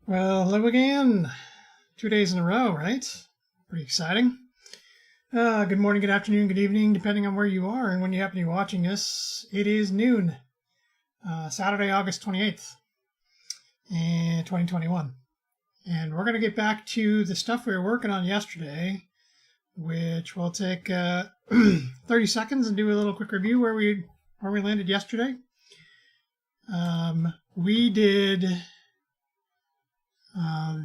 Well, hello again. 2 days in a row, right? Pretty exciting. Good morning, good afternoon, good evening, depending on where you are and when you happen to be watching this. It is noon, Saturday, August 28th, and 2021. And we're going to get back to the stuff we were working on yesterday, which will take 30 seconds and do a little quick review where we landed yesterday. We did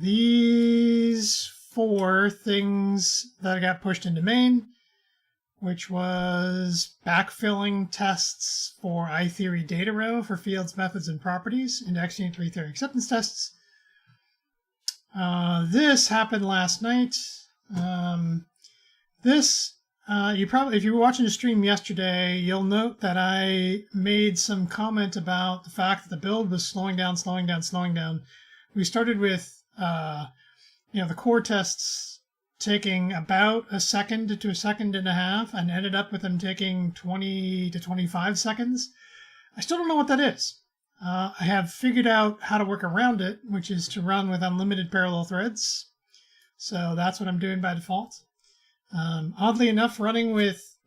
these four things that got pushed into main, which was backfilling tests for iTheory data row for fields, methods, and properties, into XUnit 3 theory acceptance tests. This happened last night. If you were watching the stream yesterday, you'll note that I made some comment about the fact that the build was slowing down. We started with, the core tests taking about a second to a second and a half and ended up with them taking 20 to 25 seconds. I still don't know what that is. I have figured out how to work around it, which is to run with unlimited parallel threads. So that's what I'm doing by default. Oddly enough, running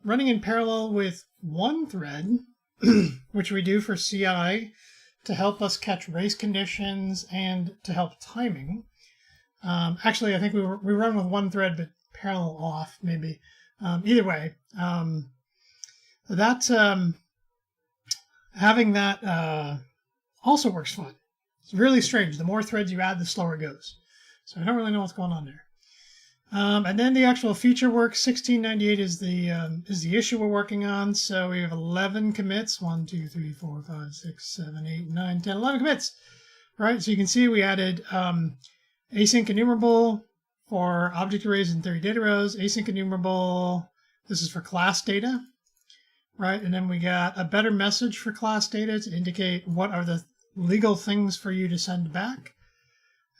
in parallel with one thread, which we do for CI, to help us catch race conditions and to help timing. Actually, I think we run with one thread, but parallel off, maybe. Either way, having that also works fine. It's really strange. The more threads you add, the slower it goes. So I don't really know what's going on there. And then the actual feature work, 1698 is the issue we're working on. So we have 11 commits, 1, 2, 3, 4, 5, 6, 7, 8, 9, 10, 11 commits, right? So you can see we added async enumerable for object arrays and theory data rows, async enumerable, this is for class data, right? And then we got a better message for class data to indicate what are the legal things for you to send back.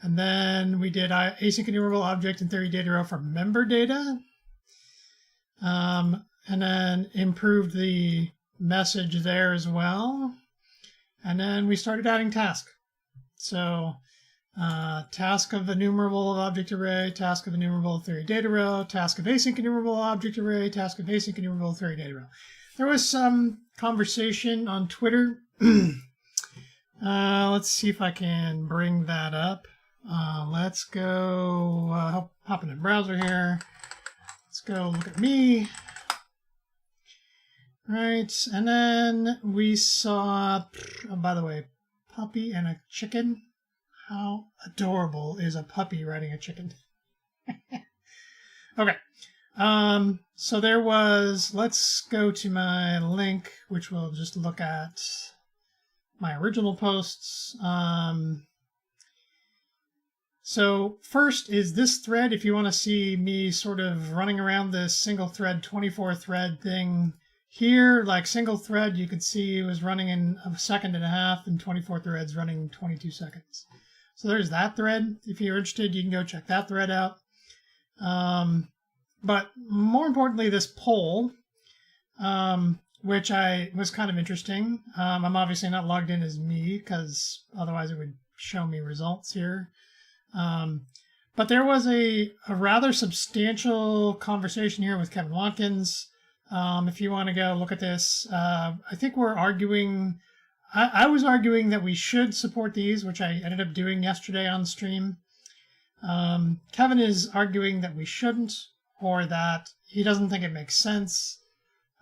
And then we did async enumerable object and theory data row for member data. And then improved the message there as well. And then we started adding task. So task of enumerable object array, task of enumerable theory data row, task of async enumerable object array, task of async enumerable theory data row. There was some conversation on Twitter. Let's see if I can bring that up. Let's go hop in the browser here. Let's go look at me. Right, and then we saw, by the way, puppy and a chicken. How adorable is a puppy riding a chicken? Okay, so there was, let's go to my link, which will just look at my original posts. So first is this thread. If you want to see me sort of running around this single thread, 24 thread thing here, like single thread, you could see it was running in a second and a half and 24 threads running 22 seconds. So there's that thread. If you're interested, you can go check that thread out. But more importantly, this poll, which was kind of interesting. I'm obviously not logged in as me because otherwise it would show me results here. But there was a rather substantial conversation here with Kevin Watkins. If you want to go look at this, I think we're arguing, I was arguing that we should support these, which I ended up doing yesterday on stream. Kevin is arguing that we shouldn't, or that he doesn't think it makes sense.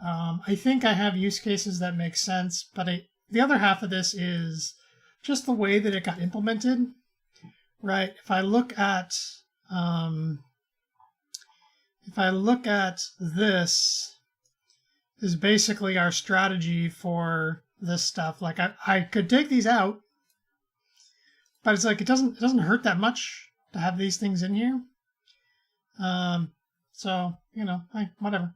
I think I have use cases that make sense, but the other half of this is just the way that it got implemented. Right. If I look at this is basically our strategy for this stuff. Like I could take these out, but it's like it doesn't hurt that much to have these things in here. So whatever.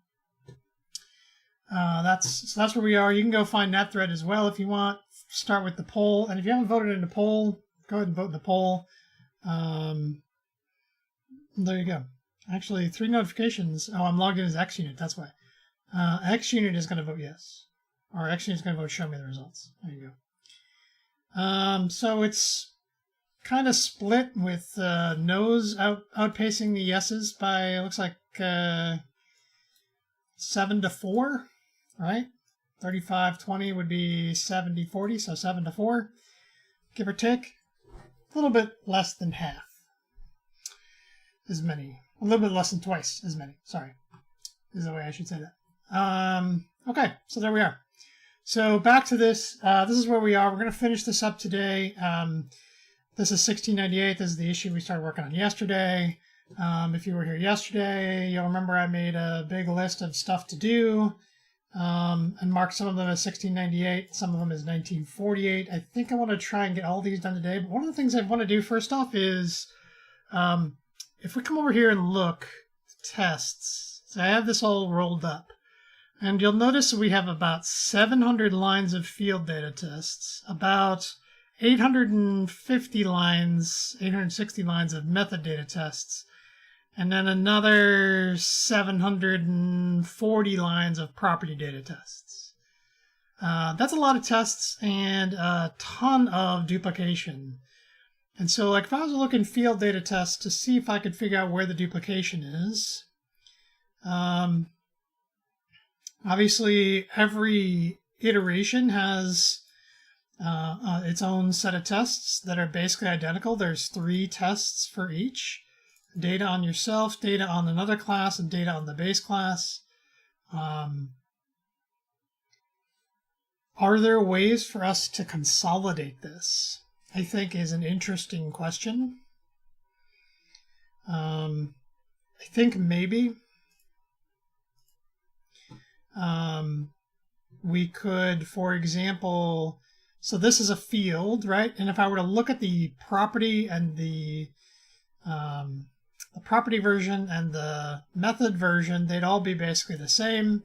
That's where we are. You can go find that thread as well if you want. Start with the poll, and if you haven't voted in the poll, go ahead and vote in the poll. There you go. Actually, 3 notifications. Oh, I'm logged in as XUnit. That's why. XUnit is going to vote yes. Or XUnit is going to vote show me the results. There you go. So it's kind of split with no's outpacing the yeses by, it looks like 7-4, right? 35-20 would be 70-40, so 7-4, give or take. A little bit less than half as many. A little bit less than twice as many. Sorry, is the way I should say that. Okay, so there we are. So back to this. This is where we are. We're going to finish this up today. This is 1698. This is the issue we started working on yesterday. If you were here yesterday, you'll remember I made a big list of stuff to do and marked some of them as 1698, some of them as 1948. I think I want to try and get all these done today. But one of the things I want to do first off is if we come over here and look, tests. So I have this all rolled up. And you'll notice we have about 700 lines of field data tests, about 850 lines, 860 lines of method data tests, and then another 740 lines of property data tests. That's a lot of tests and a ton of duplication. And so, like, if I was looking field data tests to see if I could figure out where the duplication is, obviously, every iteration has its own set of tests that are basically identical. There's 3 tests for each. Data on yourself, data on another class, and data on the base class. Are there ways for us to consolidate this? I think is an interesting question. I think maybe. We could, for example, so this is a field, right? And if I were to look at the property and the property version and the method version, they'd all be basically the same.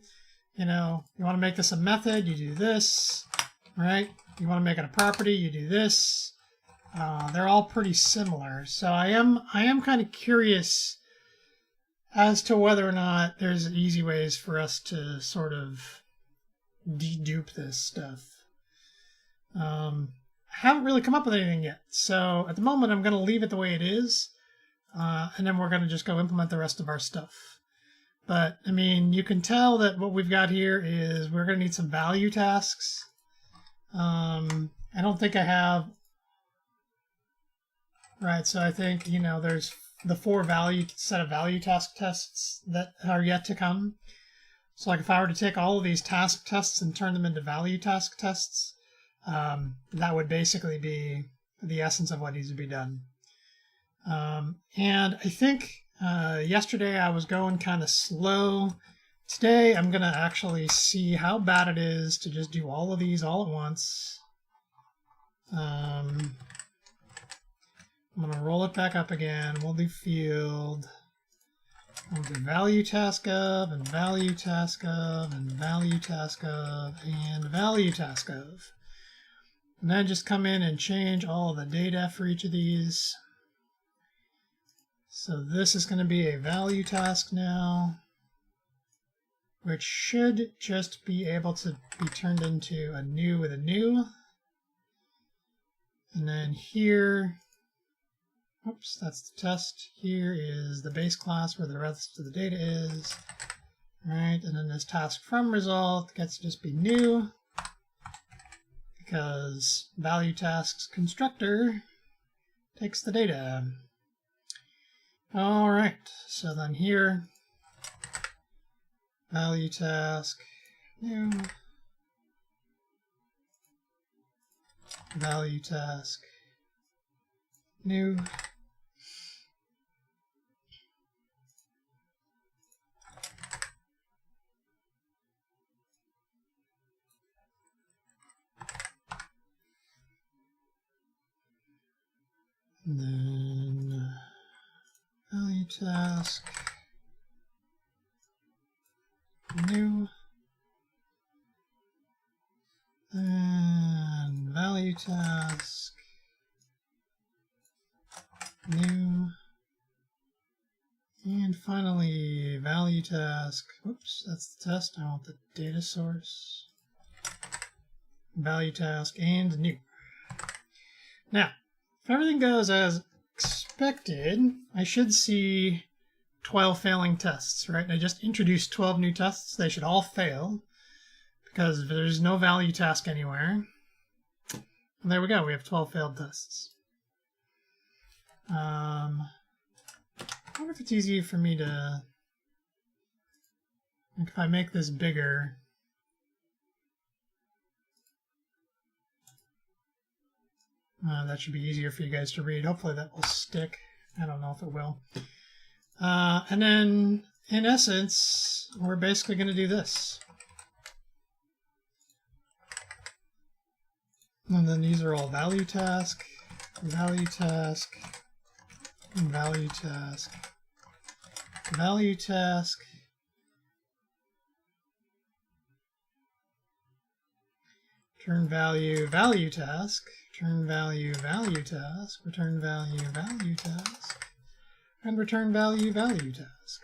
You know, you want to make this a method, you do this, right? You want to make it a property, you do this. They're all pretty similar. So I am kind of curious as to whether or not there's easy ways for us to sort of dedupe this stuff. I haven't really come up with anything yet. So at the moment, I'm going to leave it the way it is. And then we're going to just go implement the rest of our stuff. But, I mean, you can tell that what we've got here is we're going to need some value tasks. I don't think I have... Right, so I think, you know, there's the 4 set of value task tests that are yet to come. So, like, if I were to take all of these task tests and turn them into value task tests, that would basically be the essence of what needs to be done. And I think yesterday I was going kind of slow. Today I'm going to actually see how bad it is to just do all of these all at once. I'm going to roll it back up again. We'll do field. We'll do value task of, and value task of, and value task of, and value task of. And then just come in and change all the data for each of these. So this is going to be a value task now, which should just be able to be turned into a new with a new. And then here, oops, that's the test. Here is the base class where the rest of the data is. All right, and then this task from result gets to just be new because value tasks constructor takes the data. All right, so then here, value task, new, value task, new, and then value task, new, and value task, new, and finally value task. Oops, that's the test. I want the data source, value task, and new. Now, if everything goes as expected, I should see 12 failing tests, right? I just introduced 12 new tests. They should all fail because there's no value task anywhere. And there we go. We have 12 failed tests. I wonder if it's easy for me to... Like if I make this bigger... that should be easier for you guys to read. Hopefully that will stick. I don't know if it will. And then, in essence, we're basically going to do this. And then these are all value task, value task, value task, value task, return value, value task, return value, value task, return value, value task, and return value, value task.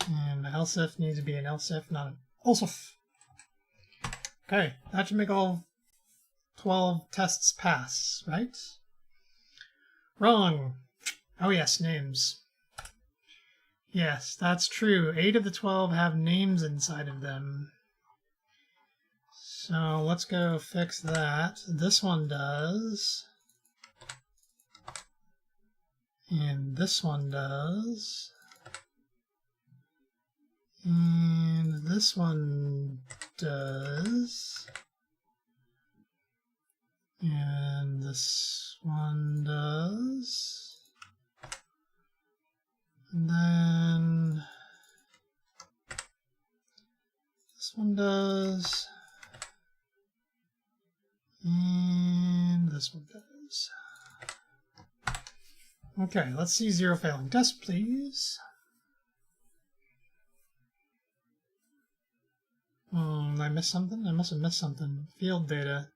And else if needs to be an else if, not an else if. Okay, that should make all 12 tests pass, right? Wrong. Oh yes, names. Yes, that's true. 8 of the 12 have names inside of them. So let's go fix that. This one does. And this one does. And this one does. And this one does. And then this one does. And this one does. Okay, let's see 0 failing test, please. Did I miss something? I must have missed something. Field data.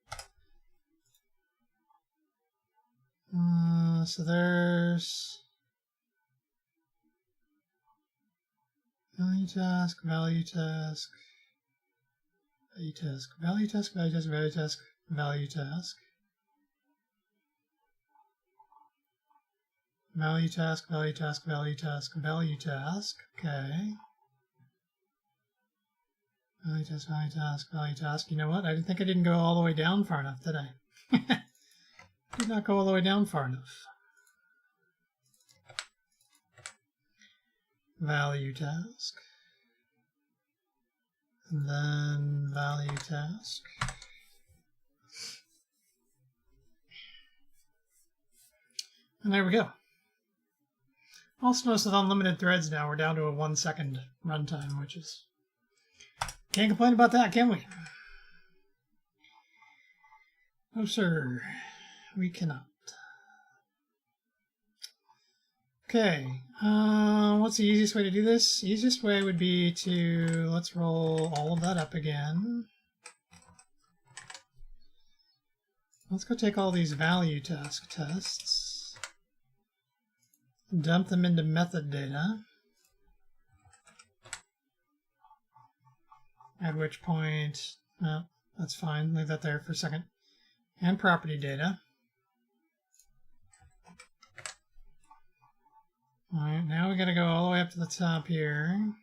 So there's value task, value task, value task, value task, value task, value task, value task, value task, value task, value task, value task. Okay. Value task, value task, value task. You know what? I think I didn't go all the way down far enough, did I? Did not go all the way down far enough. Value task. And then value task. And there we go. Also notice with unlimited threads now, we're down to a 1 second runtime, which is... Can't complain about that, can we? No, sir. We cannot. Okay. What's the easiest way to do this? The easiest way would be to... Let's roll all of that up again. Let's go take all these value task tests. Dump them into method data. At which point, well, that's fine. Leave that there for a second. And property data. Alright, now we gotta go all the way up to the top here.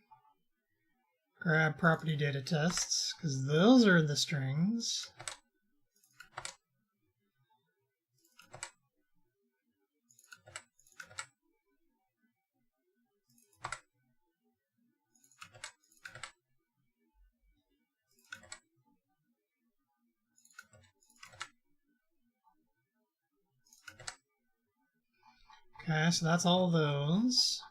Grab property data tests, because those are the strings. Okay, so that's all those.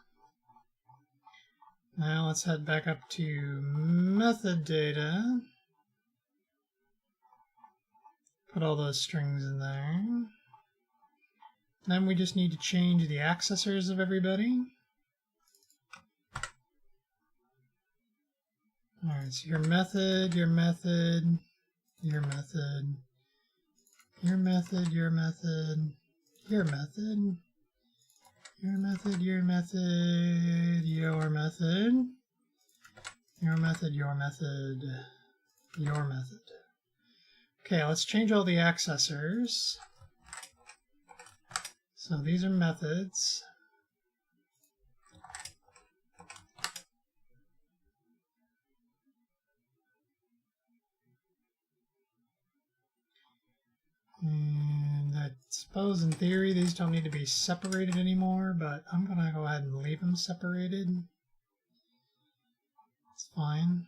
Now let's head back up to method data. Put all those strings in there. Then we just need to change the accessors of everybody. Alright, so your method, your method, your method, your method, your method, your method. Your method, your method, your method, your method, your method, your method. Okay, let's change all the accessors. So these are methods. And I suppose in theory these don't need to be separated anymore, but I'm going to go ahead and leave them separated. It's fine.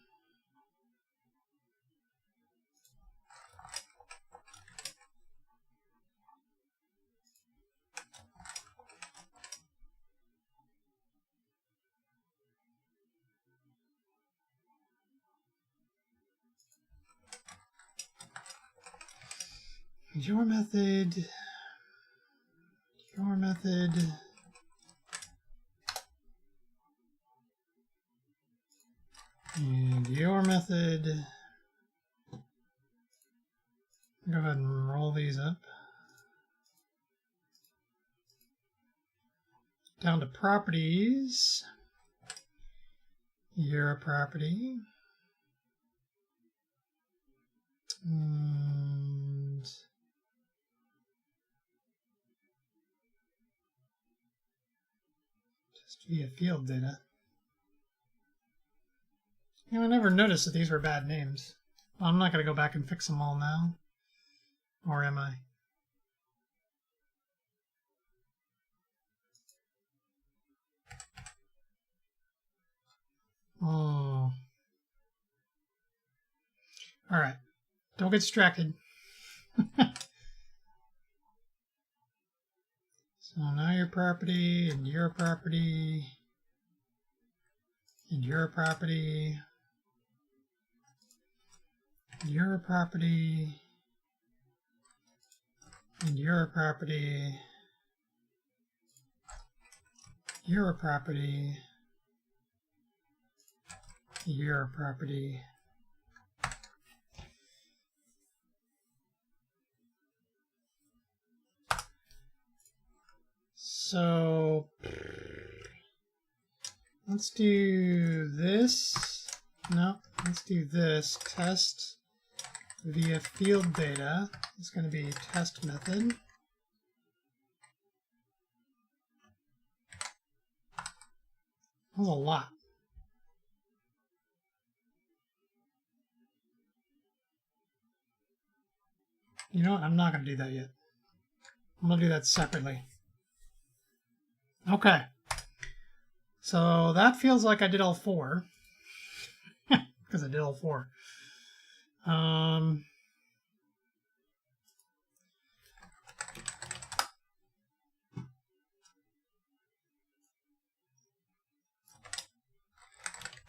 Your method, your method, and your method. Go ahead and roll these up. Down to properties. You're a property. And just via field data. You know, I never noticed that these were bad names. Well, I'm not going to go back and fix them all now. Or am I? Oh. All right. Don't get distracted. So now your property, and your property, and your property, and your property, and your property, your property, your property. So let's do this. No, let's do this. Test via field data. It's going to be test method. That was a lot. You know what? I'm not going to do that yet. I'm going to do that separately. Okay. So that feels like I did all four. Because I did all four.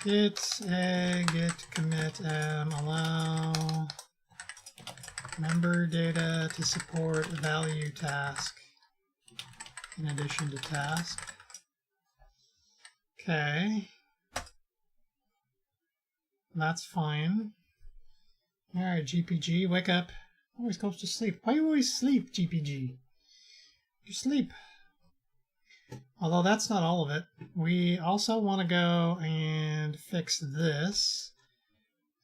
Git a git commit allow member data to support value task in addition to task. Okay. That's fine. Alright, GPG, wake up. Always goes to sleep. Why do you always sleep, GPG? You sleep. Although that's not all of it. We also want to go and fix this.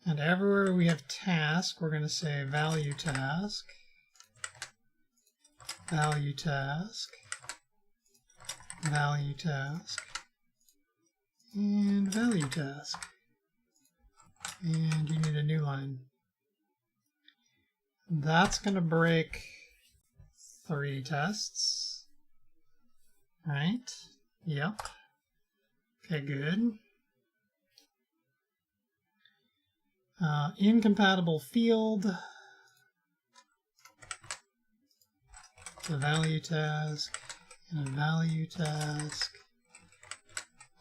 And everywhere we have task, we're going to say value task, value task, value task, and value task. And you need a new line. That's going to break 3 tests. Right? Yep. Okay, good. Incompatible field. A value task, and a value task,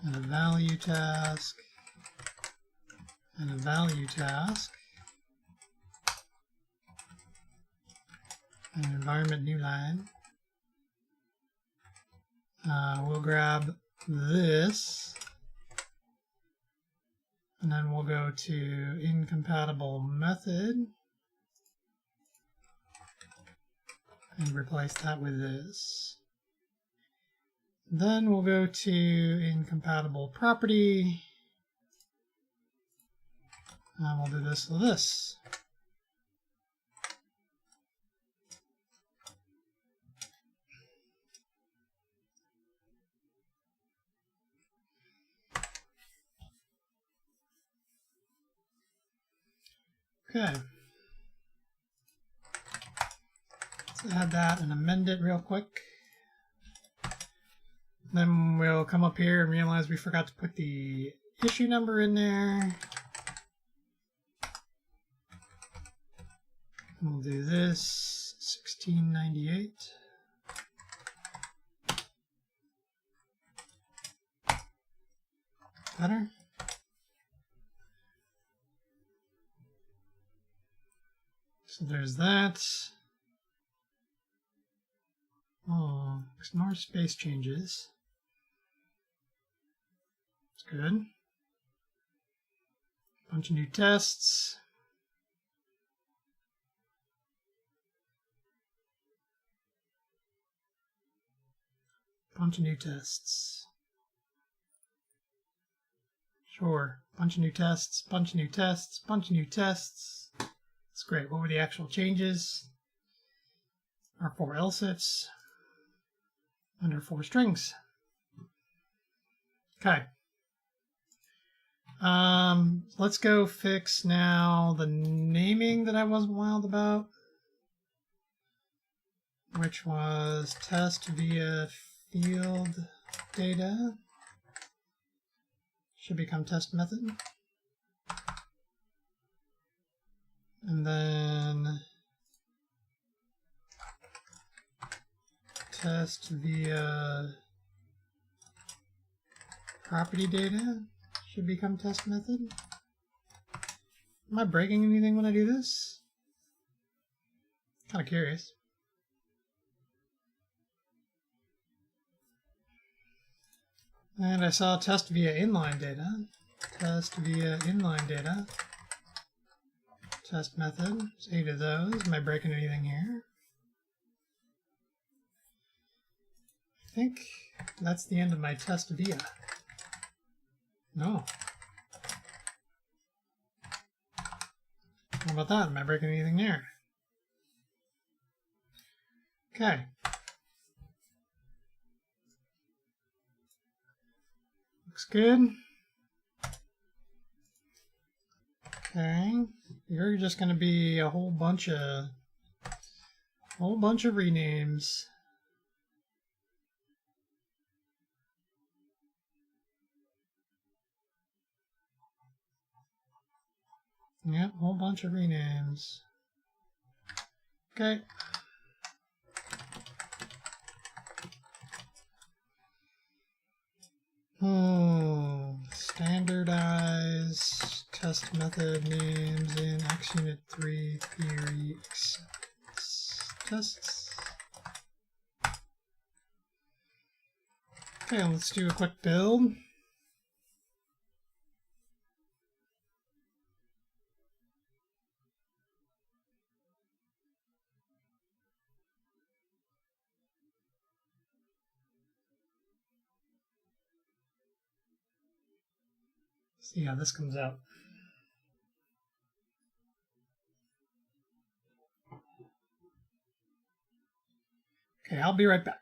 and a value task, and a value task. An environment new line. We'll grab this, and then we'll go to incompatible method and replace that with this. Then we'll go to incompatible property And we'll do this with this. Okay. Let's add that and amend it real quick. Then we'll come up here and realize we forgot to put the issue number in there. We'll do this, 1698. Better? So there's that. Oh, ignore space changes. That's good. Bunch of new tests. Bunch of new tests. Sure. Bunch of new tests, bunch of new tests, bunch of new tests. That's great. What were the actual changes? Our 4 else ifs and our 4 strings. Okay. Let's go fix now the naming that I wasn't wild about, which was test via field data. Should become test method. And then test via property data should become test method. Am I breaking anything when I do this? Kind of curious. And I saw test via inline data. Test via inline data. Test method. There's 8 of those. Am I breaking anything here? I think that's the end of my test via. No. How about that? Am I breaking anything there? Okay. Looks good. Okay. You're just going to be a whole bunch of renames. Yep, whole bunch of renames. Okay. Standardize test method names in XUnit 3 theory acceptance tests. Okay, let's do a quick build. See how this comes out. Okay, I'll be right back.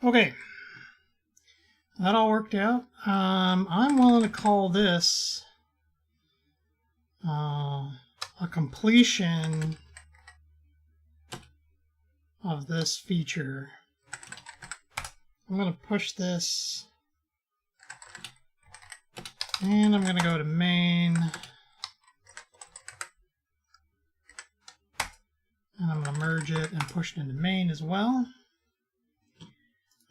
Okay, that all worked out. I'm willing to call this a completion of this feature. I'm going to push this, and I'm going to go to main, and I'm going to merge it and push it into main as well.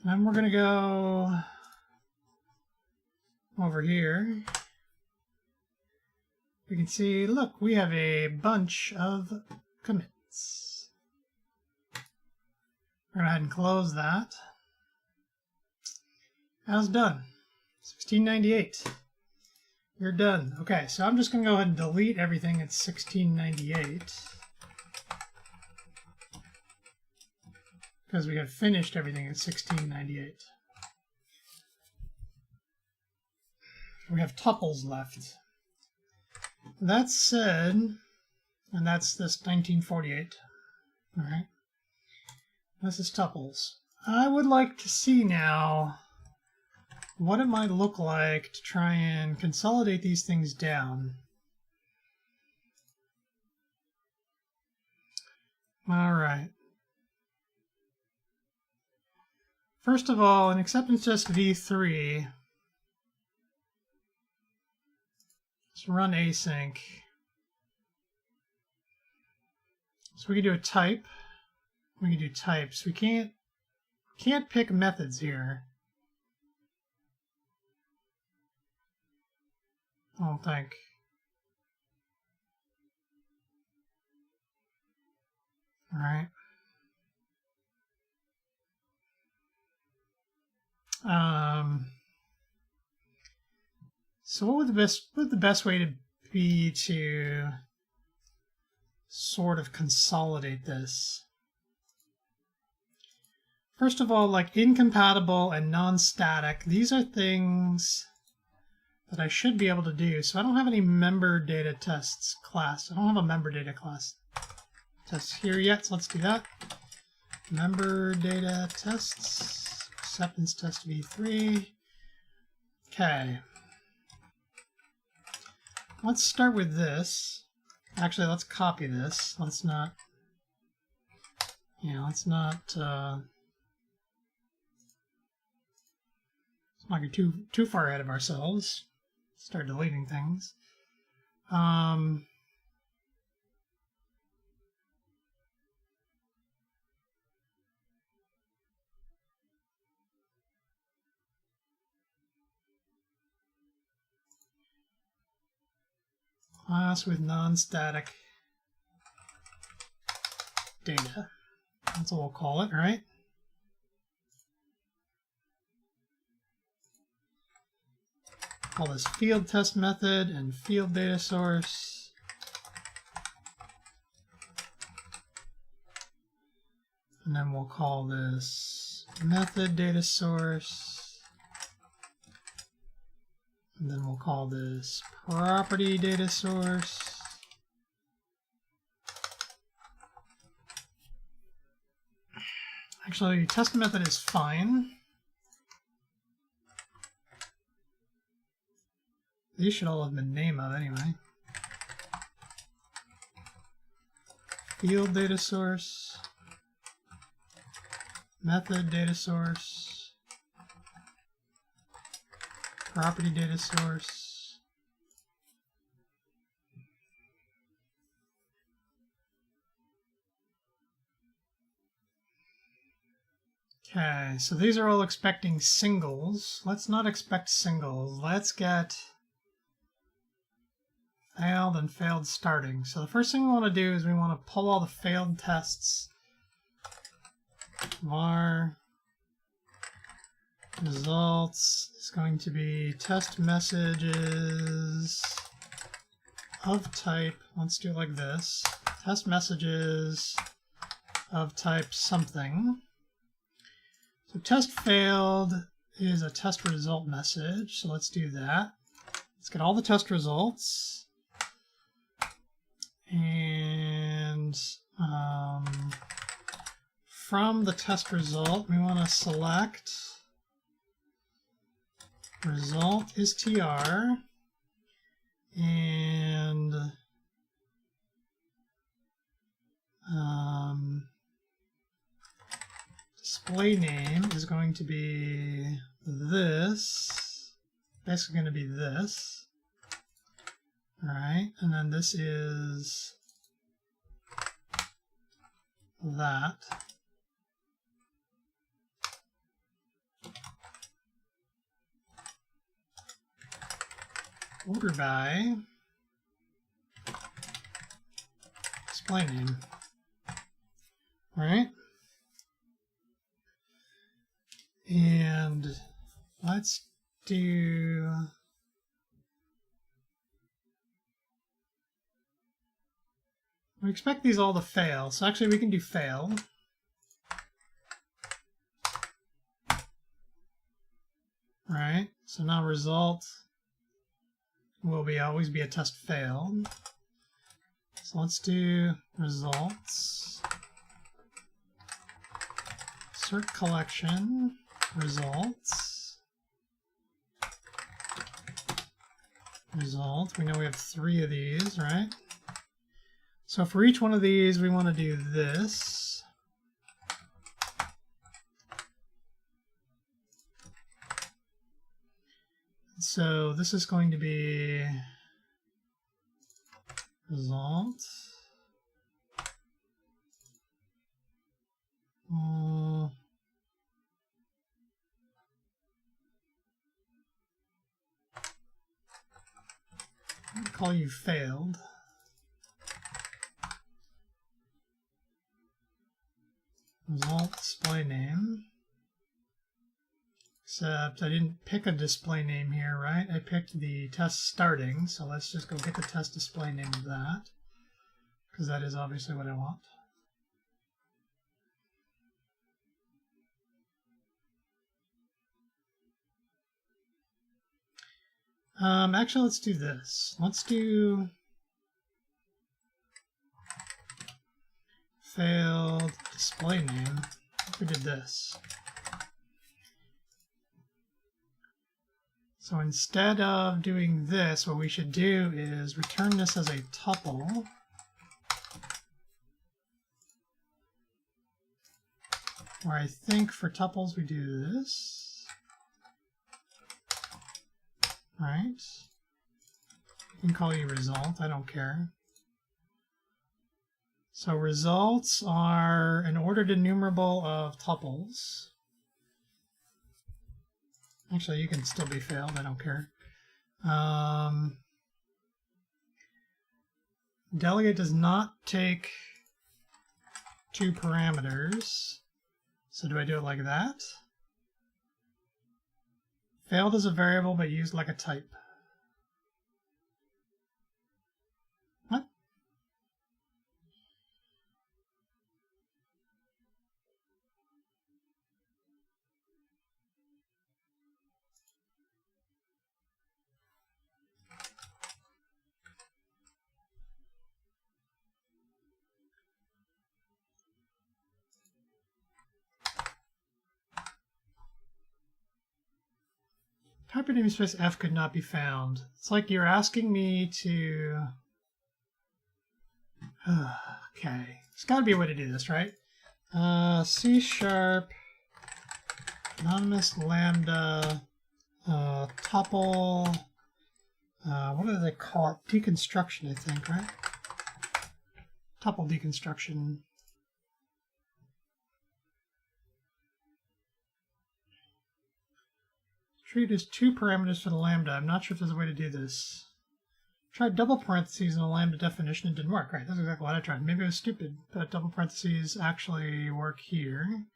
And then we're going to go over here. We can see, look, we have a bunch of commits. We're going to go ahead and close that. That's done. 1698. You're done. Okay, so I'm just going to go ahead and delete everything at 1698. Because we have finished everything at 1698. We have tuples left. That said, and that's this 1948. All right. This is tuples. I would like to see now what it might look like to try and consolidate these things down. All right. First of all, in acceptance test v3, let's run async. So we can do a type. We can do types. We can't pick methods here. I don't think. All right. So what would the best way to be to sort of consolidate this? First of all, like incompatible and non-static, these are things that I should be able to do. So I don't have any member data tests class. I don't have a member data class test here yet, so let's do that. Member data tests, acceptance test v3. Okay. Let's start with this. Actually, let's copy this. Let's not get too far ahead of ourselves. Start deleting things. Class with non-static data. That's what we'll call it, right? Call this field test method and field data source. And then we'll call this method data source. And then we'll call this property data source. Actually, test method is fine. These should all have been name of anyway. Field data source, method data source, property data source. Okay, so these are all expecting singles. Let's not expect singles. Let's get failed and failed starting. So the first thing we want to do is we want to pull all the failed tests. Var results is going to be test messages of type, let's do it like this, test messages of type something. So test failed is a test result message, so let's do that. Let's get all the test results. And from the test result, we want to select result is tr, and display name is going to be this, basically going to be this. All right, and then this is that. Order by display name. All right, and let's do we expect these all to fail, so actually we can do fail. All right, so now result will always be a test failed. So let's do results, cert collection, results, result. We know we have 3 of these, right? So for each one of these, we want to do this. So this is going to be result. I'll call you failed. Result display name. Except I didn't pick a display name here, right? I picked the test starting, so let's just go get the test display name of that, because that is obviously what I want. Actually, let's do this. Let's do failed display name. If we did this. So instead of doing this, what we should do is return this as a tuple. Or I think for tuples we do this. Right? I can call you result, I don't care. So results are an ordered enumerable of tuples. Actually, you can still be failed, I don't care. Delegate does not take 2 parameters. So do I do it like that? Failed is a variable, but used like a type. What? Type of namespace F could not be found. It's like you're asking me to... Okay. There's got to be a way to do this, right? C# anonymous lambda tuple. What do they call it? Deconstruction, I think, right? Tuple deconstruction. Treat as 2 parameters for the lambda. I'm not sure if there's a way to do this. Tried double parentheses in a lambda definition. It didn't work. Right, that's exactly what I tried. Maybe it was stupid, but double parentheses actually work here.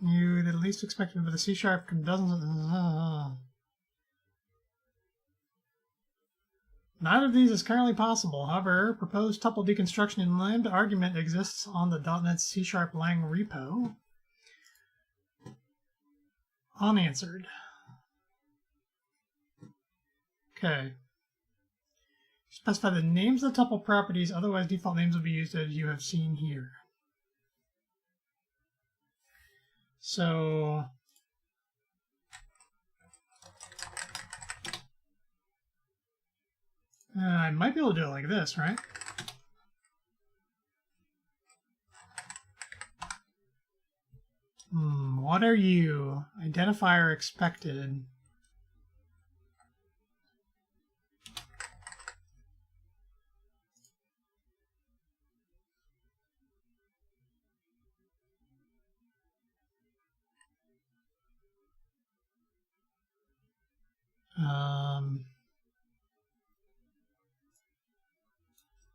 You'd at least expect it, but the C# doesn't. Neither of these is currently possible. However, proposed tuple deconstruction in lambda argument exists on the .NET C# lang repo. Unanswered. Okay. Specify the names of the tuple properties, otherwise default names will be used as you have seen here. So I might be able to do it like this, right? What are you? Identifier expected.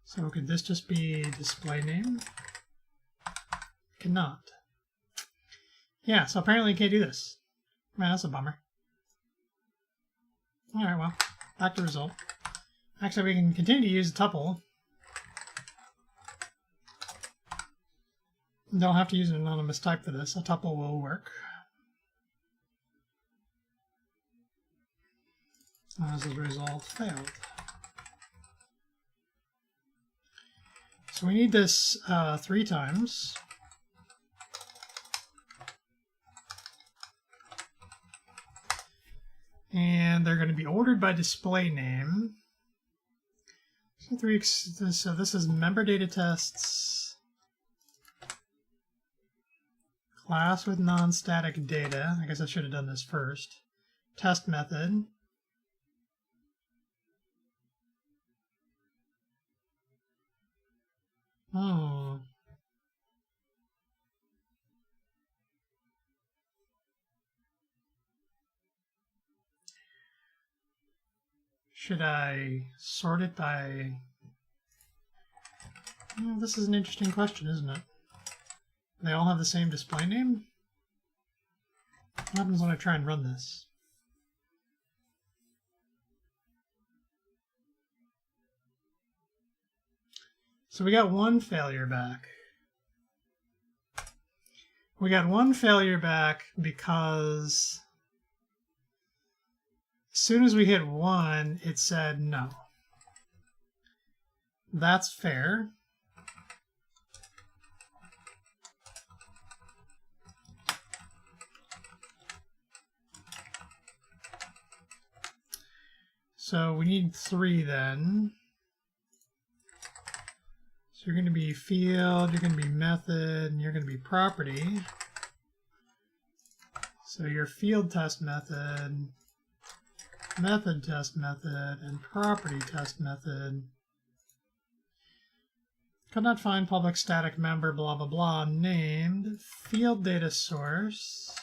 So could this just be display name? Cannot. Yeah, so apparently you can't do this. Man, that's a bummer. Alright, well, back to result. Actually, we can continue to use the tuple. Don't have to use an anonymous type for this. A tuple will work. As a result, failed. So we need this 3 times. And they're going to be ordered by display name. So this is member data tests, class with non-static data. I guess I should have done this first. Test method. Should I sort it by... this is an interesting question, isn't it? They all have the same display name? What happens when I try and run this? So we got one failure back. We got one failure back because as soon as we hit 1, it said no. That's fair. So we need 3 then. So you're going to be field, you're going to be method, and you're going to be property. So your field test method, method test method, and property test method. Could not find public static member blah blah blah named field data source,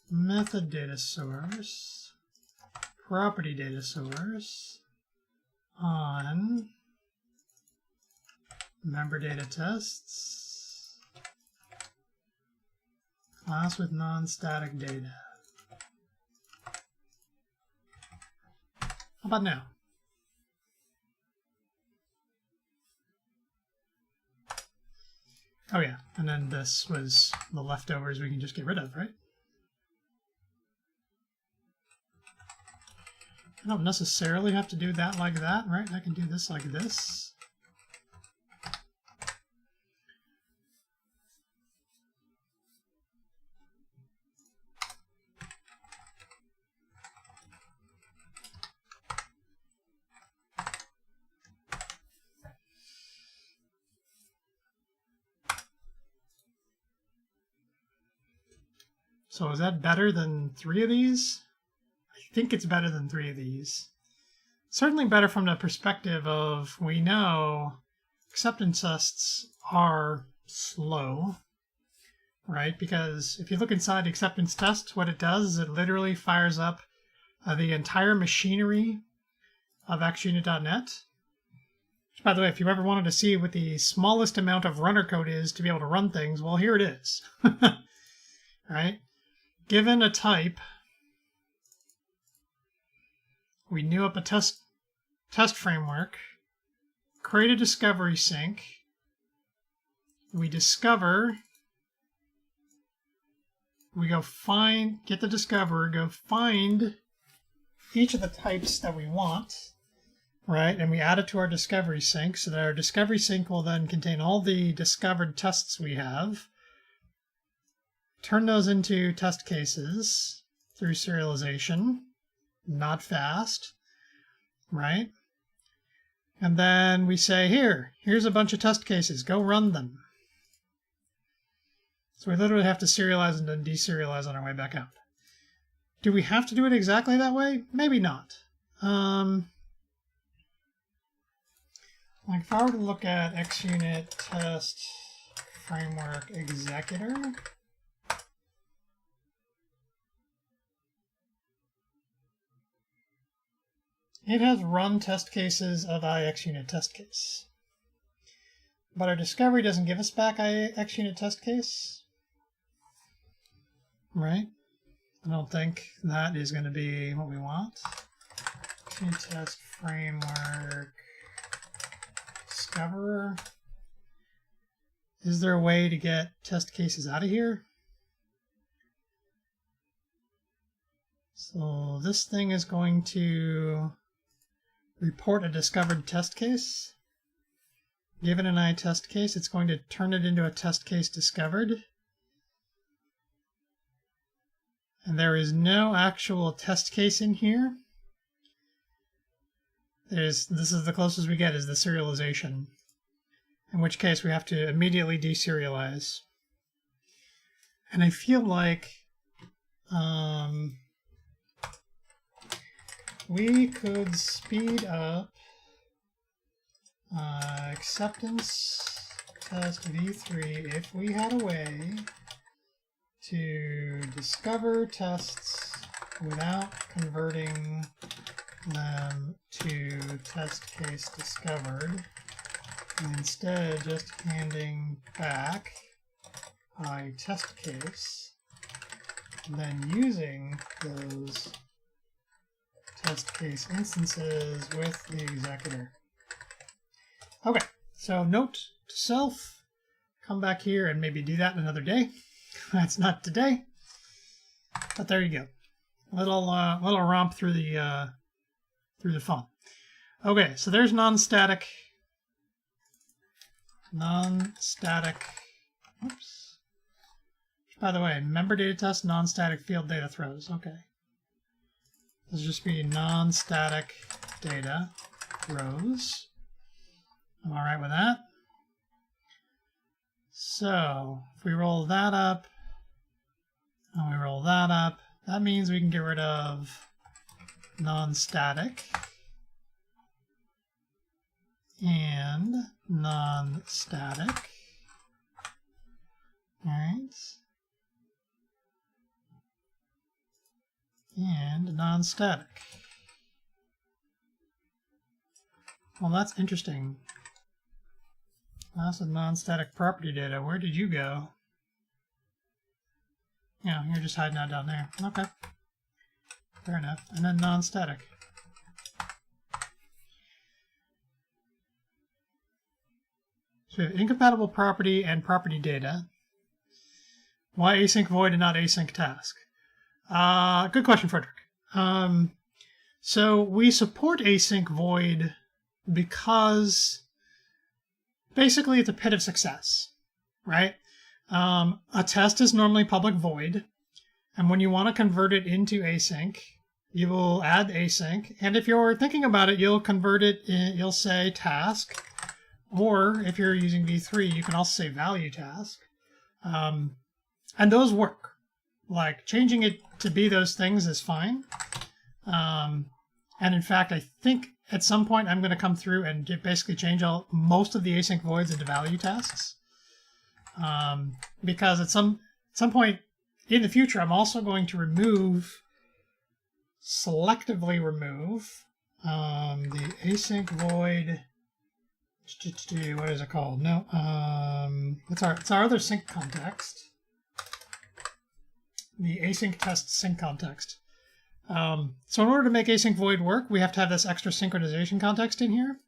method data source, property data source on member data tests, class with non-static data. How about now? Oh yeah, and then this was the leftovers we can just get rid of, right? I don't necessarily have to do that like that, right? I can do this like this. So is that better than 3 of these? I think it's better than 3 of these. Certainly better from the perspective of we know acceptance tests are slow, right? Because if you look inside the acceptance test, what it does is it literally fires up the entire machinery of XUnit.net. Which, by the way, if you ever wanted to see what the smallest amount of runner code is to be able to run things, well, here it is. Right? Given a type, we new up a test framework, create a discovery sync, we discover, we go find, get the discoverer, go find each of the types that we want, right? And we add it to our discovery sync so that our discovery sync will then contain all the discovered tests we have. Turn those into test cases through serialization, not fast, right? And then we say, here's a bunch of test cases, go run them. So we literally have to serialize and then deserialize on our way back out. Do we have to do it exactly that way? Maybe not. Like if I were to look at XUnit test framework executor, it has run test cases of IXUnit test case. But our discovery doesn't give us back IXUnit test case, right? I don't think that is going to be what we want. XUnit test framework discoverer. Is there a way to get test cases out of here? So this thing is going to report a discovered test case. Given an I test case, it's going to turn it into a test case discovered. And there is no actual test case in here. This is the closest we get is the serialization, in which case we have to immediately deserialize. And I feel like we could speed up acceptance test v3 if we had a way to discover tests without converting them to test case discovered, and instead just handing back I test case, and then using those test case instances with the executor. Okay, so note to self, come back here and maybe do that another day. That's not today, but there you go. Little romp through the fun. Okay, so there's non-static. Oops. By the way, member data test, non-static field data throws. Okay. This will just be non-static data rows. I'm all right with that. So if we roll that up, and we roll that up, that means we can get rid of non-static and non-static. All right. And non-static. Well, that's interesting. That's a non-static property data. Where did you go? Yeah, you're just hiding out down there. Okay. Fair enough. And then non-static. So we have incompatible property and property data. Why async void and not async task? Good question, Frederick. So we support async void because basically it's a pit of success, right? A test is normally public void, and when you want to convert it into async, you will add async, and if you're thinking about it, you'll convert it you'll say task, or if you're using v3, you can also say value task, and those work. Like changing it to be those things is fine. And in fact, I think at some point I'm going to come through and basically change most of the async voids into value tasks. Because at some point in the future, I'm also going to selectively remove the async void. What is it called? No, it's our other sync context. The async test sync context. So in order to make async void work, we have to have this extra synchronization context in here.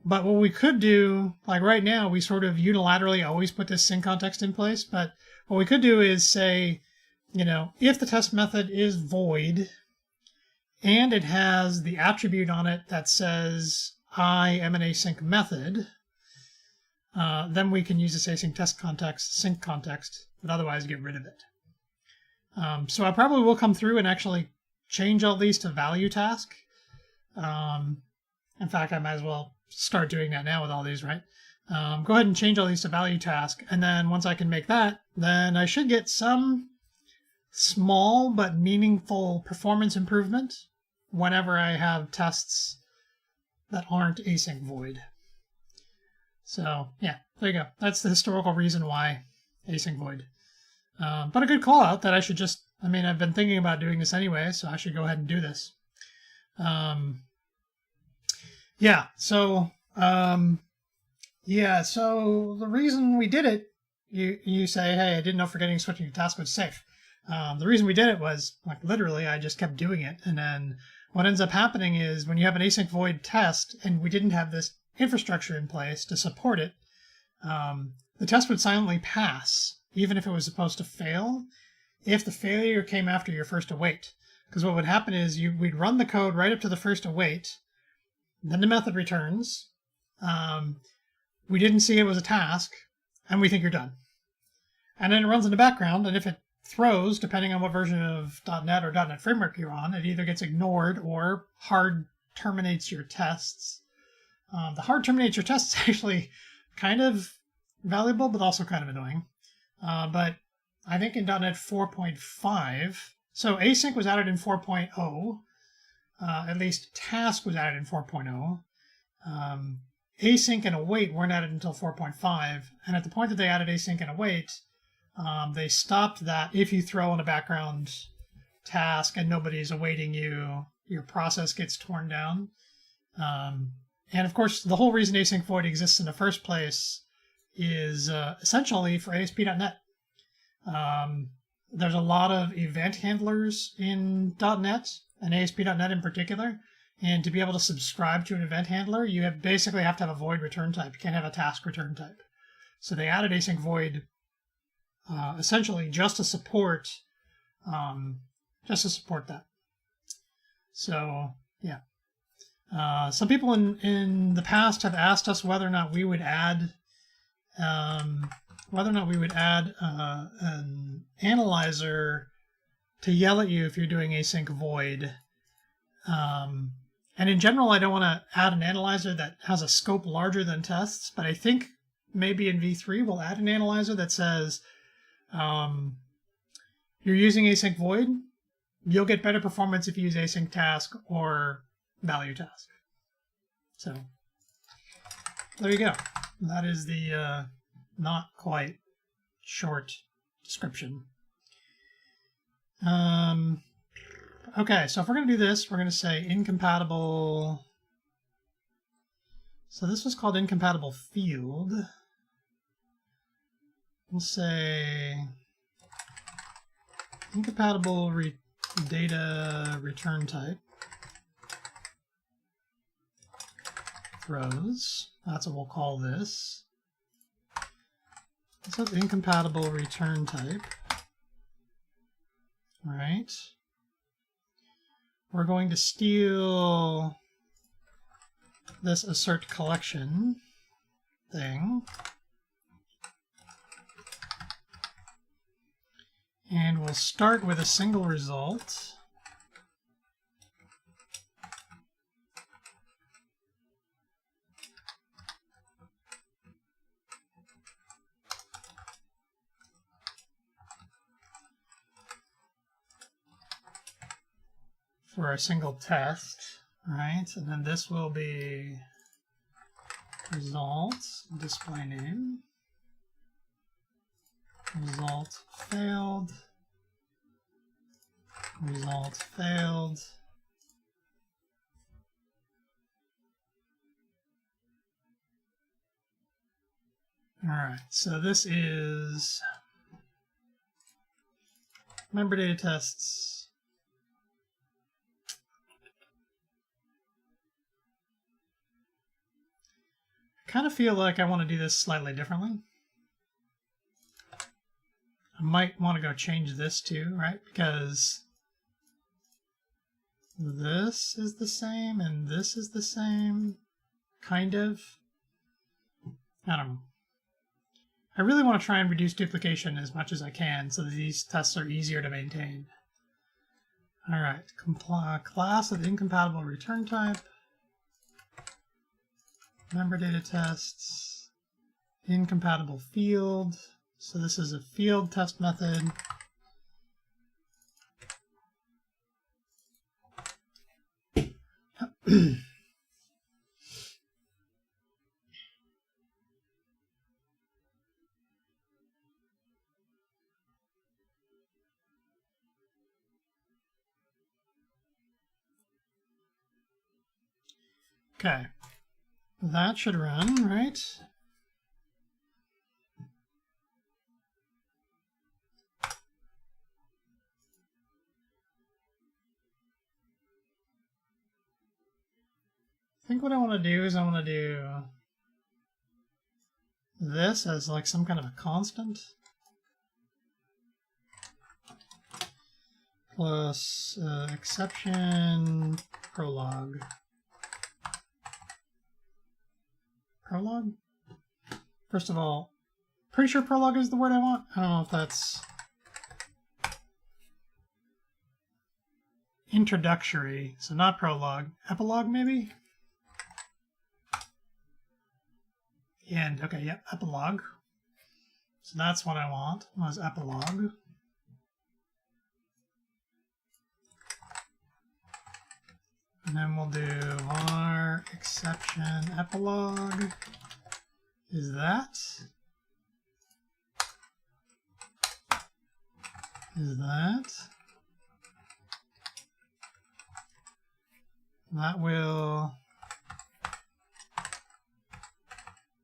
But what we could do, like right now, we sort of unilaterally always put this sync context in place. But what we could do is say, if the test method is void, and it has the attribute on it that says I am an async method, then we can use this async test context, sync context, but otherwise get rid of it. So I probably will come through and actually change all these to value task. In fact, I might as well start doing that now with all these, right? Go ahead and change all these to value task, and then once I can make that, then I should get some small but meaningful performance improvement whenever I have tests that aren't async void. So yeah, there you go. That's the historical reason why async void. But a good call out that I should just, I've been thinking about doing this anyway, so I should go ahead and do this. So the reason we did it, you say, hey, I didn't know forgetting switching to task was safe. The reason we did it was, like, literally, I just kept doing it. And then what ends up happening is when you have an async void test and we didn't have this infrastructure in place to support it, the test would silently pass, even if it was supposed to fail, if the failure came after your first await. Because what would happen is we'd run the code right up to the first await, then the method returns, we didn't see it was a task, and we think you're done. And then it runs in the background, and if it throws, depending on what version of .NET or .NET Framework you're on, it either gets ignored or hard terminates your tests. The hard terminates your tests is actually kind of valuable, but also kind of annoying. But I think in .NET 4.5, so async was added in 4.0, at least task was added in 4.0. Async and await weren't added until 4.5, and at the point that they added async and await, they stopped that if you throw in a background task and nobody's awaiting you, your process gets torn down. And of course, the whole reason async void exists in the first place is essentially for ASP.NET. There's a lot of event handlers in .NET, and ASP.NET in particular. And to be able to subscribe to an event handler, you basically have to have a void return type. You can't have a task return type. So they added async void essentially just to support that. So yeah, some people in the past have asked us whether or not we would add an analyzer to yell at you if you're doing async void. And in general, I don't want to add an analyzer that has a scope larger than tests, but I think maybe in v3 we'll add an analyzer that says you're using async void, you'll get better performance if you use async task or value task. So there you go. That is the not quite short description. Okay, so if we're going to do this, we're going to say incompatible. So this was called incompatible field. We'll say incompatible data return type throws. That's what we'll call this. So incompatible return type. All right. We're going to steal this assert collection thing. And we'll start with a single result. For a single test, right? And then this will be results, display name, result failed, result failed. All right, so this is member data tests. Kind of feel like I want to do this slightly differently. I might want to go change this too, right? Because this is the same and this is the same, kind of. I don't know. I really want to try and reduce duplication as much as I can so that these tests are easier to maintain. All right, class of incompatible return type, member data tests, incompatible field. So this is a field test method. Okay, that should run, right? I think what I want to do is I want to do this as like some kind of a constant plus exception prologue. Prologue? First of all, pretty sure prologue is the word I want. I don't know if that's introductory, so not prologue. Epilogue, maybe? The end. Okay, yep, epilogue. So that's what I want, was epilogue. And then we'll do var exception epilogue is that. Is that. That will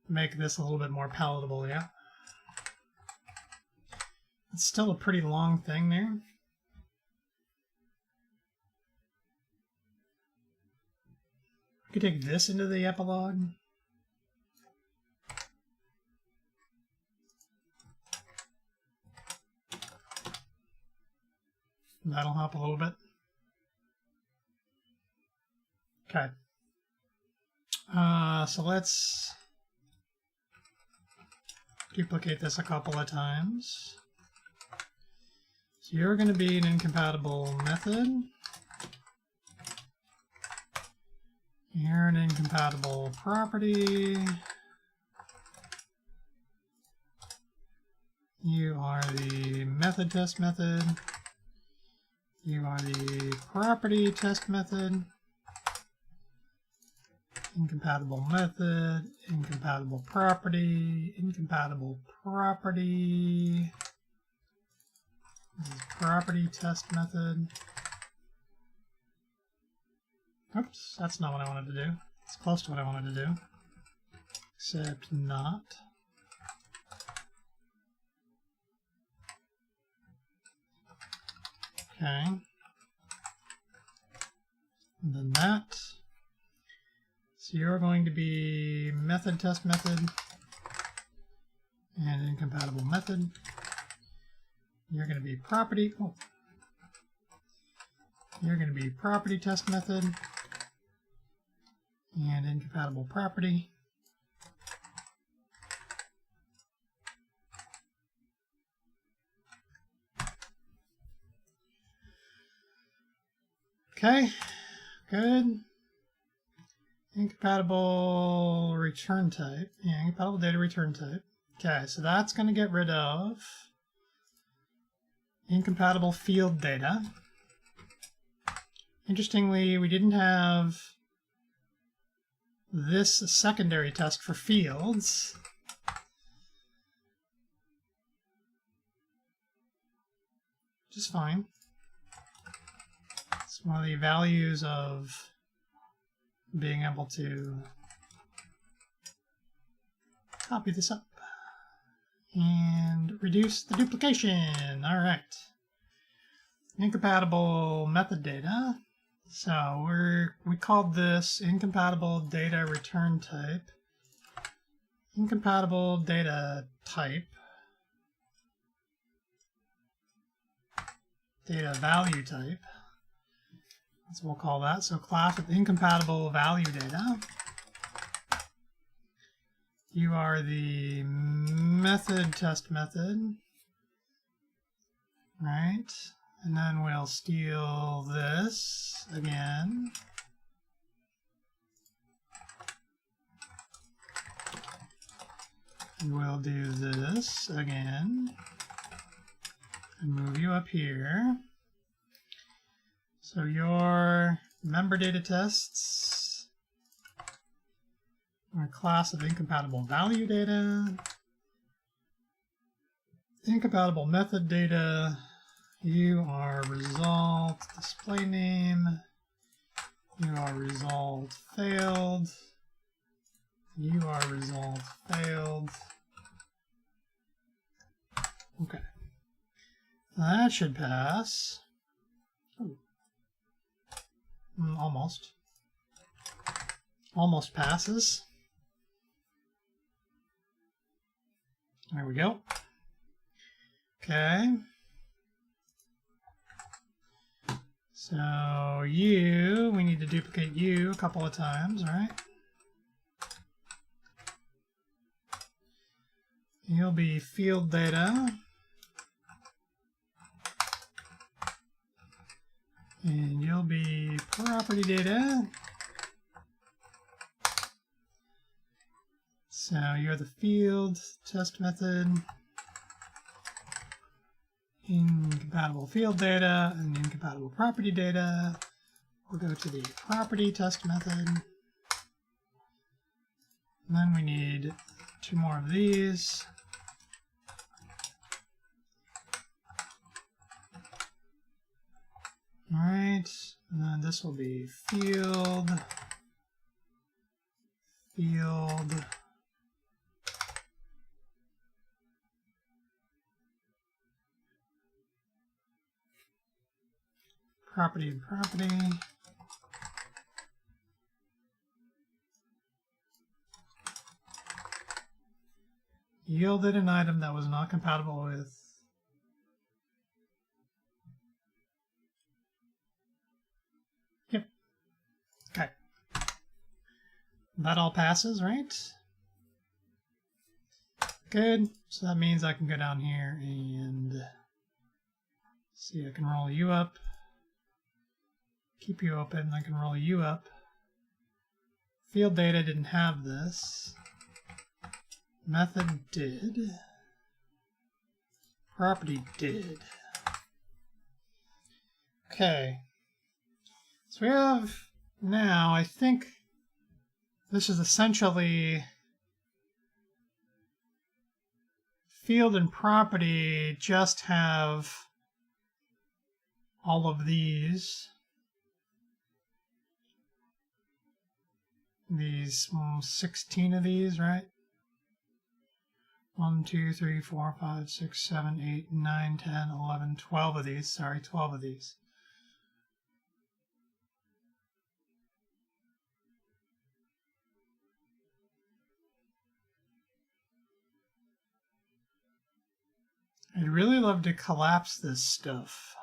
make this a little bit more palatable, yeah. It's still a pretty long thing there. I could take this into the epilogue. That'll help a little bit. Okay. So let's duplicate this a couple of times. So you're going to be an incompatible method. You're an incompatible property. You are the method test method. You are the property test method. Incompatible method, incompatible property, incompatible property. This is property test method. Oops, that's not what I wanted to do. It's close to what I wanted to do, except not. Okay. And then that. So you're going to be method test method and incompatible method. You're going to be property. Oh. You're going to be property test method and incompatible property. Okay, good. Incompatible return type. Yeah, incompatible data return type. Okay, so that's going to get rid of incompatible field data. Interestingly, we didn't have this secondary test for fields. Which is fine. It's one of the values of being able to copy this up and reduce the duplication. All right. Incompatible method data. So we called this incompatible data return type. Incompatible data type. Data value type. That's what we'll call that. So class with incompatible value data. You are the method test method. Right. And then we'll steal this again. And we'll do this again. And move you up here. So your member data tests are a class of incompatible value data. Incompatible method data. You are result display name. You are result failed. You are result failed. Okay. That should pass. Ooh. Almost. Almost passes. There we go. Okay. So you, we need to duplicate you a couple of times, right? You'll be field data. And you'll be property data. So you're the field test method. Incompatible field data and incompatible property data. We'll go to the property test method. And then we need 2 more of these. All right, and then this will be field, property and property. Yielded an item that was not compatible with. Yep. Okay. That all passes, right? Good. So that means I can go down here and see, I can roll you up. Keep you open. I can roll you up. Field data didn't have this. Method did. Property did. Okay. So we have now, I think this is essentially field and property just have all of these. These 16 of these, right? 1, 2, 3, 4, 5, 6, 7, 8, 9, 10, 11, 12 of these. Sorry, 12 of these. I'd really love to collapse this stuff.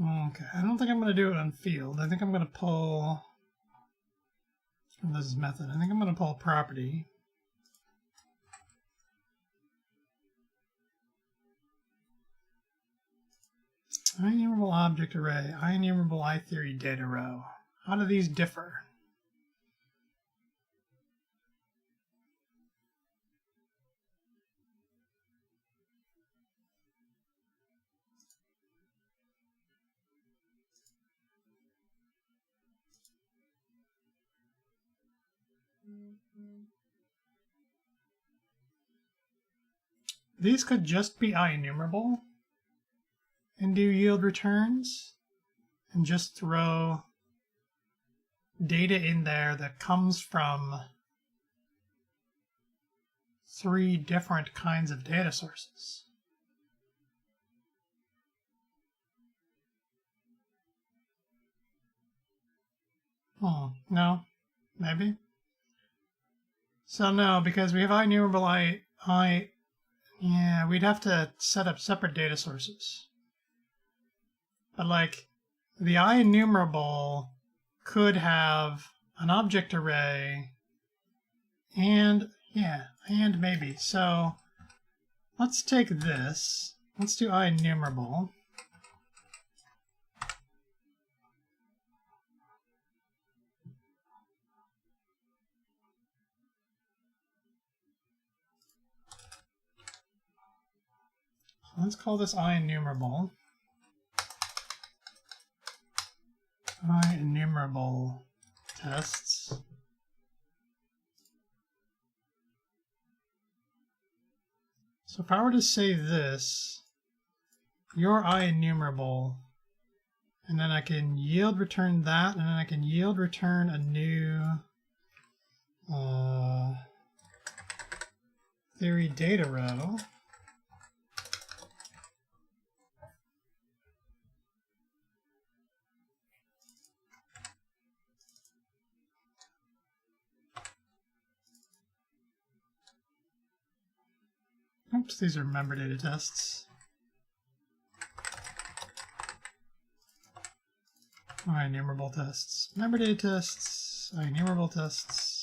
Okay, I don't think I'm going to do it on field. I think I'm going to pull, this is method, I think I'm going to pull property. IEnumerable object array, IEnumerable iTheory data row. How do these differ? These could just be IEnumerable and do yield returns and just throw data in there that comes from 3 different kinds of data sources. No, maybe. So no, because we have IEnumerable yeah, we'd have to set up separate data sources. But like the IEnumerable could have an object array and maybe. So let's take this. Let's do IEnumerable. Let's call this IEnumerable. IEnumerable tests. So if I were to say this, your IEnumerable, and then I can yield return that, and then I can yield return a new theory data row. Oops, these are member data tests. IEnumerable tests. Member data tests. IEnumerable tests.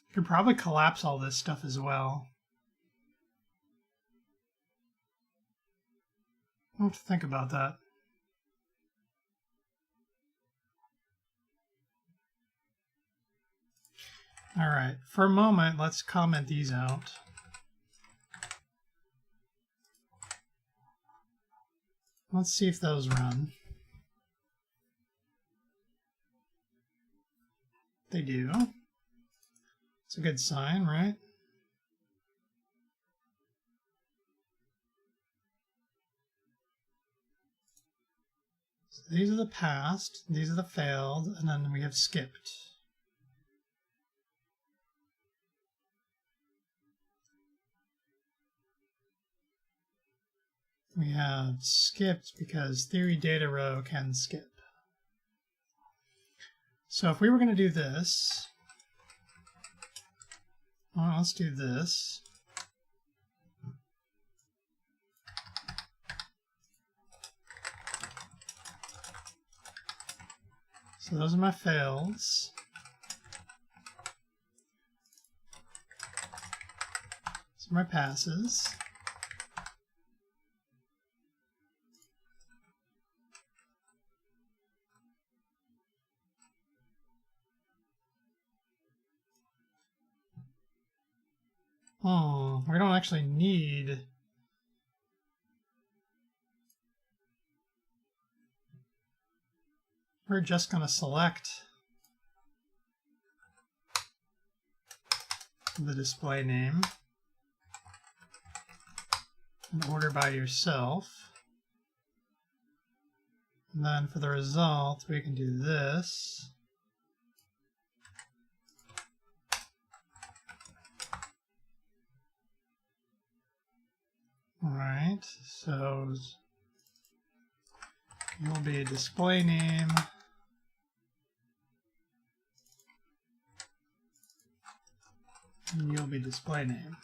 You could probably collapse all this stuff as well. I'll have to think about that. All right, for a moment, let's comment these out. Let's see if those run. They do. It's a good sign, right? So these are the passed, these are the failed, and then we have skipped. We have skipped because theory data row can skip. So if we were going to do this, well, let's do this. So those are my fails. These are my passes. We don't actually need we're just going to select the display name and order by yourself. And then for the result, we can do this. All right, so you'll be display name. And you'll be display name.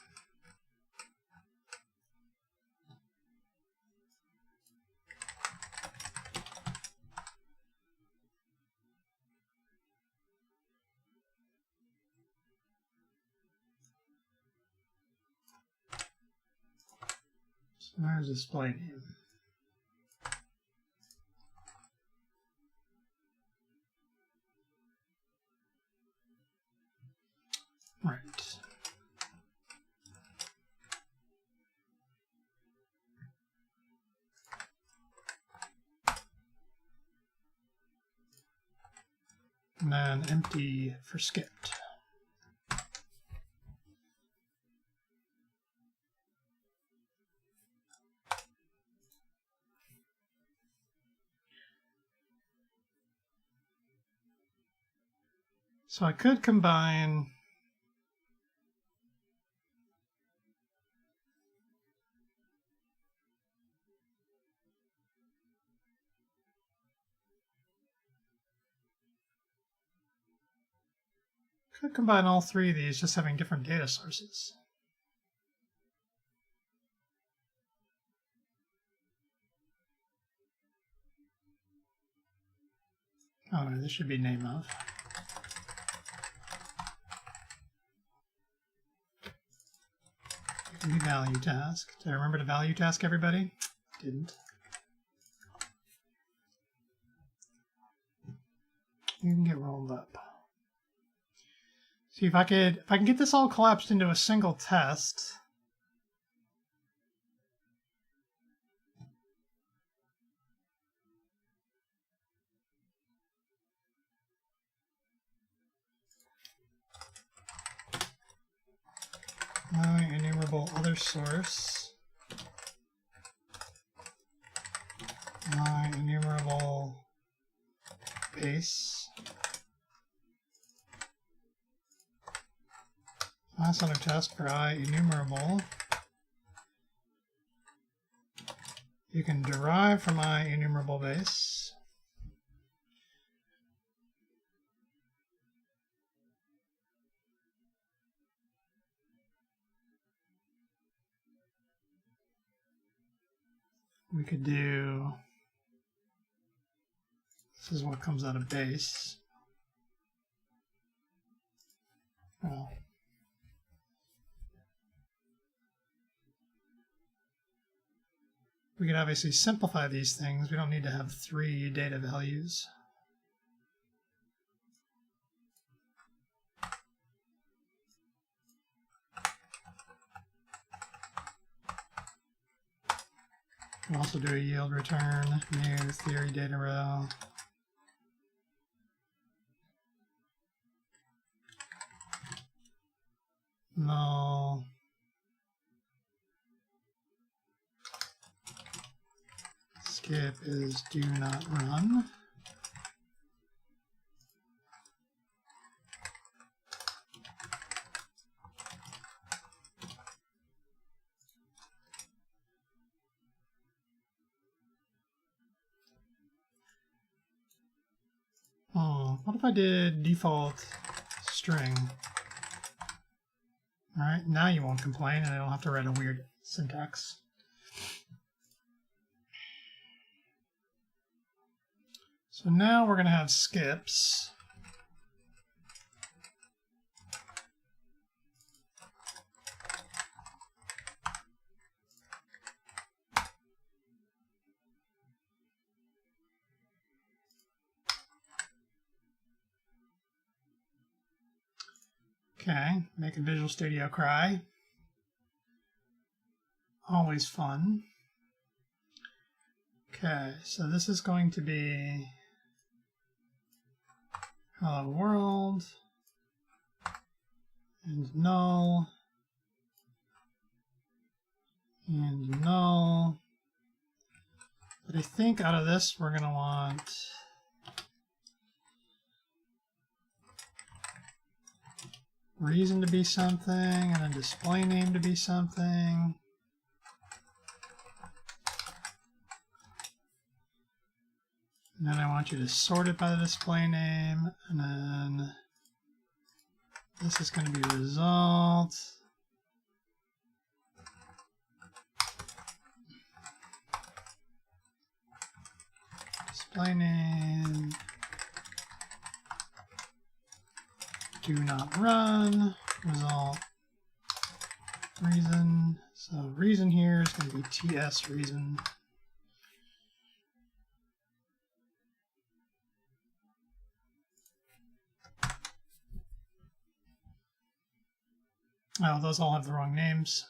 So there's display name. Right. then empty for skipped. So I could combine all three of these, just having different data sources. Oh, no, this should be name of. It can be value task. Did I remember to value task everybody? Didn't. You can get rolled up. See if I can get this all collapsed into a single test. My enumerable other source. My enumerable base. Last other test for I enumerable. You can derive from I enumerable base. We could do, this is what comes out of base. Well, we could obviously simplify these things. We don't need to have 3 data values. We'll also do a yield return, new theory data row. Null. Skip is do not run. What if I did default string? All right, now you won't complain and I don't have to write a weird syntax. So now we're going to have skips. Okay, make a Visual Studio cry. Always fun. Okay, so this is going to be hello world and null and null. But I think out of this we're going to want reason to be something and a display name to be something. And then I want you to sort it by the display name, and then this is going to be result. Display name. Do not run. Result. Reason. So reason here is going to be TS reason. Oh, those all have the wrong names.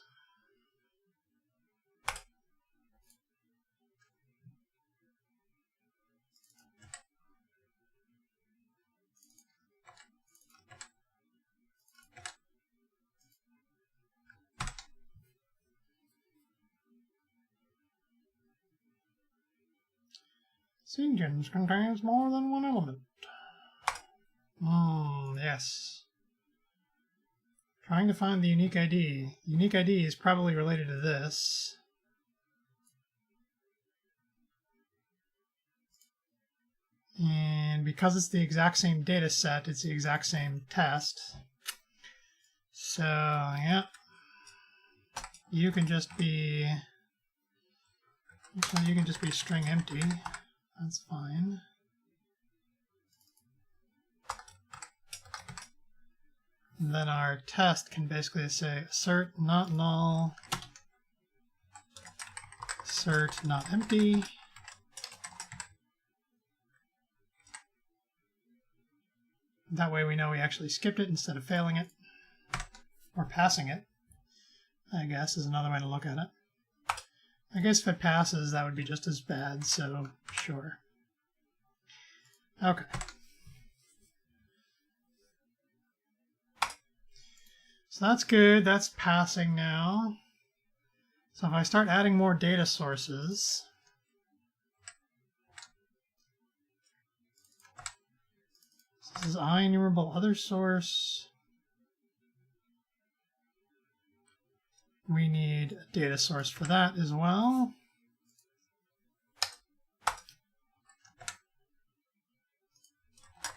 Sequence contains more than one element. Yes. Trying to find the unique ID. Unique ID is probably related to this. And because it's the exact same data set, it's the exact same test. So, yeah. You can just be string empty. That's fine. And then our test can basically say assert not null, assert not empty. That way we know we actually skipped it instead of failing it, or passing it, I guess is another way to look at it. I guess if it passes, that would be just as bad, so sure. Okay. So that's good, that's passing now. So if I start adding more data sources, this is IEnumerable other source. We need a data source for that as well.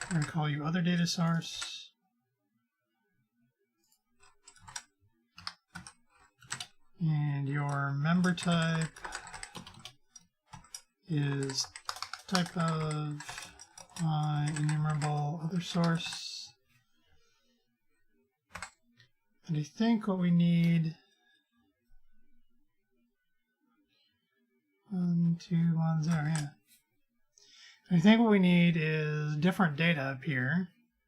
I'm going to call you other data source. And your member type is type of IEnumerable other source. And I think what we need 1, 2, 1, 0, yeah. I think what we need is different data up here,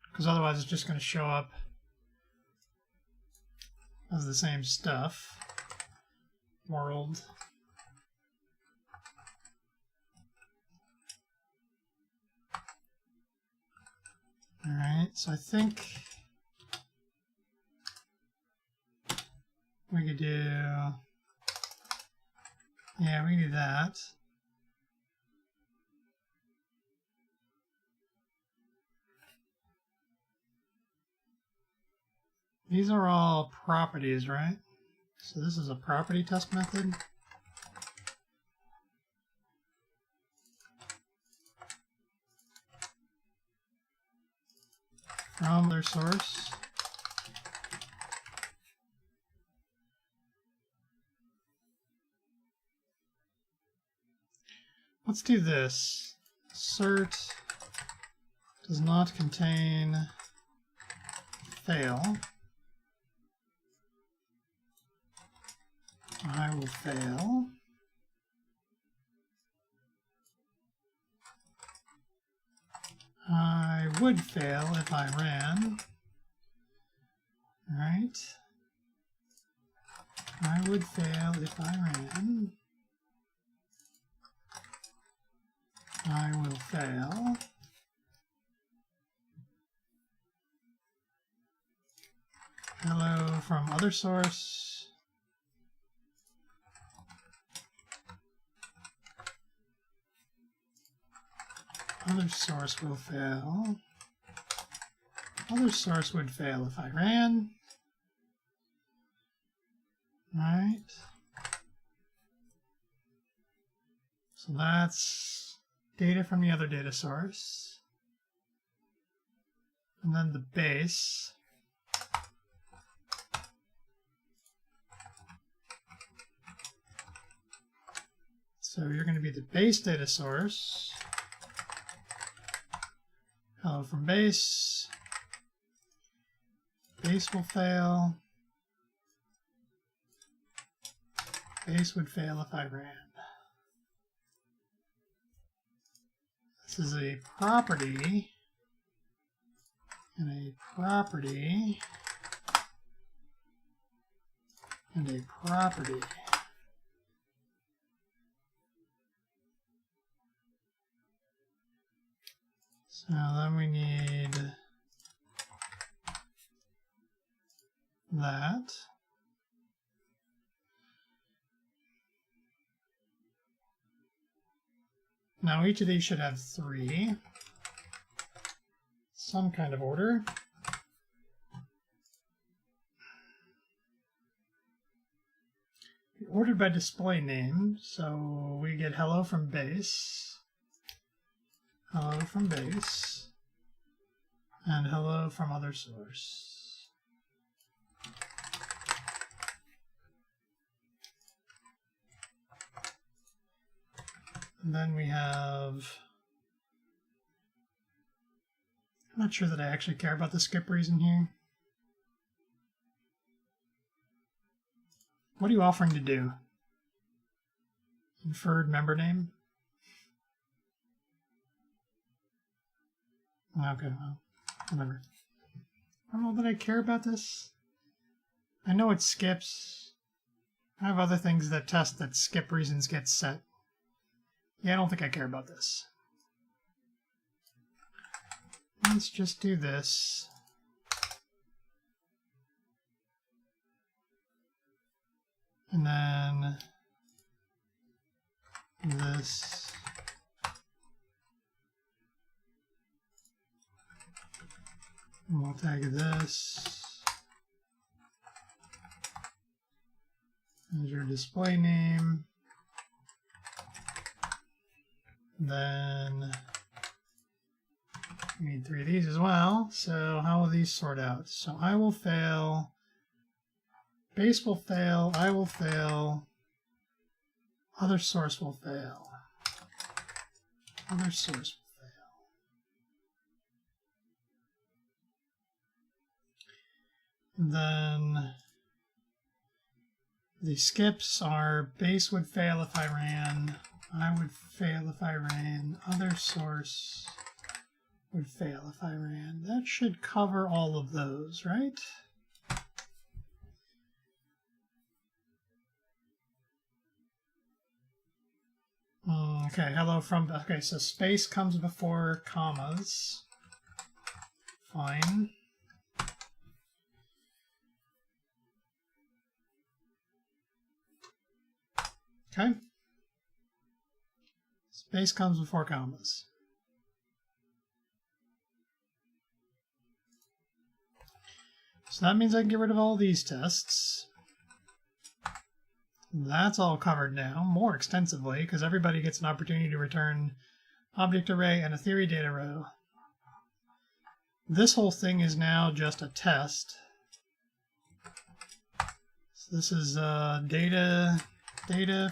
because otherwise it's just going to show up as the same stuff. World. All right, so I think we could do, yeah, we can do that. These are all properties, right? So this is a property test method. From their source. Let's do this. Assert does not contain fail. I will fail. I would fail if I ran. Right? I would fail if I ran. I will fail. Hello from other source. Other source will fail. Other source would fail if I ran. Right. So that's data from the other data source. And then the base. So you're going to be the base data source. Hello from base. Base will fail. Base would fail if I ran. This is a property. And a property. And a property. So then we need that. Now each of these should have 3. Some kind of order. Ordered by display name, so we get hello from base, hello from base, and hello from other source. And then we have, I'm not sure that I actually care about the skip reason here. What are you offering to do? Inferred member name? Okay, well, whatever. I don't know that I care about this. I know it skips. I have other things that test that skip reasons get set. Yeah, I don't think I care about this. Let's just do this. And then this. And we'll tag this as your display name. Then we need 3 of these as well. So how will these sort out? So I will fail. Base will fail, I will fail, other source will fail, other source will fail. And then the skips are base would fail if I ran, I would fail if I ran, other source would fail if I ran. That should cover all of those, right? Okay, hello from, okay, so space comes before commas. Fine. Okay. Space comes before commas. So that means I can get rid of all these tests. That's all covered now, more extensively, because everybody gets an opportunity to return object array and a theory data row. This whole thing is now just a test. So this is data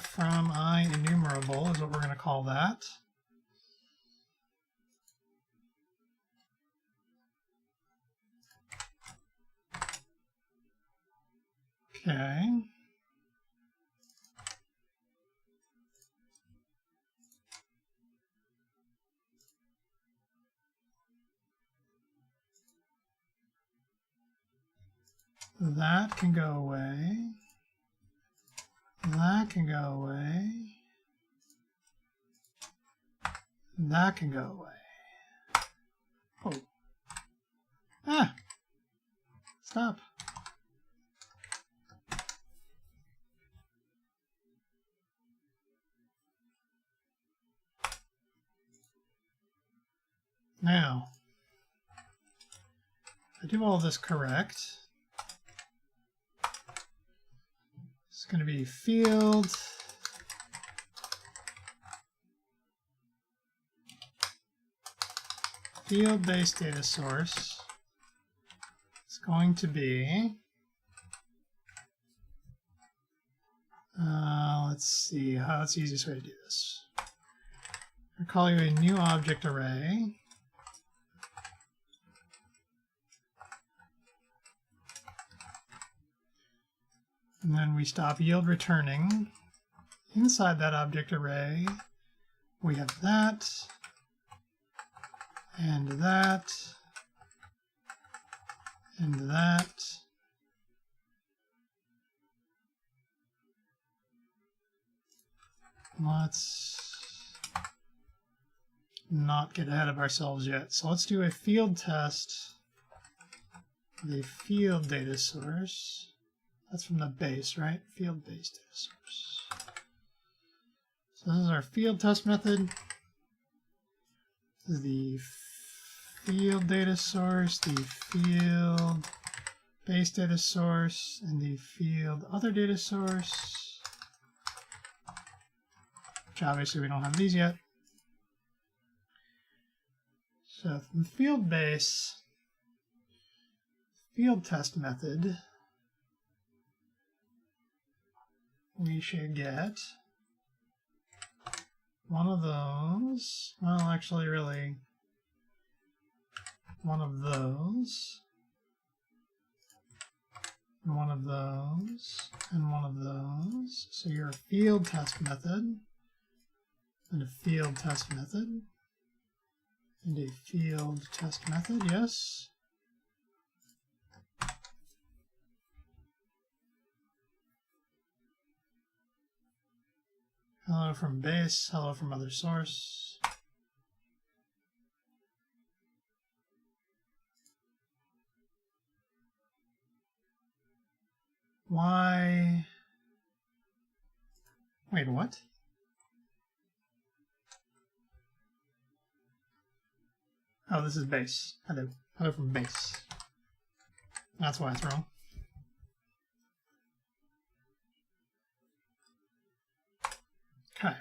from I enumerable is what we're going to call that. Okay. That can go away. That can go away. That can go away. Oh. Ah! Stop. Now, if I do all this correct, it's going to be field field-based data source. It's going to be, let's see, what's the easiest way to do this? I'll call you a new object array. And then we stop yield returning. Inside that object array, we have that, and that, and that. Let's not get ahead of ourselves yet. So let's do a field test with a field data source. That's from the base, right? Field-based data source. So this is our field test method. This is the field data source, the field base data source, and the field other data source, which obviously we don't have these yet. So from field base, field test method, we should get one of those. Well, actually, really, one of those, and one of those, and one of those. So you're a field test method, and a field test method, and a field test method, yes. Hello from base, hello from other source. Why? Wait, what? Oh, this is base. Hello. Hello from base. That's why it's wrong. Okay.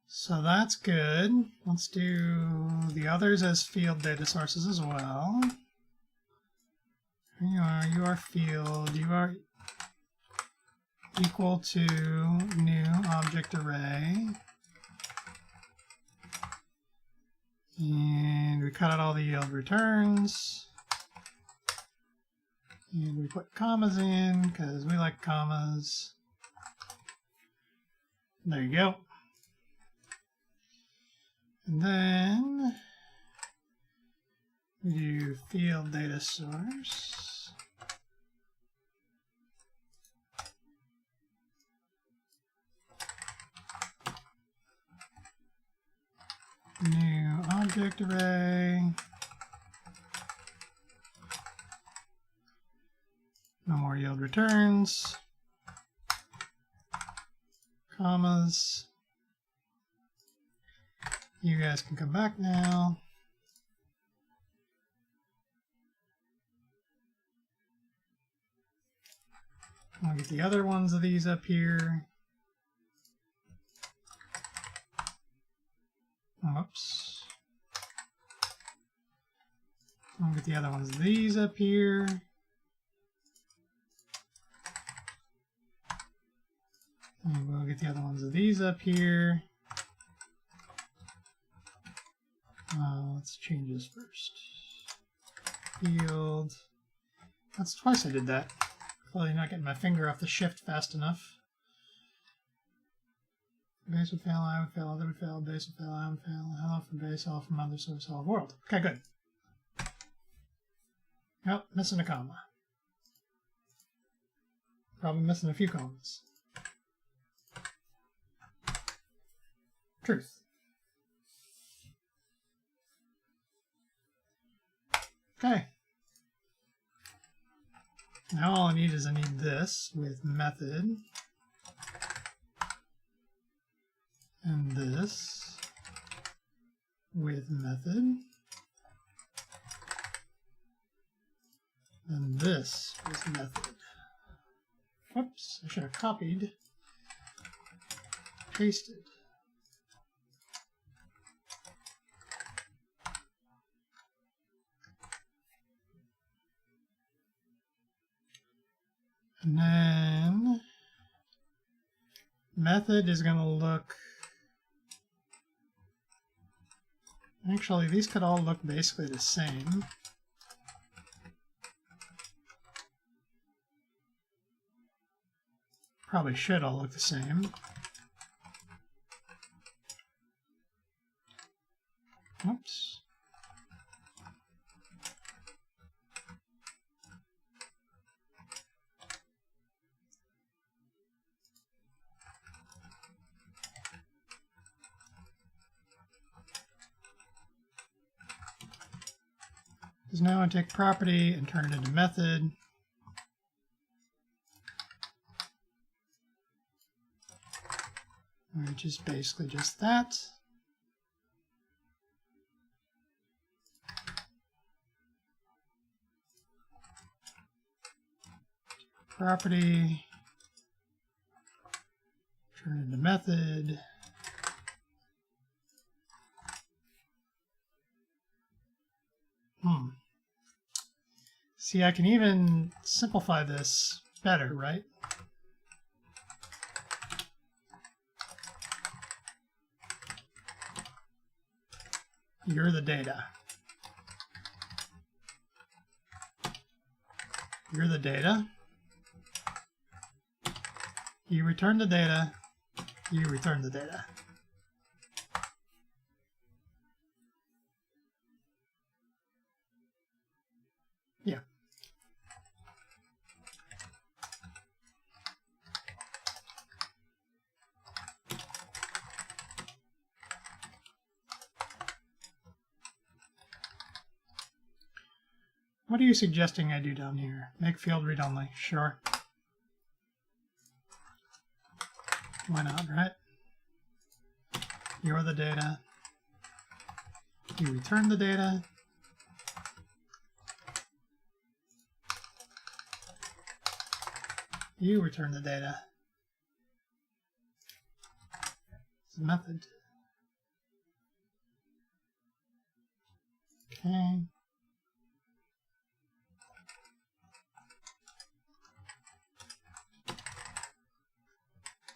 So that's good. Let's do the others as field data sources as well. Here you are field. You are equal to new object array. And we cut out all the yield returns. And we put commas in because we like commas. There you go. And then we do field data source. New object array. No more yield returns. Commas. You guys can come back now. I'll get the other ones of these up here. Whoops. I'll get the other ones of these up here. And we'll get the other ones of these up here. Let's change this first. Field. That's twice I did that. Clearly not getting my finger off the shift fast enough. Base would fail, I would fail, other would fail, base would fail, I would fail, hello from base, hello from other source, hello world. Okay, good. Nope, missing a comma. Probably missing a few commas. Truth. Okay. Now all I need is this with method. And this with method. And this with method. Whoops, I should have copied, pasted. And then method is going to look, actually these could all look basically the same. Probably should all look the same. Oops. Because now I take property and turn it into method. Which is basically just that. property, turn into method. See, I can even simplify this better, right? You're the data. You're the data. You return the data. You return the data. Yeah. What are you suggesting I do down here? Make field read only. Sure. Why not, right? You're the data. You return the data. You return the data. It's a method. Okay.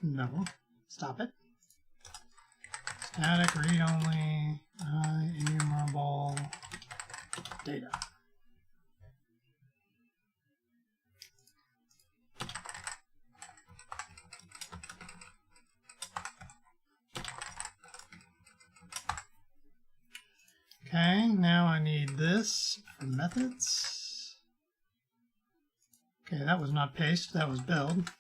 No. Stop it. Static read only enumerable data. Okay, now I need this for methods. Okay, that was not paste, that was build.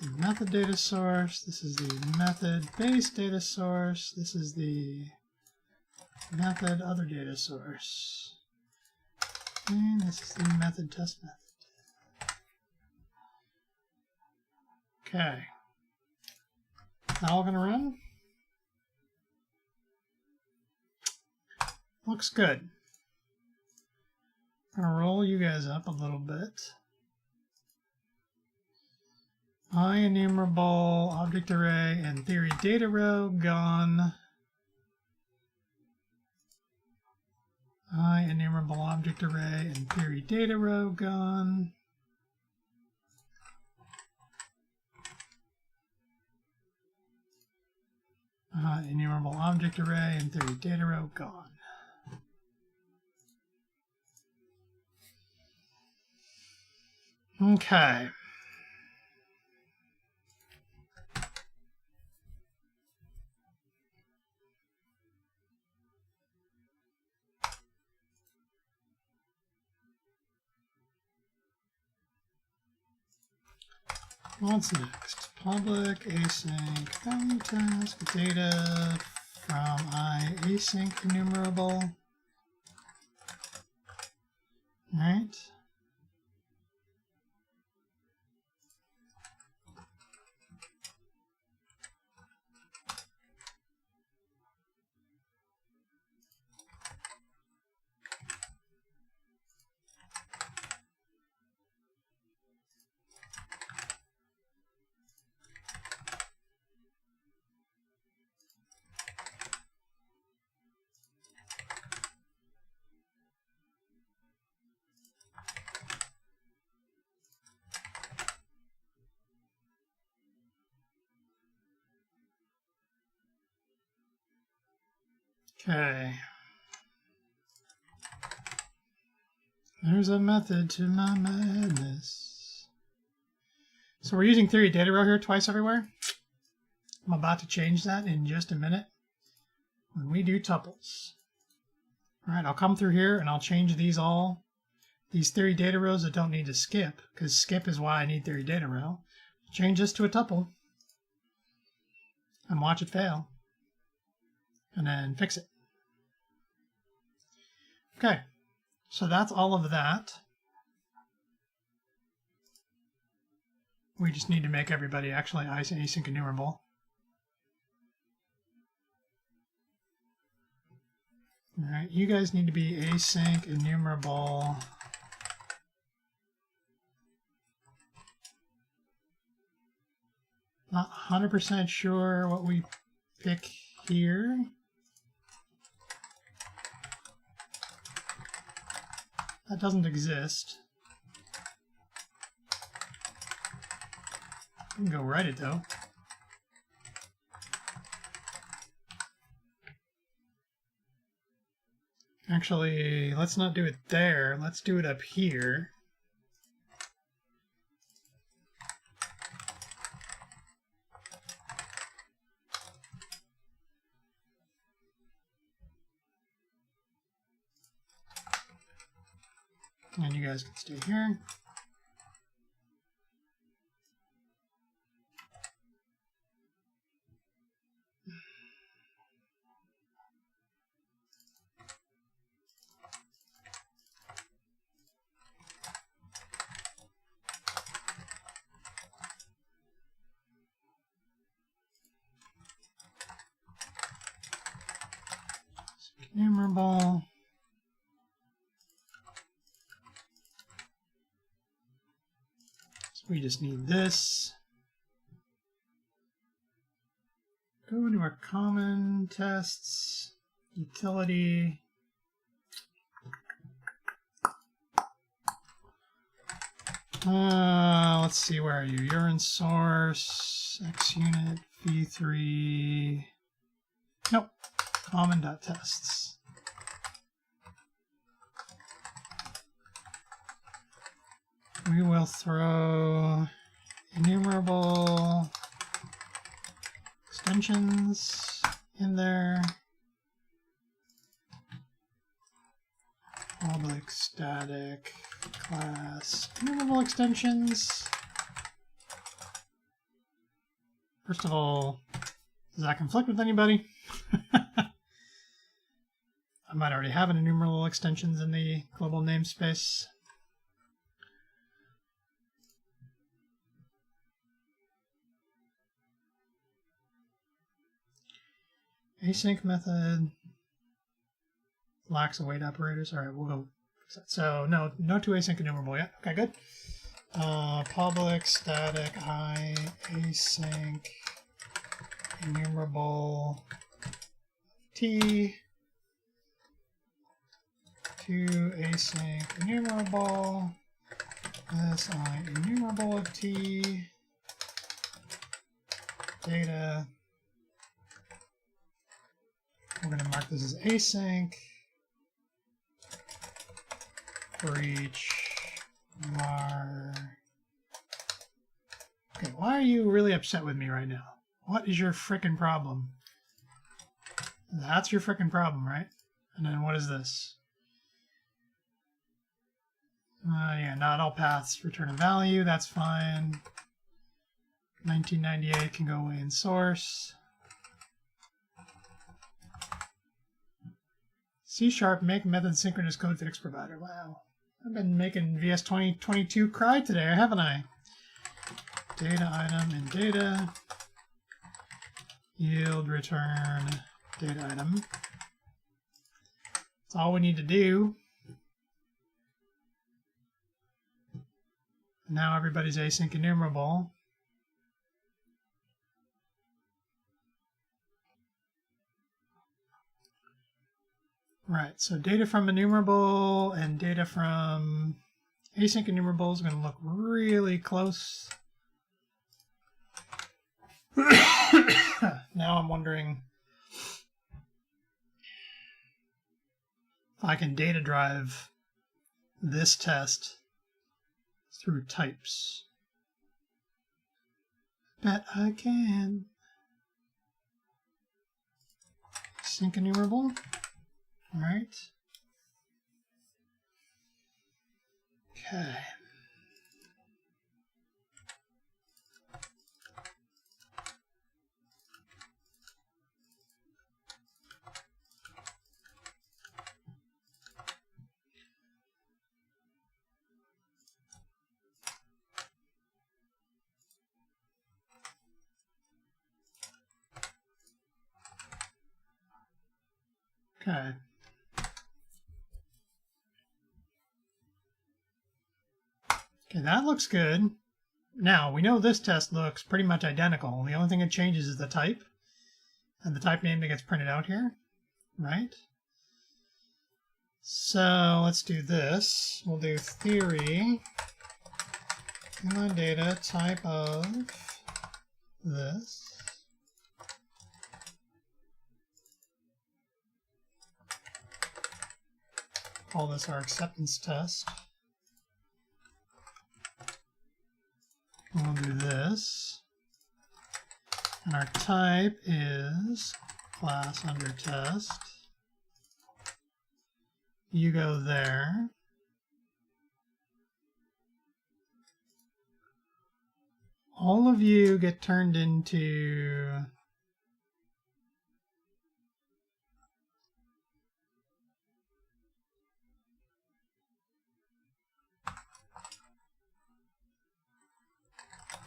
This is the method data source, this is the method base data source, this is the method other data source, and this is the method test method. Okay, now all gonna run. Looks good. I'm gonna roll you guys up a little bit. IEnumerable object array and theory data row gone. IEnumerable object array and theory data row gone. IEnumerable object array and theory data row gone. Okay. What's next? Public async value task data from async enumerable. All right. Okay. There's a method to my madness. So we're using theory data row here twice everywhere. I'm about to change that in just a minute when we do tuples. All right, I'll come through here and I'll change these theory data rows that don't need to skip, because skip is why I need theory data row. Change this to a tuple and watch it fail. And then fix it. Okay, so that's all of that. We just need to make everybody actually async enumerable. All right, you guys need to be async enumerable Not 100% sure what we pick here. That doesn't exist. We can go write it though. Actually, let's not do it there. Let's do it up here. And you guys can stay here. Enumerable. So we just need this. Go into our common tests, utility. Let's see, where are you? You're in source, xunit, v3. Nope, common.tests. We will throw enumerable extensions in there. Public static class enumerable extensions. First of all, does that conflict with anybody? I might already have an enumerable extensions in the global namespace. Async method lacks await operators. All right, we'll go. So no to async enumerable yet. Okay, good. Public static I async enumerable t to async enumerable this I enumerable of t data. We're going to mark this as async for each var. Okay, why are you really upset with me right now? What is your frickin' problem? That's your frickin' problem, right? And then what is this? Yeah, not all paths return a value. That's fine. 1998 can go away in source. C# make method synchronous code fix provider. Wow. I've been making VS 2022 cry today, haven't I? Data item in data. Yield return data item. That's all we need to do. Now everybody's async enumerable. Right, so data from enumerable and data from async enumerable is going to look really close. Now I'm wondering if I can data drive this test through types. Bet I can. Async enumerable. All right. Okay. Okay. Okay, that looks good. Now, we know this test looks pretty much identical. The only thing it changes is the type and the type name that gets printed out here, right? So let's do this. We'll do theory, inline data, type of this. Call this our acceptance test. We'll do this. And our type is class under test. You go there. All of you get turned into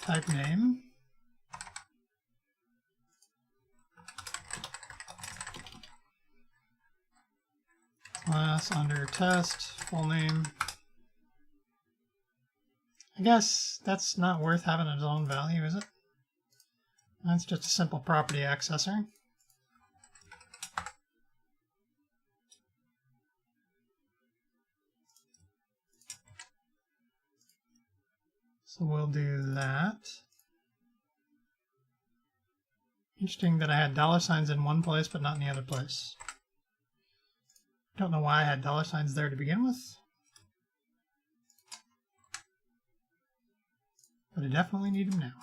type name. Class under test, full name. I guess that's not worth having its own value, is it? That's just a simple property accessor. So we'll do that. Interesting that I had dollar signs in one place but not in the other place. Don't know why I had dollar signs there to begin with. But I definitely need them now.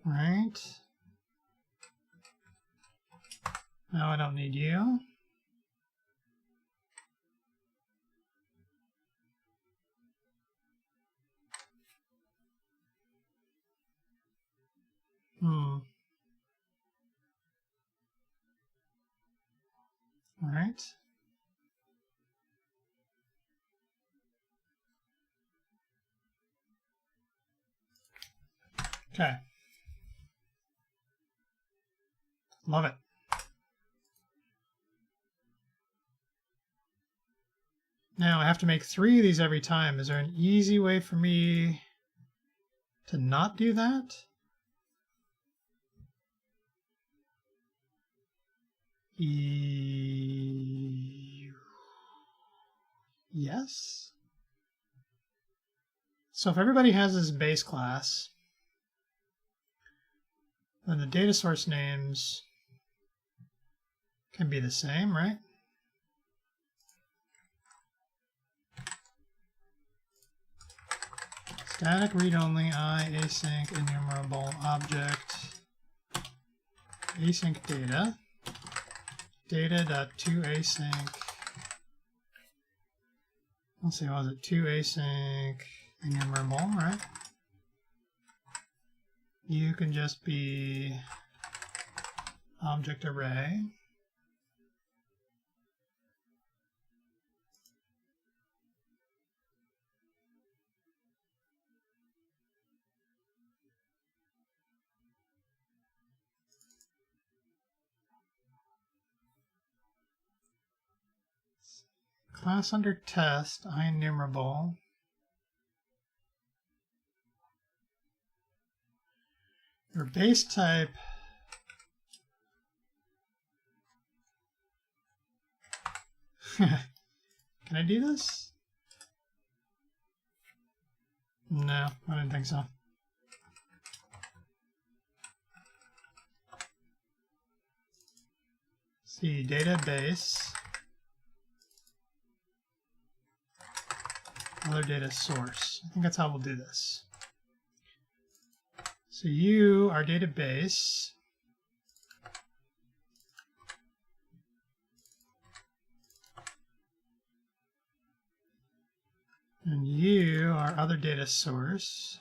Right. Now I don't need you. All right. Okay. Love it. Now I have to make 3 of these every time. Is there an easy way for me to not do that? Yes. So if everybody has this base class, then the data source names can be the same, right? Static read-only I async enumerable object async data data.toAsync. Let's see, what was it? ToAsync enumerable, right? You can just be object array. Class under test, IEnumerable. Your base type can I do this? No, I didn't think so. See, database, other data source. I think that's how we'll do this. So you are database. And you are other data source.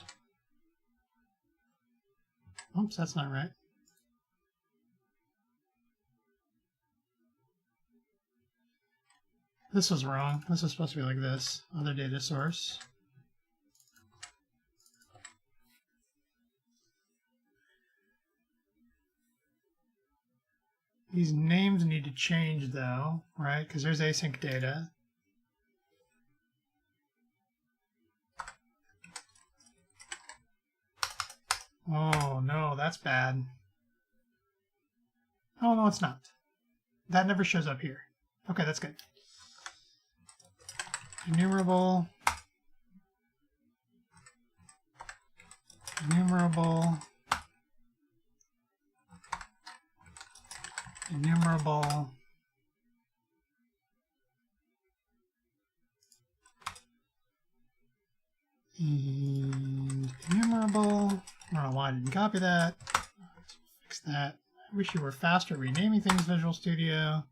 Oops, that's not right. This was wrong. This is supposed to be like this. Other data source. These names need to change though, right? Because there's async data. Oh no, that's bad. Oh no, it's not. That never shows up here. Okay, that's good. Enumerable. Enumerable. Enumerable. And enumerable. I don't know why I didn't copy that. Let's fix that. I wish you were faster renaming things, Visual Studio.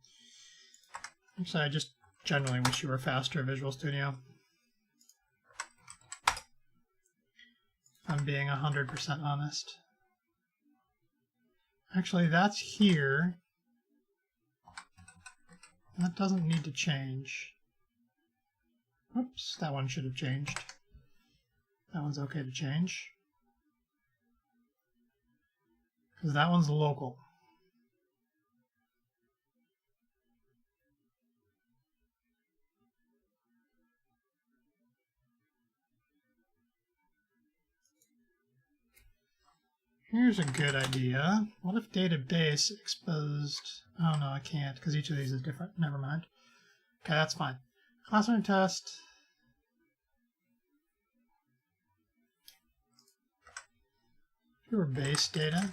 Actually, I just generally wish you were faster, Visual Studio. If I'm being 100% honest. Actually, that's here. That doesn't need to change. Oops, that one should have changed. That one's okay to change. Because that one's local. Here's a good idea. What if database exposed? Oh no, I can't because each of these is different. Never mind. Okay, that's fine. Classroom test. Pure base data.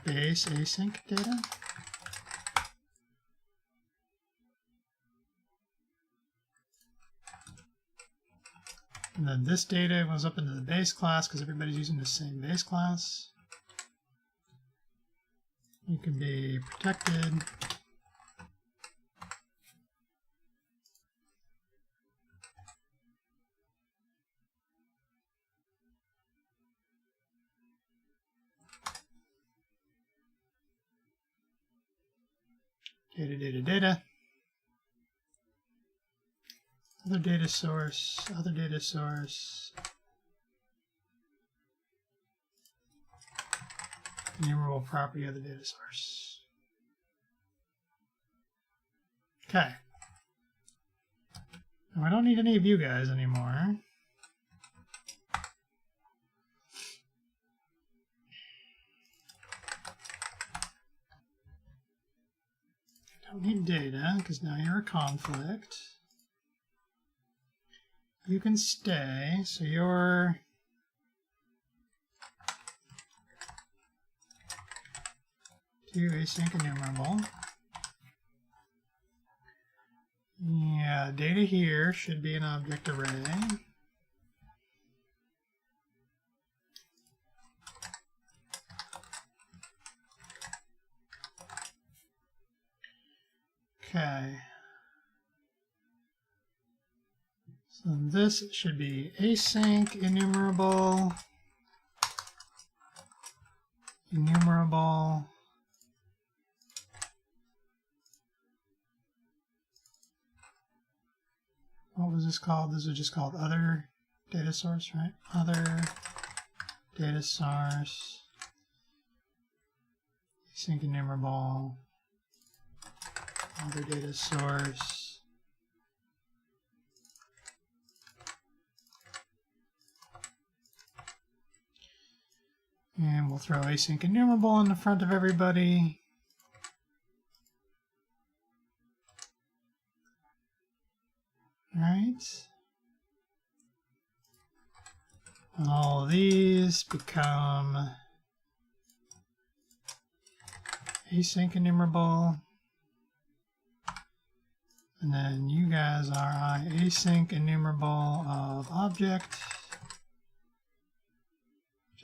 Base async data. And then this data goes up into the base class because everybody's using the same base class. You can be protected. Data, data, data. Other data source, other data source. Enumerable property of the data source. Okay. Now I don't need any of you guys anymore. I don't need data because now you're a conflict. You can stay, so you're to async enumerable. Yeah, data here should be an object array. Okay. So this should be async enumerable, enumerable, what was this called? This was just called other data source, right? Other data source, async enumerable, other data source. And we'll throw async enumerable in the front of everybody. Right. And all of these become async enumerable. And then you guys are async enumerable of object.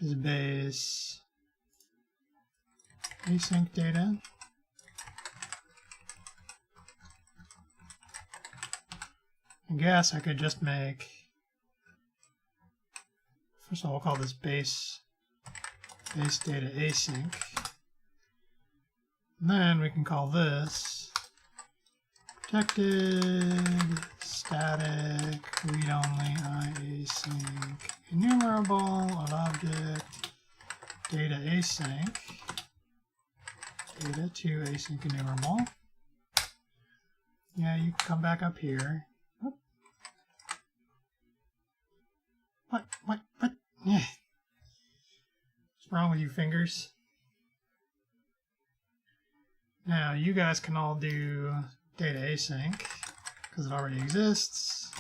Is base async data. I guess I could just make, first of all, we'll call this base data async. And then we can call this protected static read-only async enumerable of object data async. data to async enumerable. Yeah, you can come back up here. What? Yeah. What's wrong with you fingers? Now you guys can all do data async because it already exists.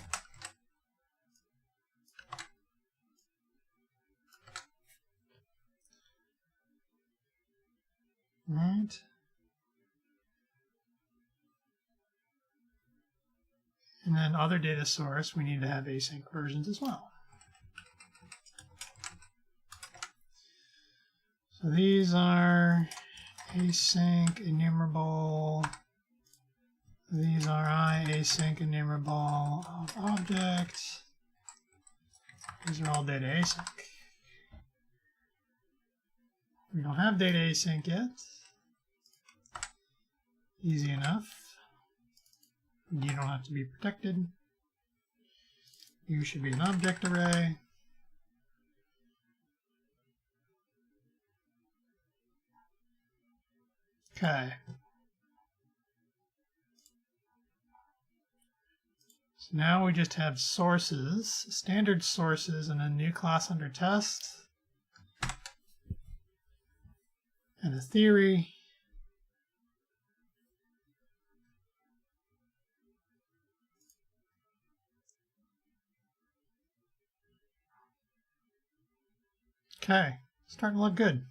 Right. And then other data source, we need to have async versions as well. So these are async enumerable. These are async enumerable of object. These are all data async. We don't have data async yet. Easy enough. You don't have to be protected. You should be an object array. Okay. So now we just have sources, standard sources, and a new class under test, and a theory. Okay, starting to look good.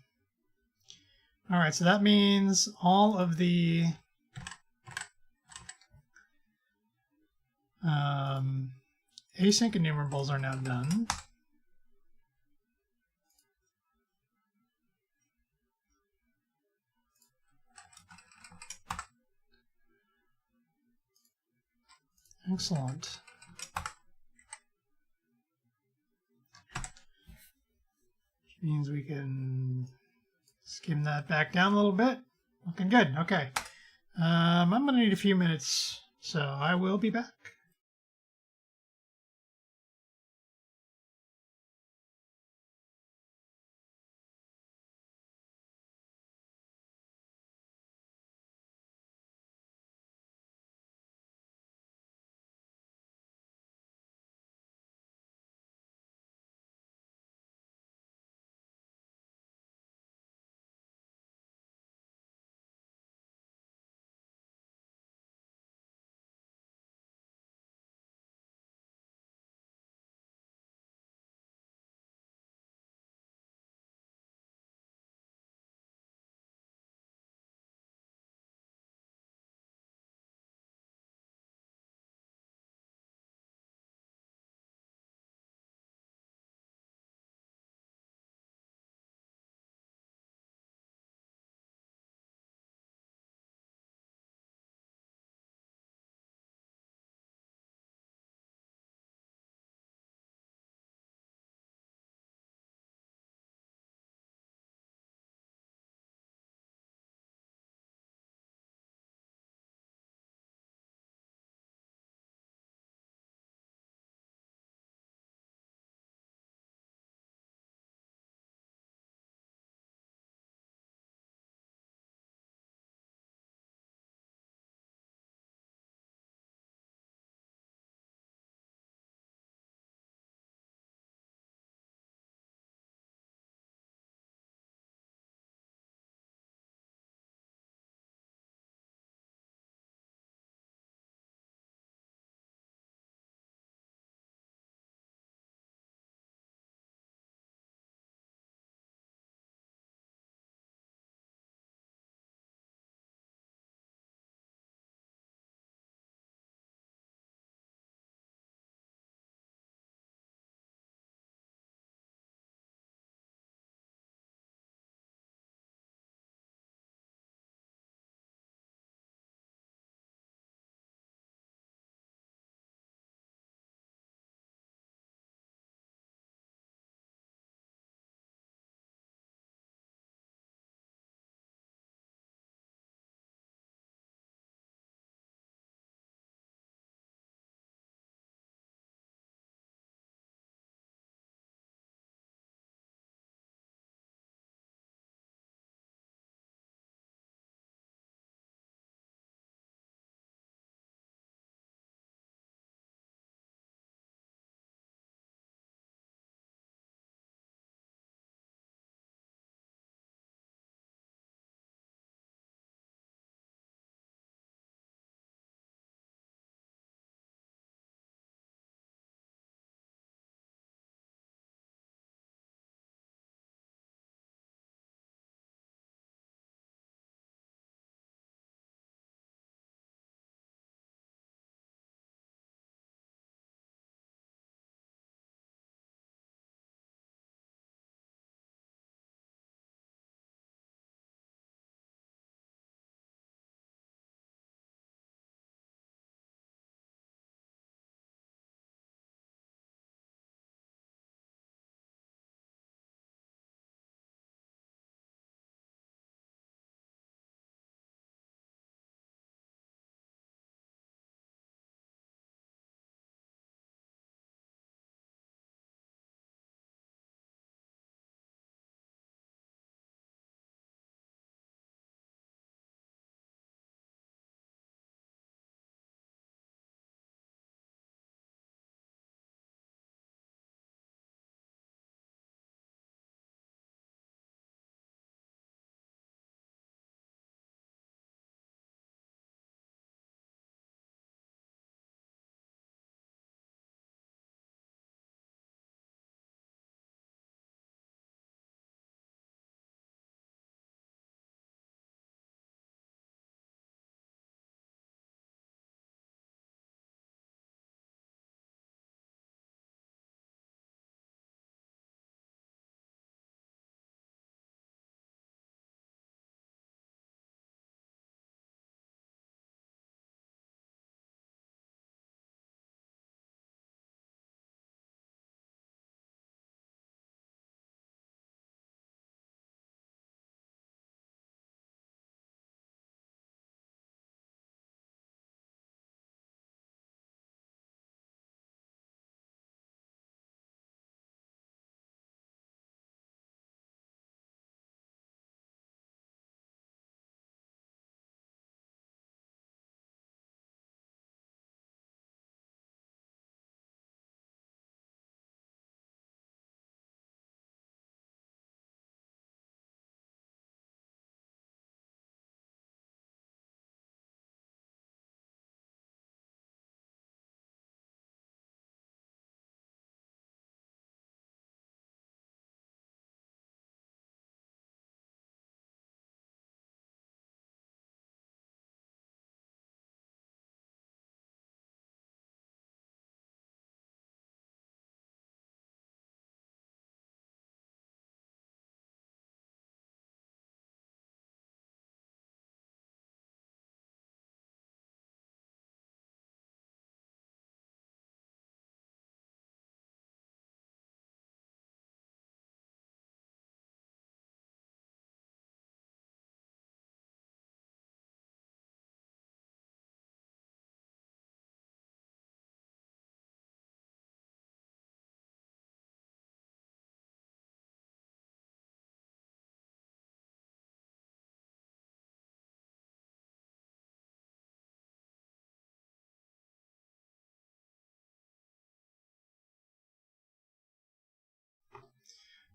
All right, so that means all of the async enumerables are now done. Excellent. Which means we can skim that back down a little bit. Looking good. Okay. I'm going to need a few minutes, so I will be back.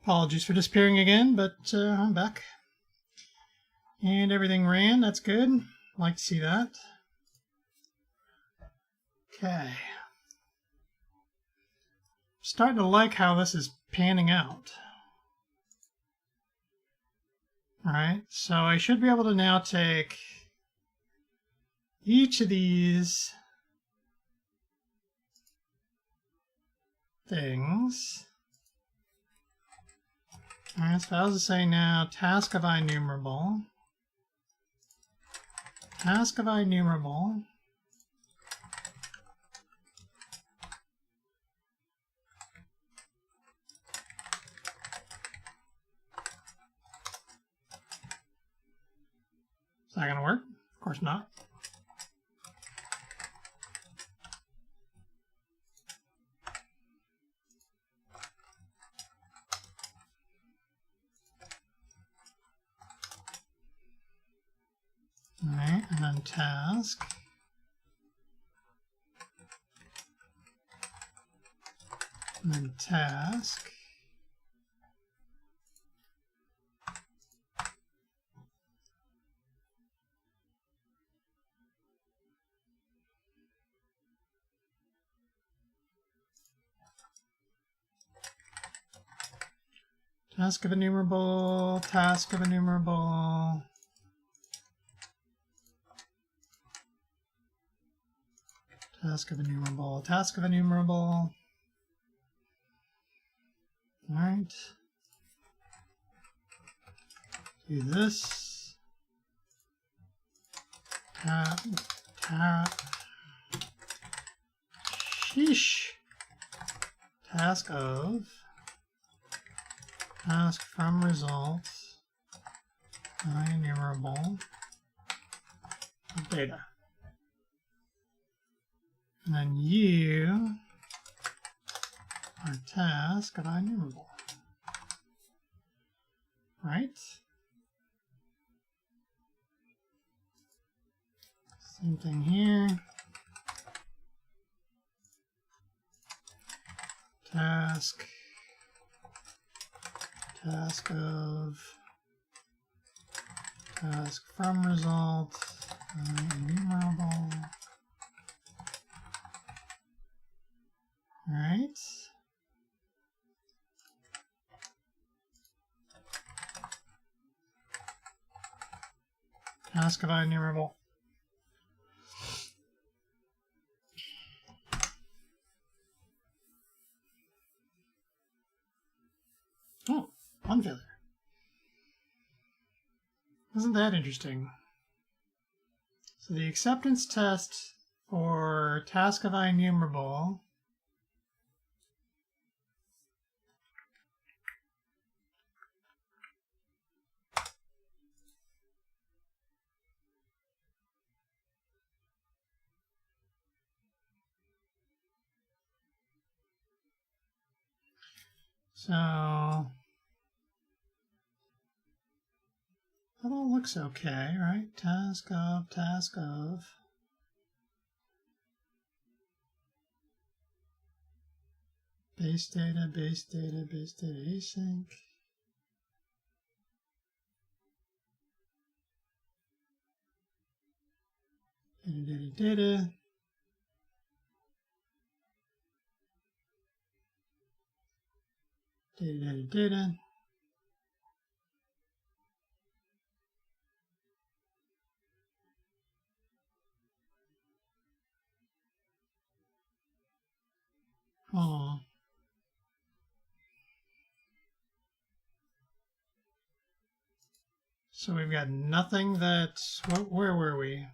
Apologies for disappearing again, but I'm back. And everything ran. That's good. Like to see that. Okay. Starting to like how this is panning out. Alright, so I should be able to now take each of these things. Alright, so I was saying now, task of IEnumerable. Task of IEnumerable. Is that going to work? Of course not. All right, and then task. And then task. Task of enumerable, task of enumerable. Task of enumerable, task of enumerable. All right. Do this. Tap, tap. Sheesh. Task of. Task from results. IEnumerable. Data. And then you are task of IEnumerable. Right? Same thing here. Task. Task of. Task from result. IEnumerable. Right. Task of IEnumerable. Oh, one failure. Isn't that interesting? So the acceptance test for task of IEnumerable so that all looks okay, right? Task of, base data, async. Data. Data. Oh. So we've got nothing that's, where were we?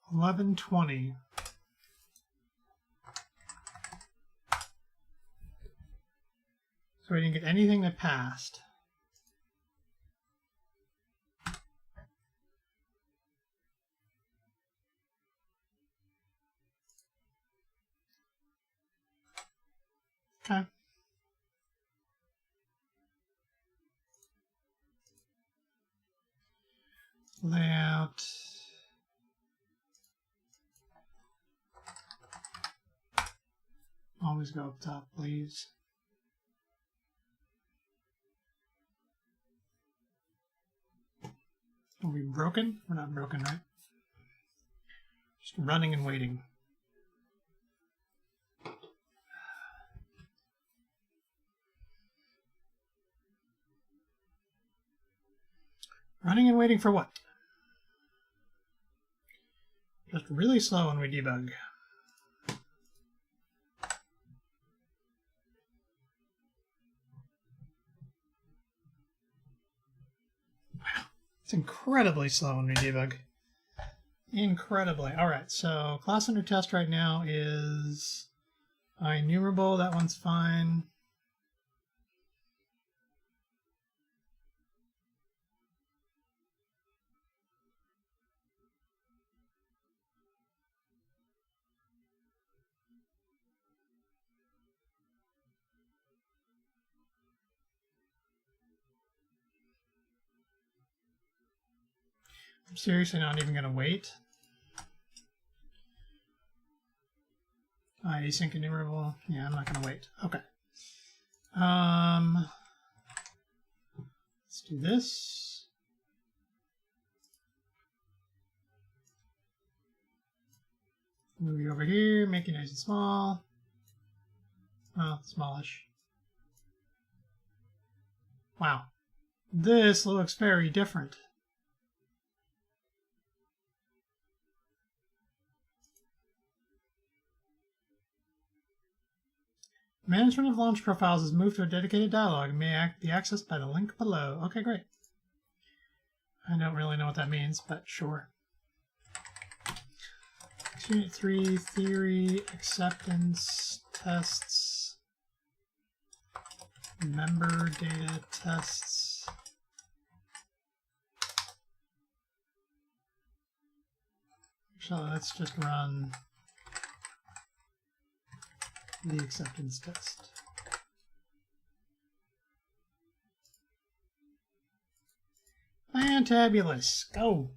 1120. So we didn't get anything that passed. Okay. Layout. Always go up top, please. Are we broken? We're not broken, right? Just running and waiting. Running and waiting for what? Just really slow when we debug. Wow, it's incredibly slow when we debug. Incredibly. All right, so class under test right now is IEnumerable. That one's fine. I'm seriously not even going to wait. Async enumerable. Yeah, I'm not going to wait. Okay. Let's do this. Move you over here, make it nice and small. Well, smallish. Wow. This looks very different. Management of launch profiles is moved to a dedicated dialog and may be accessed by the link below. Okay, great. I don't really know what that means, but sure. Unit 3, theory, acceptance, tests, member data tests. So let's just run the acceptance test. Fantabulous. Go.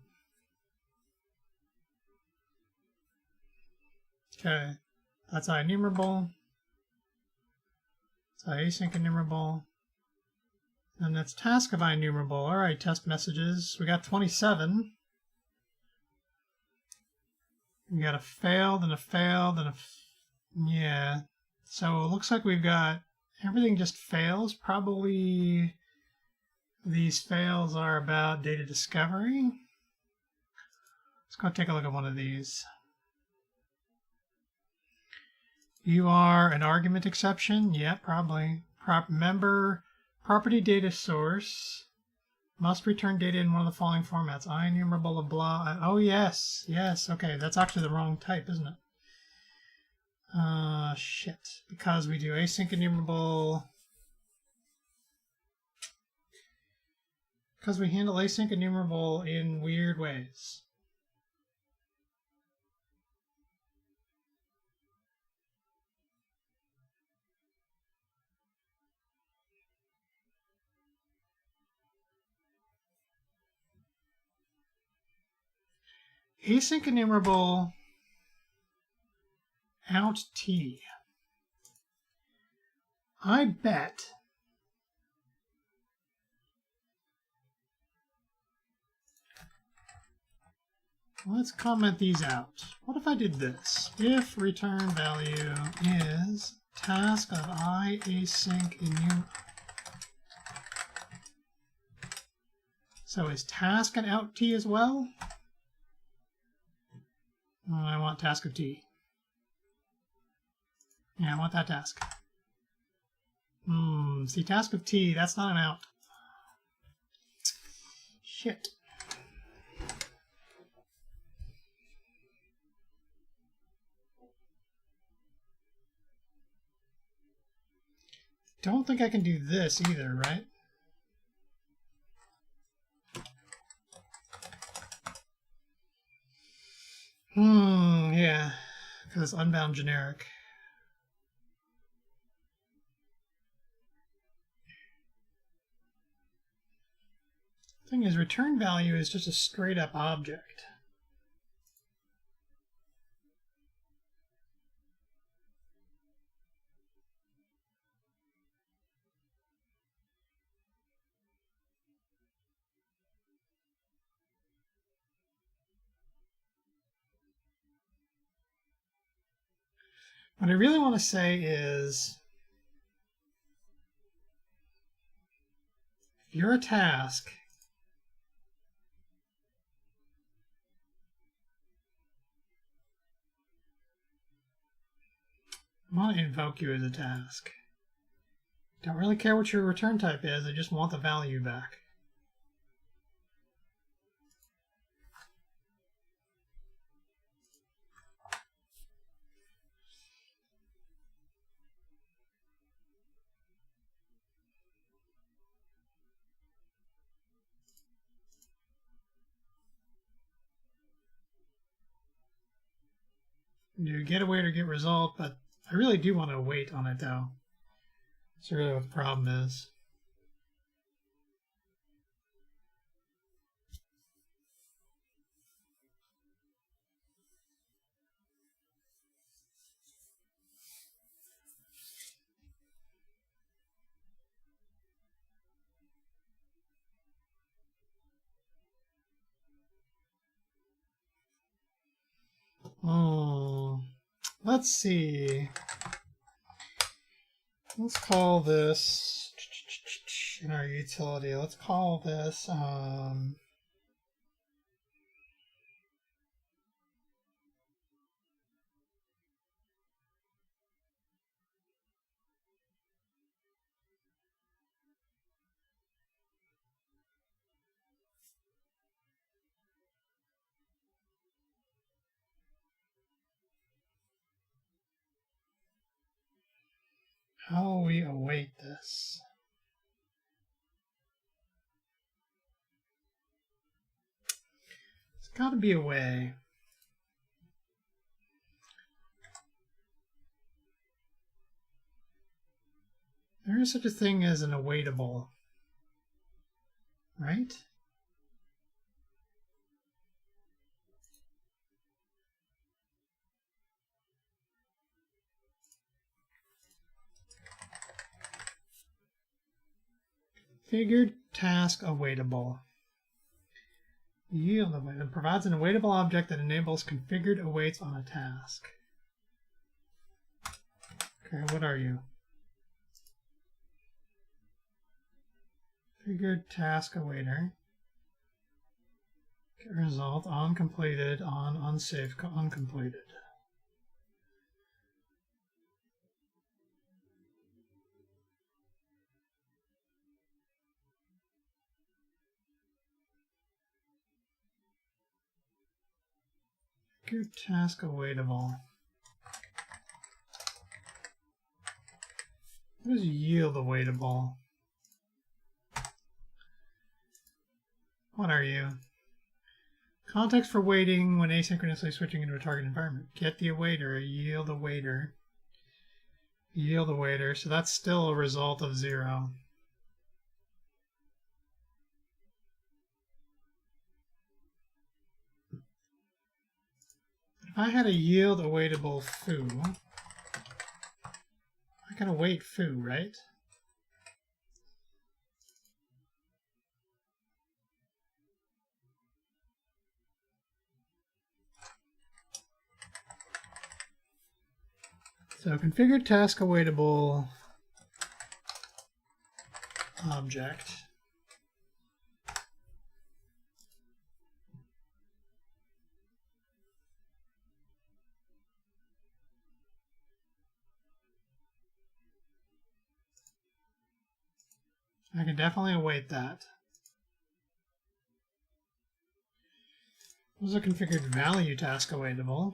Okay, that's IEnumerable. That's async enumerable. And that's task of IEnumerable. All right, test messages. We got 27. We got a failed and a failed and a yeah. So it looks like we've got everything just fails. Probably these fails are about data discovery. Let's go take a look at one of these. You are an argument exception? Yeah, probably. Member property data source must return data in one of the following formats. IEnumerable, blah. Oh, yes. Yes. Okay, that's actually the wrong type, isn't it? Shit. Because we do async enumerable. Because we handle async enumerable in weird ways. Async enumerable out t. I bet let's comment these out. What if I did this? If return value is task of I async enumerable. So is task an out t as well? Oh, I want task of t. Yeah, I want that task. See, task of t, that's not an out. Shit. Don't think I can do this either, right? Yeah, because it's unbound generic. Thing is, return value is just a straight up object. What I really want to say is, if you're a task, I want to invoke you as a task. Don't really care what your return type is, I just want the value back. You get await or get result, but I really do want to wait on it though. That's really what the problem is. Let's see. Let's call this in our utility. Let's call this how we await this. There's got to be a way. There is such a thing as an awaitable, right? Configured task awaitable. Yield await. It provides an awaitable object that enables configured awaits on a task. Okay, what are you? Configured task awaiter. Get result on completed, on unsafe, uncompleted. Configured task awaitable. What is yield awaitable? What are you? Context for waiting when asynchronously switching into a target environment. Get the awaiter, yield awaiter. Yield awaiter, so that's still a result of 0. If I had a yield awaitable foo, I can await foo, right? So configured task awaitable object. I can definitely await that. There's a configured value task awaitable.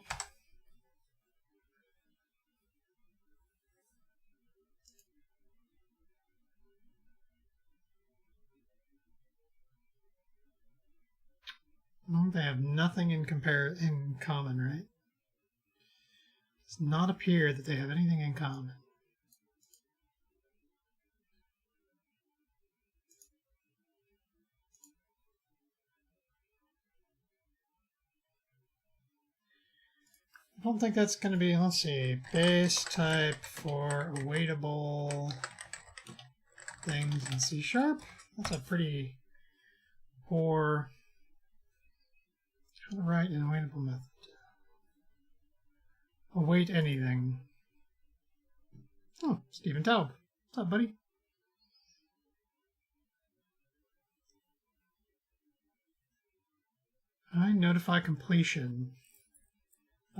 Well, they have nothing in common, right? It does not appear that they have anything in common. I don't think that's going to be, let's see, base type for awaitable things in C#. That's a pretty poor, how to write an awaitable method. Await anything. Oh, Stephen Taub. What's up, buddy? I notify completion.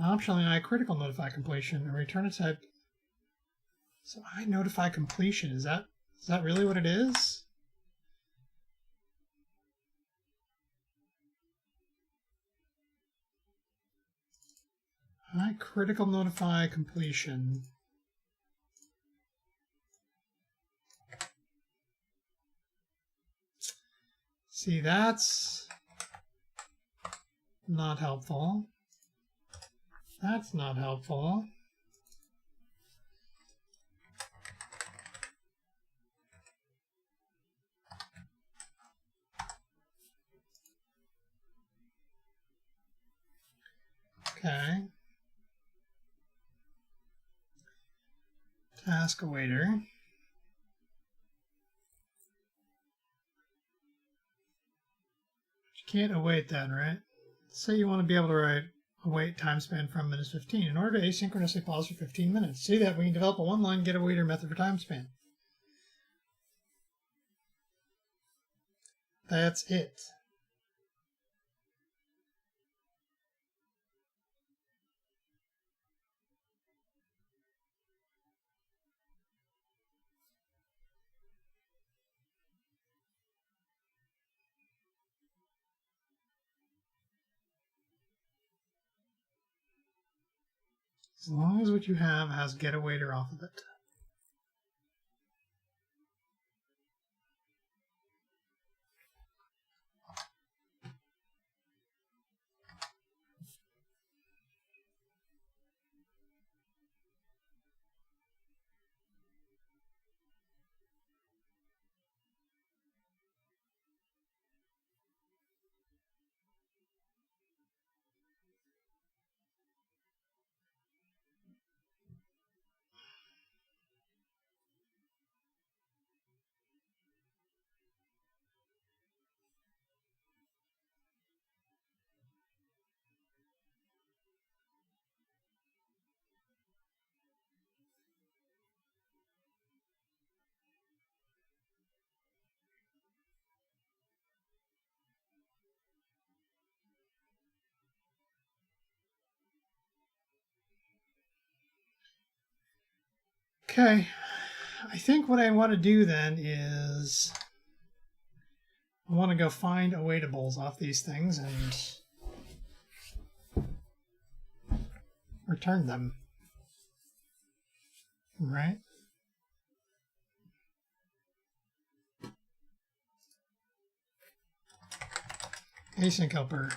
Optionally, I critical notify completion and return a type. So I notify completion. Is that really what it is? I critical notify completion. See, that's not helpful. That's not helpful. Okay. Task awaiter. You can't await that, right? Say you want to be able to write await time span from minutes 15. In order to asynchronously pause for 15 minutes. See that we can develop a one-line get awaiter method for time span. That's it. As long as what you have has get awaiter off of it. Okay, I think what I want to do then is I want to go find awaitables off these things and return them. Right? Async helper.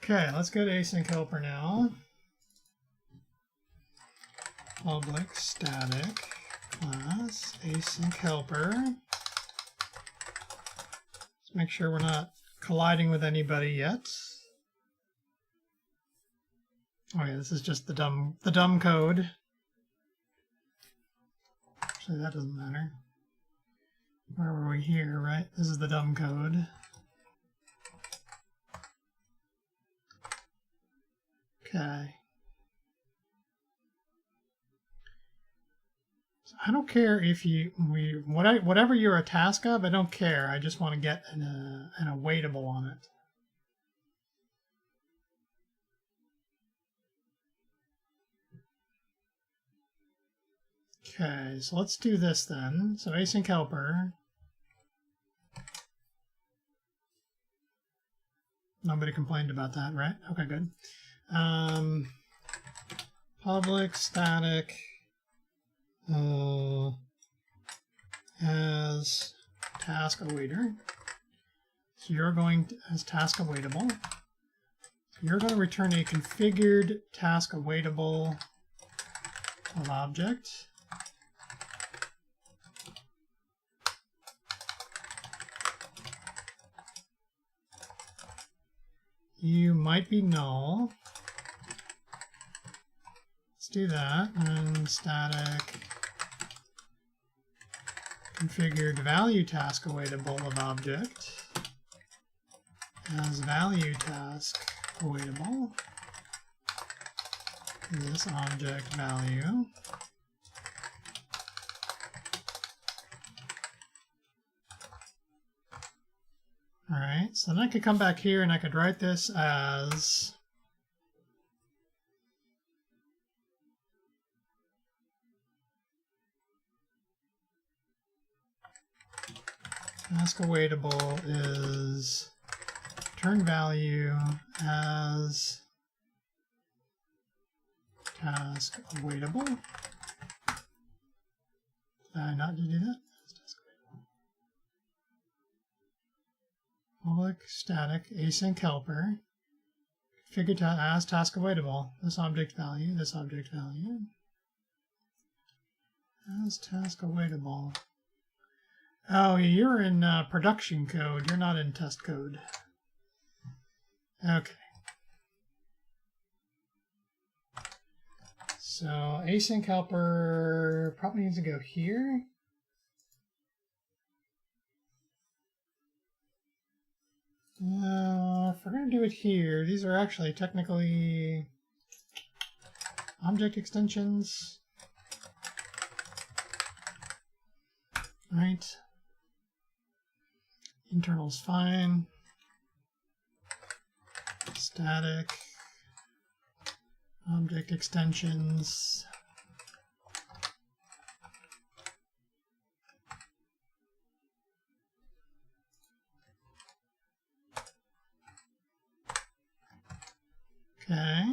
Okay, let's go to async helper now. Public static class async helper. Let's make sure we're not colliding with anybody yet. Oh yeah, this is just the dumb code. Actually, that doesn't matter. Where were we here, right? This is the dumb code. Okay. So I don't care if whatever you're a task of, I don't care. I just want to get an awaitable on it. Okay, so let's do this then. So async helper. Nobody complained about that, right? Okay, good. Public static as task awaiter. So you're going to, as task awaitable. So you're going to return a configured task awaitable of object. You might be null. Let's do that. And static configured value task awaitable of object as value task awaitable. this object value. All right, so then I could come back here and I could write this as task awaitable is return value as task awaitable. Did I not do that? Public static async helper configured as task awaitable. This object value as task awaitable. Oh, you're in production code. You're not in test code. Okay. So async helper probably needs to go here. If we're going to do it here, these are actually technically object extensions. Right. Internal's fine. Static. Object extensions. Okay.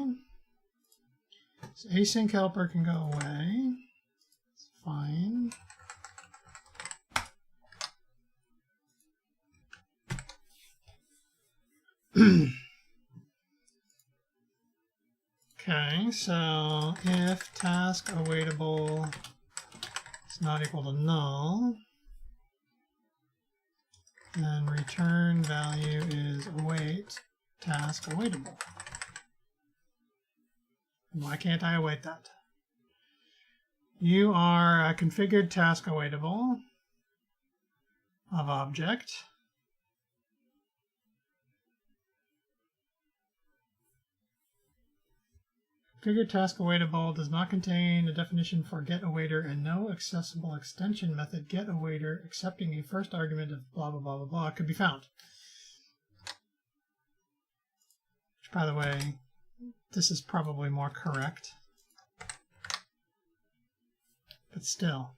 So async helper can go away. It's fine. Okay, so if task awaitable is not equal to null, then return value is await task awaitable. Why can't I await that? You are a configured task awaitable of object. Configured task awaitable does not contain a definition for getAwaiter and no accessible extension method getAwaiter accepting a first argument of blah blah blah blah blah could be found. Which, by the way, this is probably more correct, but still.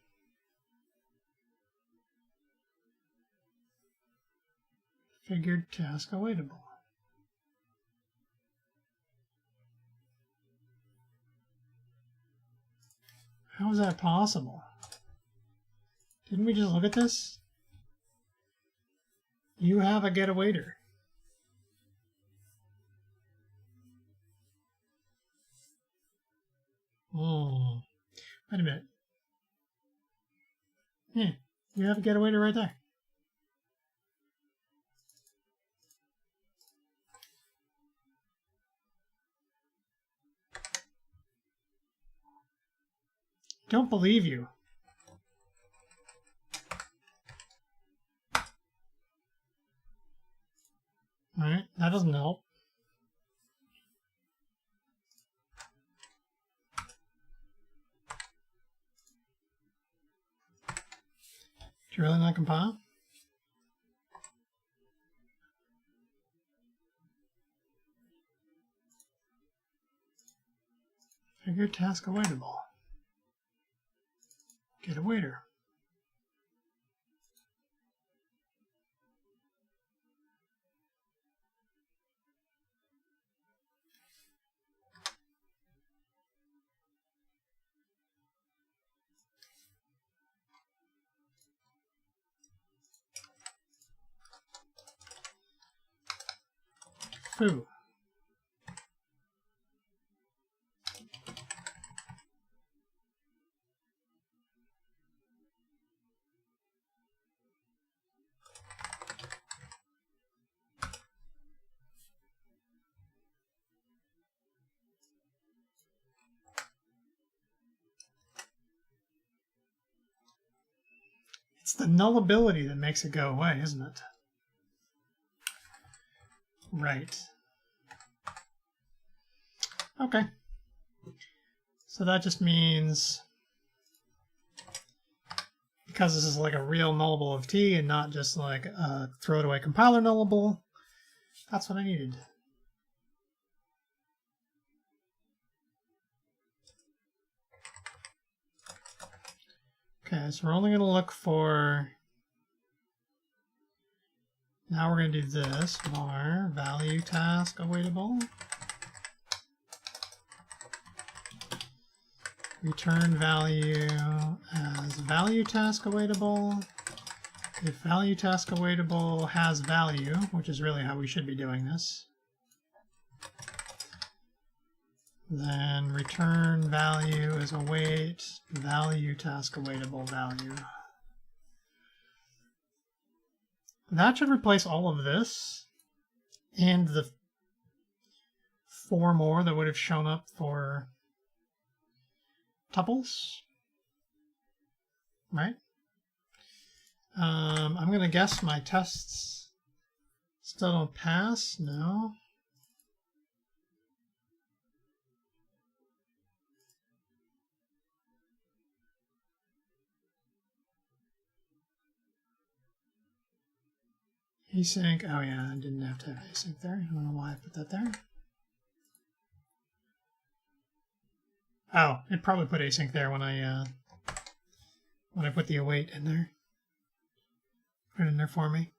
Configured task awaitable. How is that possible? Didn't we just look at this? You have a getAwaiter. Oh, wait a minute. Yeah, you have a getAwaiter right there. Don't believe you. All right, that doesn't help. Did you really not compile? Figure task awaitable. GetAwaiter. Foo. It's the nullability that makes it go away, isn't it? Right. Okay. So that just means, because this is like a real nullable of t and not just like a throw it away compiler nullable, that's what I needed. Okay, so we're only going to look for, now we're going to do this, var value task awaitable, return value as value task awaitable. If value task awaitable has value, which is really how we should be doing this, then return value is await value task awaitable value. That should replace all of this and the 4 more that would have shown up for tuples, right? I'm going to guess my tests still don't pass. No. Async, oh yeah, I didn't have to have async there. I don't know why I put that there. Oh, it probably put async there when I put the await in there. Put it in there for me.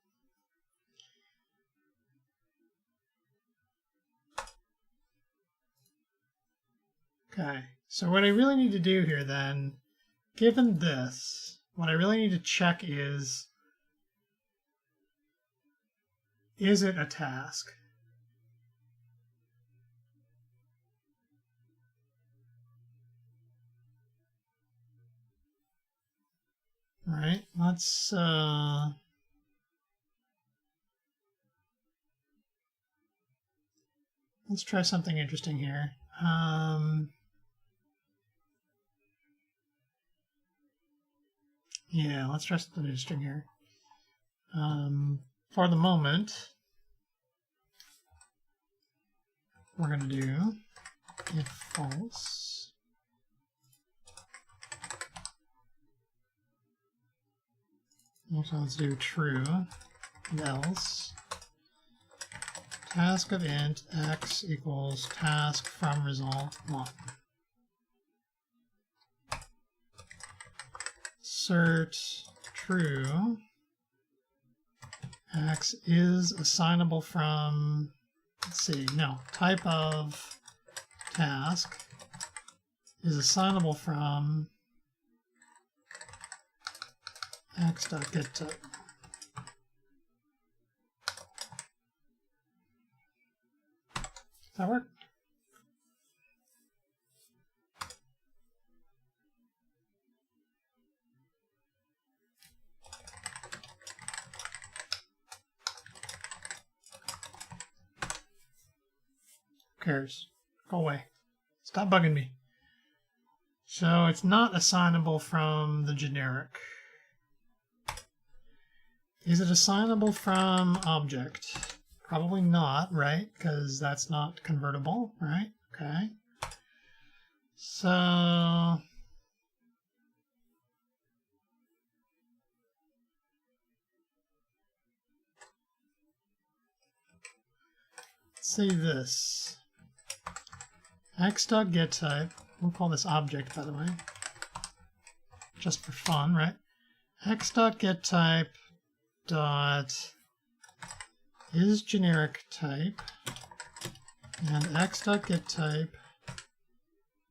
Okay, so what I really need to do here then, given this, what I really need to check is it a task? Right, let's try something interesting here. Yeah, let's try something interesting here. For the moment, we're going to do if false. So let's do true, and else. Task of int x equals task from result 1. Assert true. X is assignable from, let's see, no, type of task is assignable from x.getType. Does that work? Who cares? Go away. Stop bugging me. So it's not assignable from the generic. Is it assignable from object? Probably not, right? Because that's not convertible, right? Okay. So let's say this. X.getType, we'll call this object, by the way, just for fun, right? X.getType dot is generic type, and x.getType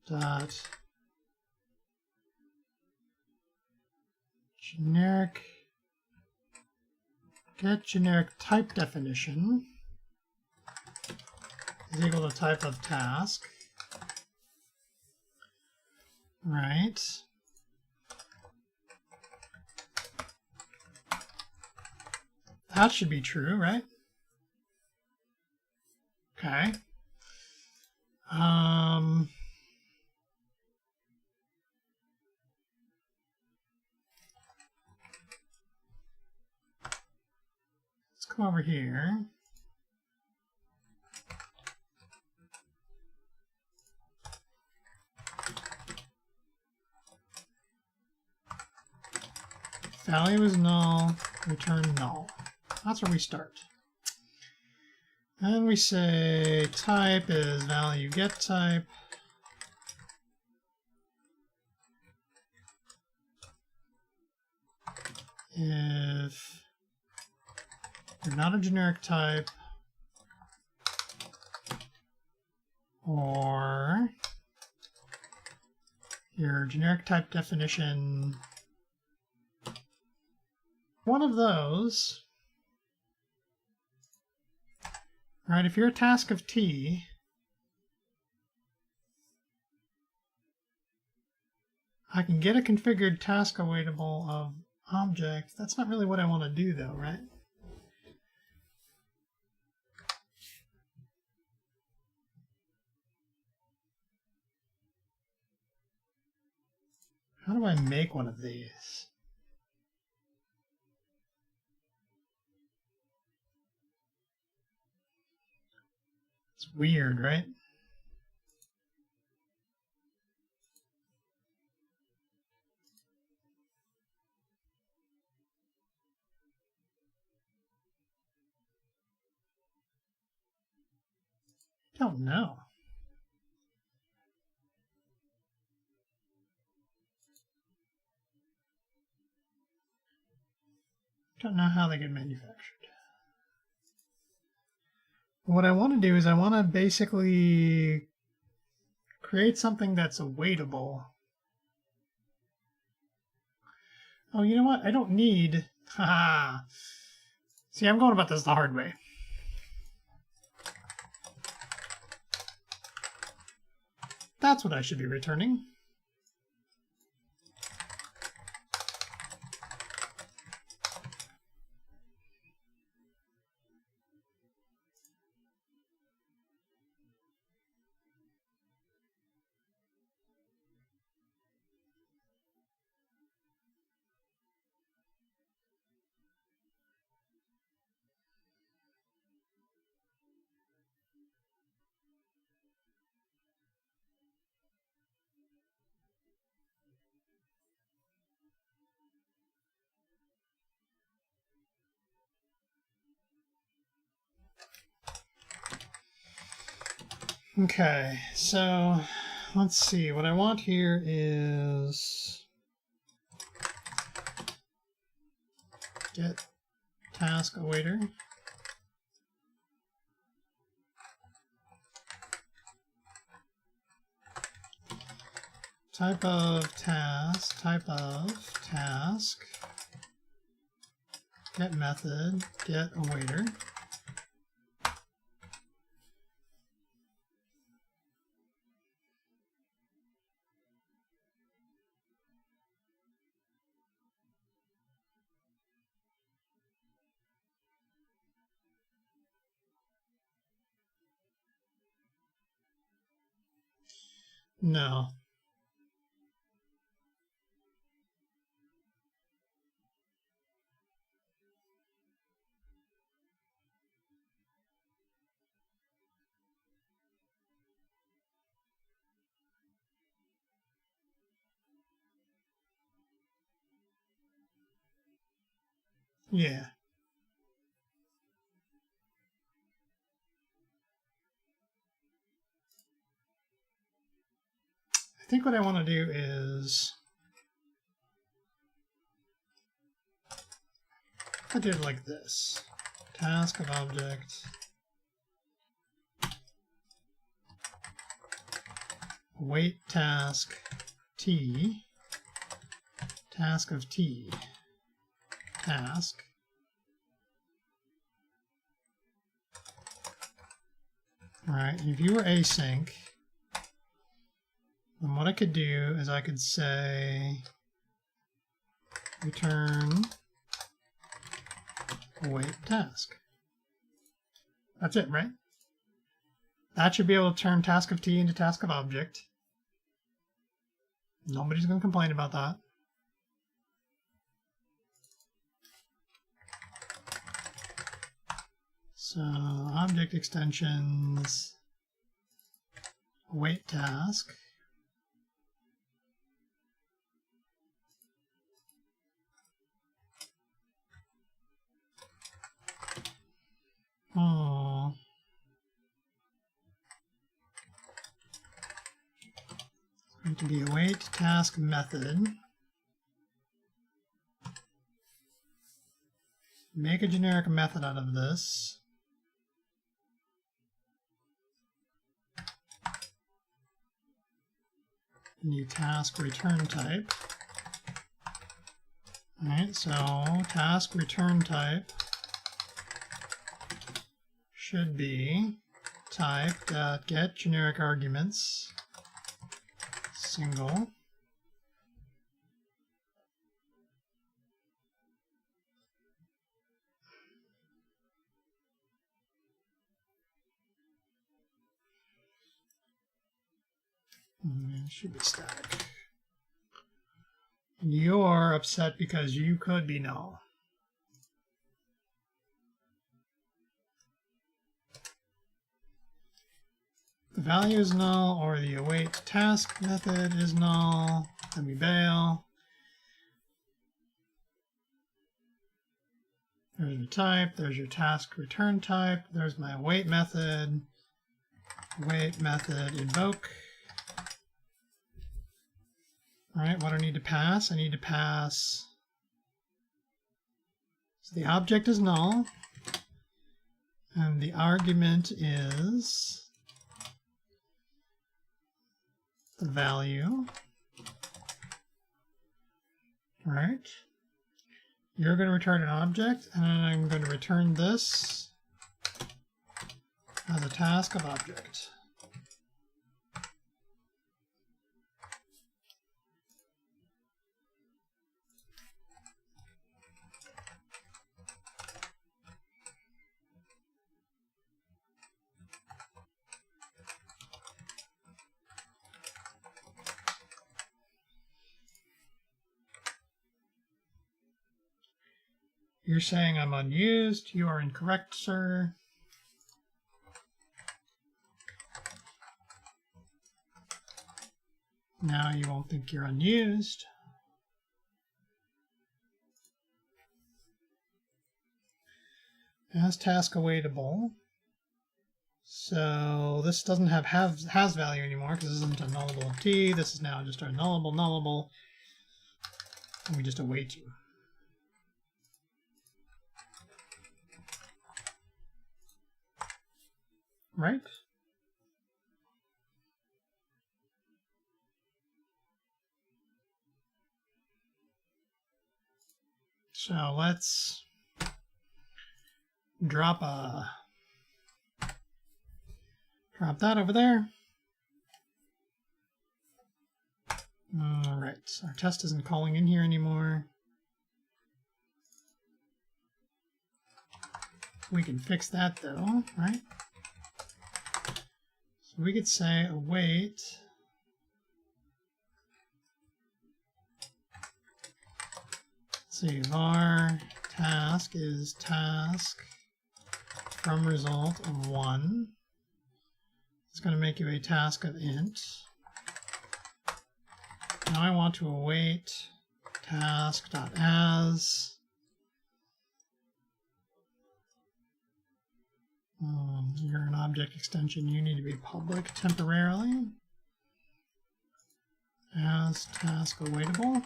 dot generic get generic type definition is equal to type of task. Right. That should be true, right? Okay. Let's come over here. value is null, return null. That's where we start. And we say type is value get type. If you're not a generic type, or your generic type definition, one of those, right? If you're a task of T, I can get a configured task awaitable of object. That's not really what I want to do though, right? How do I make one of these? It's weird, right? Don't know. Don't know how they get manufactured. What I want to do is I want to basically create something that's awaitable. Oh, you know what? I don't need... Haha. See, I'm going about this the hard way. That's what I should be returning. Okay, so let's see. What I want here is get task awaiter. Type of task, get method, get awaiter. No. Yeah. I think what I want to do is I did it like this. Task of object. Await task T. Task of T. Task. All right, and if you were async, then what I could do is I could say return await task. That's it, right? That should be able to turn task of T into task of object. Nobody's going to complain about that. So object extensions, await task. going to be await task method. Make a generic method out of this. New task return type. All right, so task return type should be type.get generic arguments single. It should be static. And you're upset because you could be null. The value is null, or the await task method is null, then we bail. There's your type, there's your task return type, there's my await method invoke. All right, what do I need to pass? I need to pass, so the object is null, and the argument is the value. All right, you're going to return an object, and I'm going to return this as a task of object. You're saying I'm unused. You are incorrect, sir. Now you won't think you're unused. As task awaitable. So this doesn't have has value anymore because this isn't a nullable of t. This is now just our nullable. And we just await you. Right? So let's drop that over there. All right, so our test isn't calling in here anymore. We can fix that though, right? So we could say await see, var task is task from result of 1. It's going to make you a task of int. Now I want to await task.as. You're an object extension. You need to be public temporarily. As task awaitable.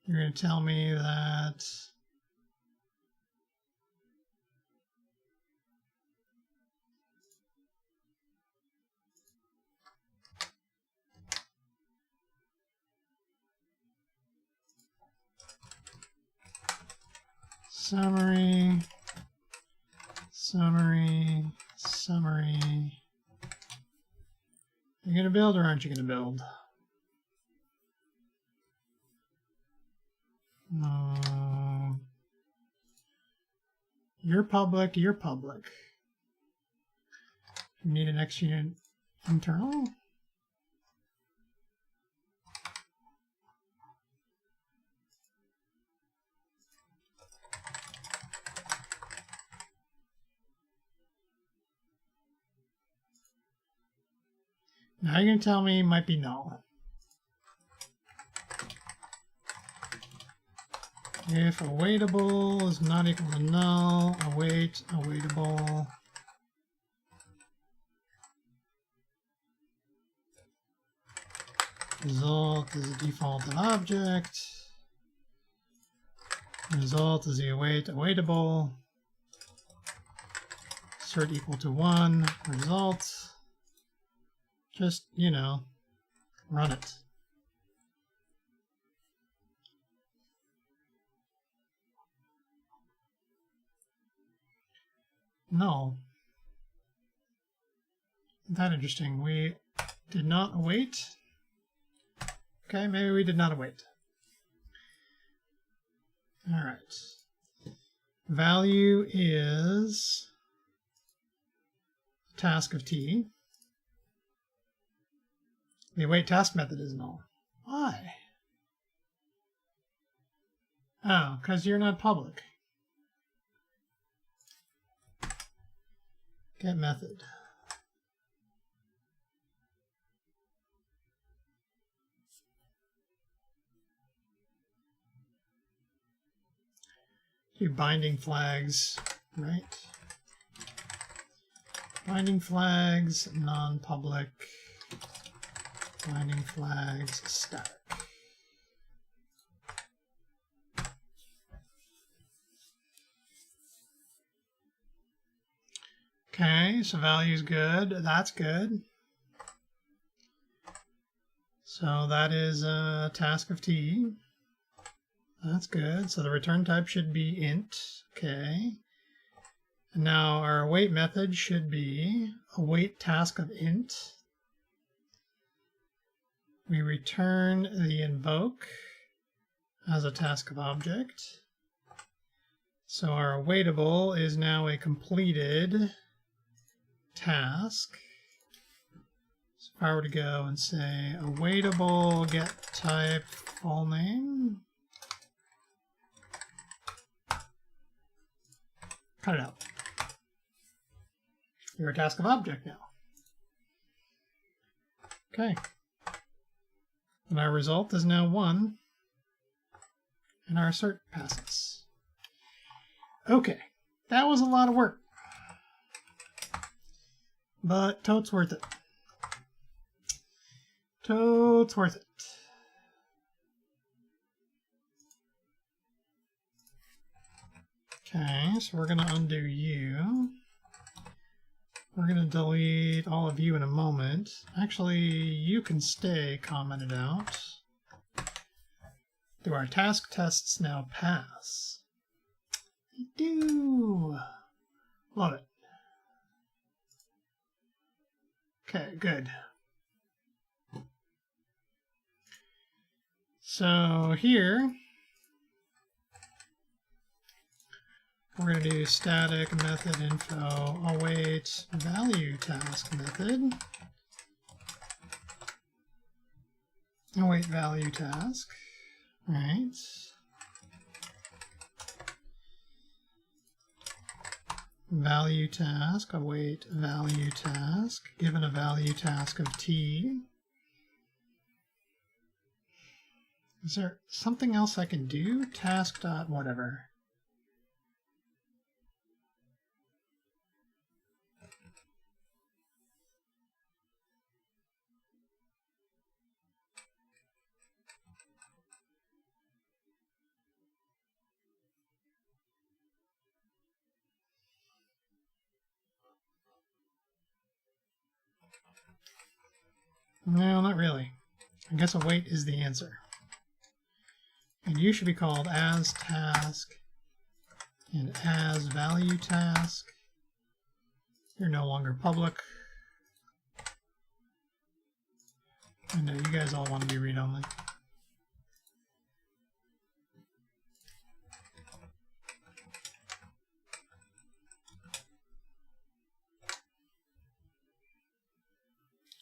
You're going to tell me that summary. You're going to build or aren't you going to build? You're public. You need an XUnit internal? Now you're going to tell me it might be null. If awaitable is not equal to null, await awaitable. Result is a default of object. Result is the await awaitable. Assert equal to 1. Result. Just, you know, run it. No. Isn't that interesting? We did not await. Okay, maybe we did not await. All right. Value is task of t. The await task method is null. Why? Oh, because you're not public. Get method. Do binding flags, right? Binding flags, non-public. Binding flags, static. Okay, so value is good. That's good. So that is a task of t. That's good. So the return type should be int. Okay. And now our await method should be await task of int. We return the invoke as a task of object. So our awaitable is now a completed task. So if I were to go and say awaitable get type full name, cut it out. You're a task of object now. Okay. And our result is now 1. And our assert passes. Okay. That was a lot of work. But totes worth it. Totes worth it. Okay, so we're going to undo you. We're going to delete all of you in a moment. Actually, you can stay commented out. Do our task tests now pass? They do. Love it. Okay, good. So here, we're going to do static method info await value task method. Await value task, right? Value task, await value task, given a value task of t. Is there something else I can do? Task dot whatever. No, not really. I guess await is the answer. And you should be called as task and as value task. You're no longer public. I know you guys all want to be read-only.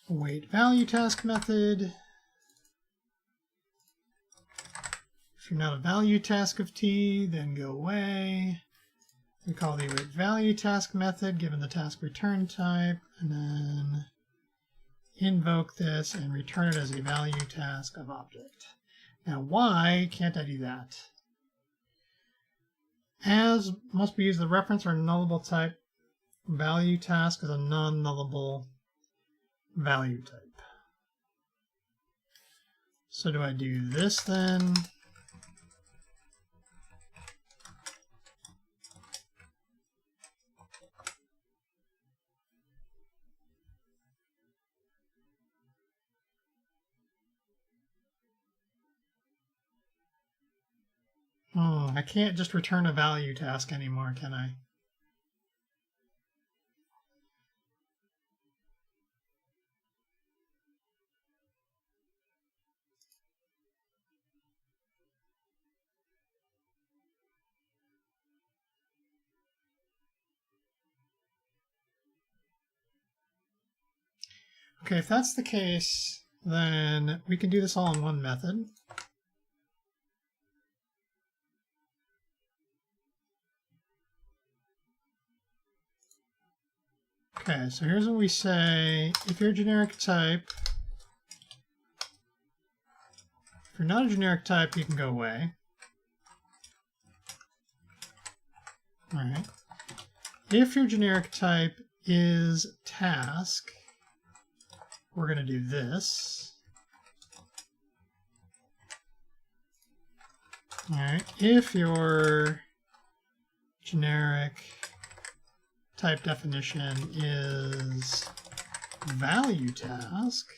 Await value task method. If you're not a value task of t, then go away. We call the await value task method given the task return type, and then invoke this and return it as a value task of object. Now, why can't I do that? As must be used the reference or nullable type. Value task is a non-nullable value type. So do I do this then? I can't just return a value task anymore, can I? Okay, if that's the case, then we can do this all in one method. Okay, so here's what we say. If you're a generic type, if you're not a generic type, you can go away. All right. If your generic type is task, we're going to do this. All right. If your generic type definition is value task,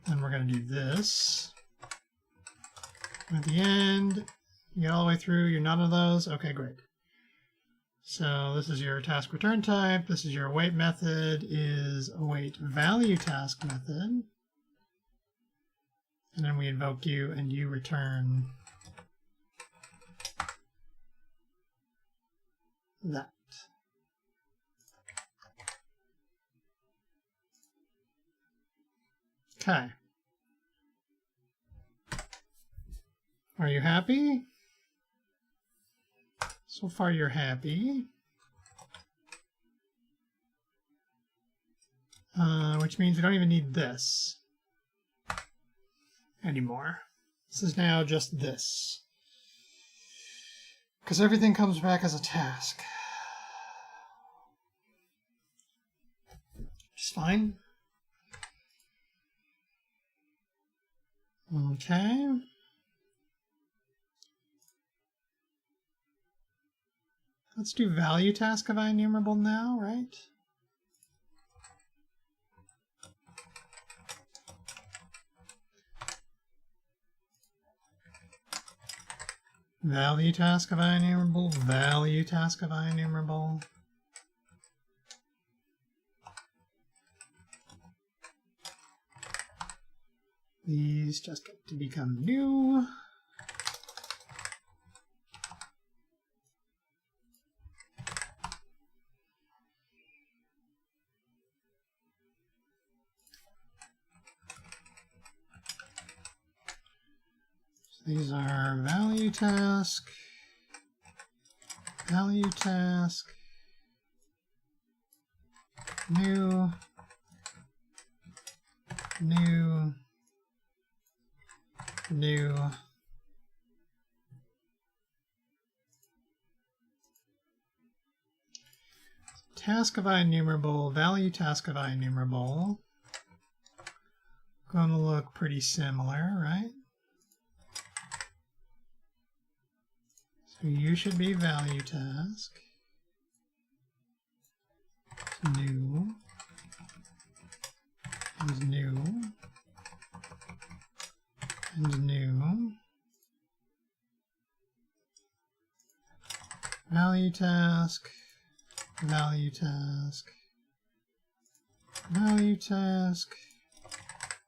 then we're going to do this. At the end, you get all the way through, you're none of those. Okay, great. So this is your task return type. This is your await method is await value task method. And then we invoke you and you return that. Okay. Are you happy? So far you're happy. Which means we don't even need this anymore. This is now just this. Because everything comes back as a task. Which is fine. Okay. Let's do value task of IEnumerable now, right? Value task of IEnumerable, value task of IEnumerable. These just get to become new. These are value task, new, new, new, task of IEnumerable, value task of IEnumerable. Going to look pretty similar, right? So you should be value task, new, and new, and new, value task, value task, value task,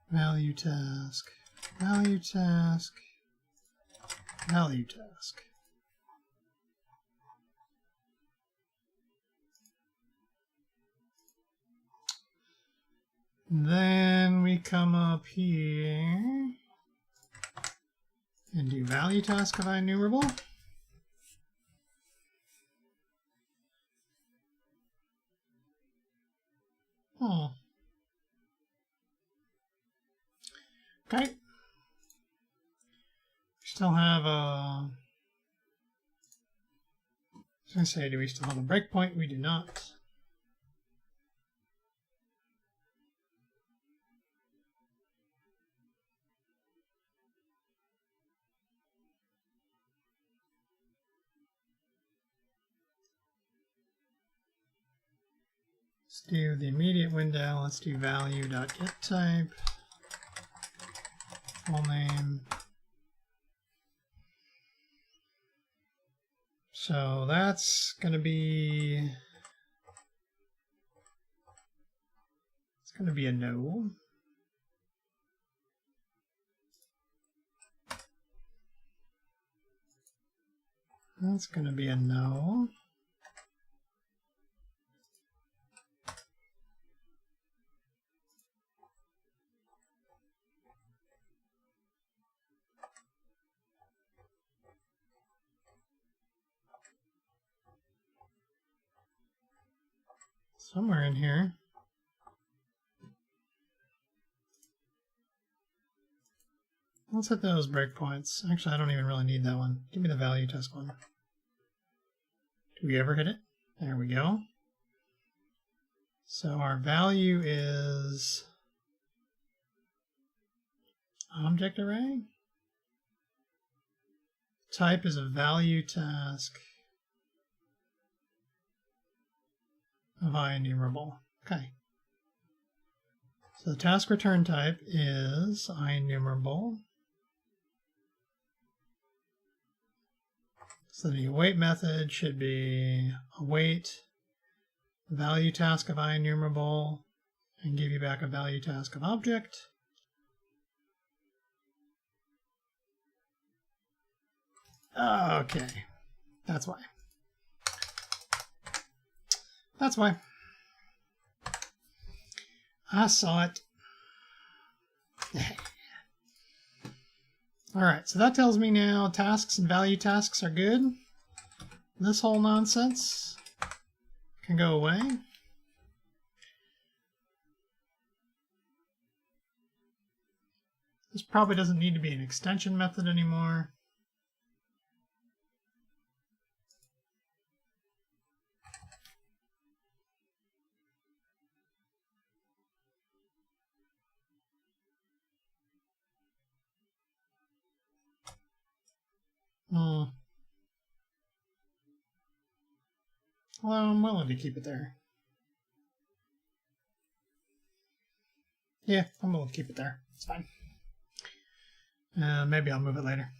value task, value task, value task. Then we come up here and do value task of IEnumerable. Oh. Okay. We still have a... I was going to say, do we still have a breakpoint? We do not. Let's do the immediate window. Let's do value.getType, full name. So that's going to be, it's going to be a no. That's going to be a no. Somewhere in here. Let's hit those breakpoints. Actually, I don't even really need that one. Give me the value test one. Do we ever hit it? There we go. So our value is object array. Type is a value task of IEnumerable. Okay. So the task return type is IEnumerable. So the await method should be await value task of IEnumerable and give you back a value task of object. Okay, that's why. That's why. I saw it. All right, so that tells me now tasks and value tasks are good. This whole nonsense can go away. This probably doesn't need to be an extension method anymore. Well, I'm willing to keep it there. Yeah, I'm willing to keep it there. It's fine. Maybe I'll move it later.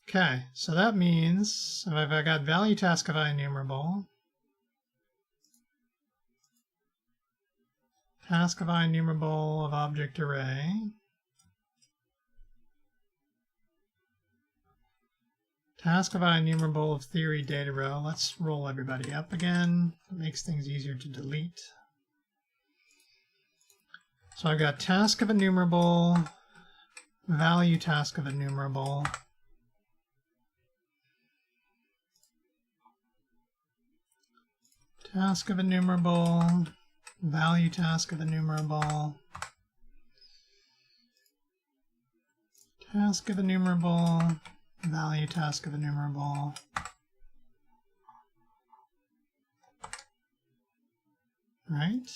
Okay, so that means if I got value task of IEnumerable, task of IEnumerable of object array, task of IEnumerable of theory data row. Let's roll everybody up again. It makes things easier to delete. So I've got task of enumerable, value task of enumerable, task of enumerable, value task of enumerable, task of enumerable, value task of enumerable, right?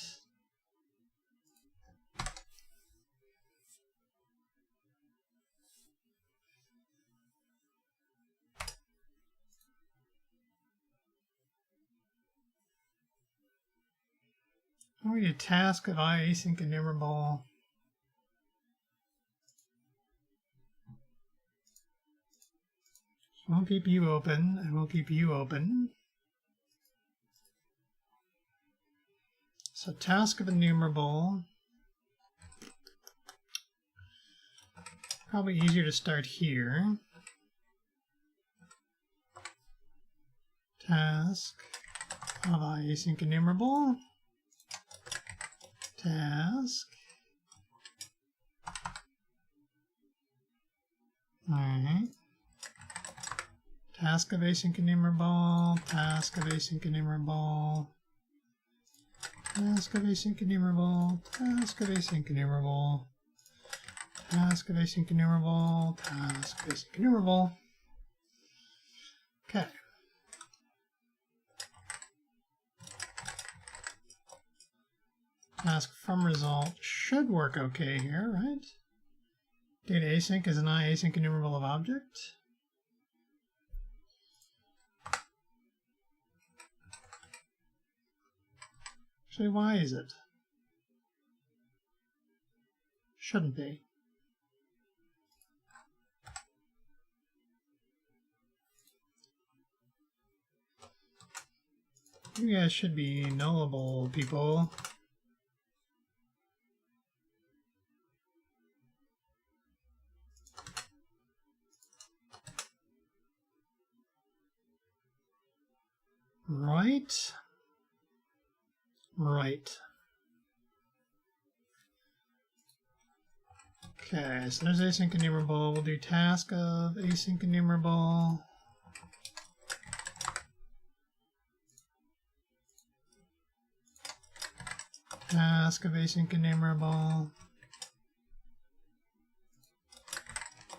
We do task of async enumerable. We'll keep you open, and we'll keep you open. So task of enumerable. Probably easier to start here. Task of async enumerable. Task. All right. Task of async enumerable, task of async enumerable, task of async enumerable, task of async enumerable, task of async enumerable, task of async enumerable. Okay. Task from result should work okay here, right? Data async is an async enumerable of object. Say, why is it? Shouldn't be. You guys should be nullable, people. Right? Right. Okay, so there's async enumerable. We'll do task of async enumerable. Task of async enumerable.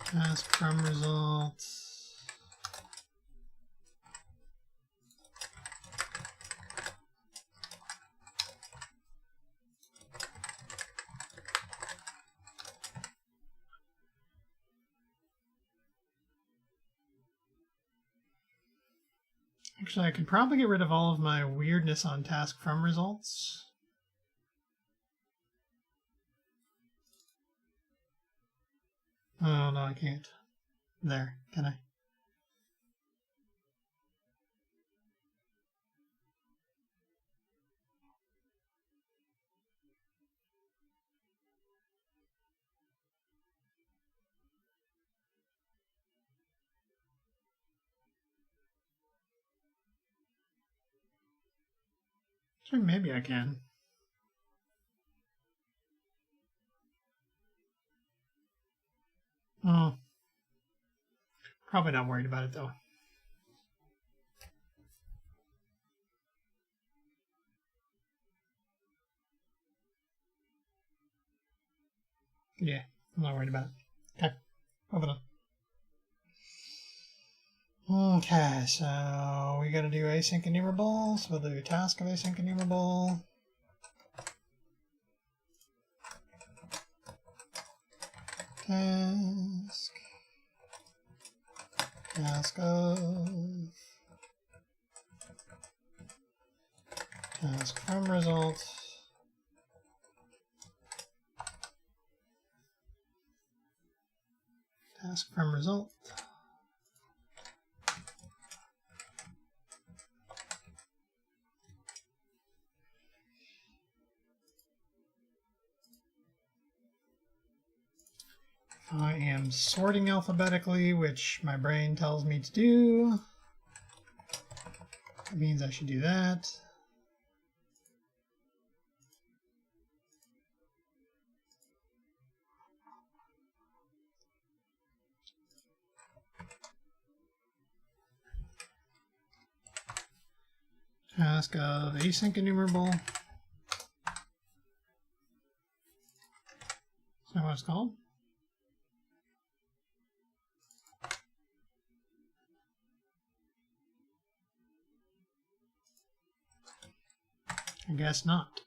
Task from results. Actually, I could probably get rid of all of my weirdness on task from results. Oh, no, I can't. There, can I? Sure, maybe I can. Oh. Probably not worried about it, though. Yeah, I'm not worried about it. Okay, moving on. Okay, so we gotta do async enumerable, so we'll do task of async enumerable. Task of task from result. Task from result. I am sorting alphabetically, which my brain tells me to do. That means I should do that. Task of async enumerable. Is that what it's called? I guess not.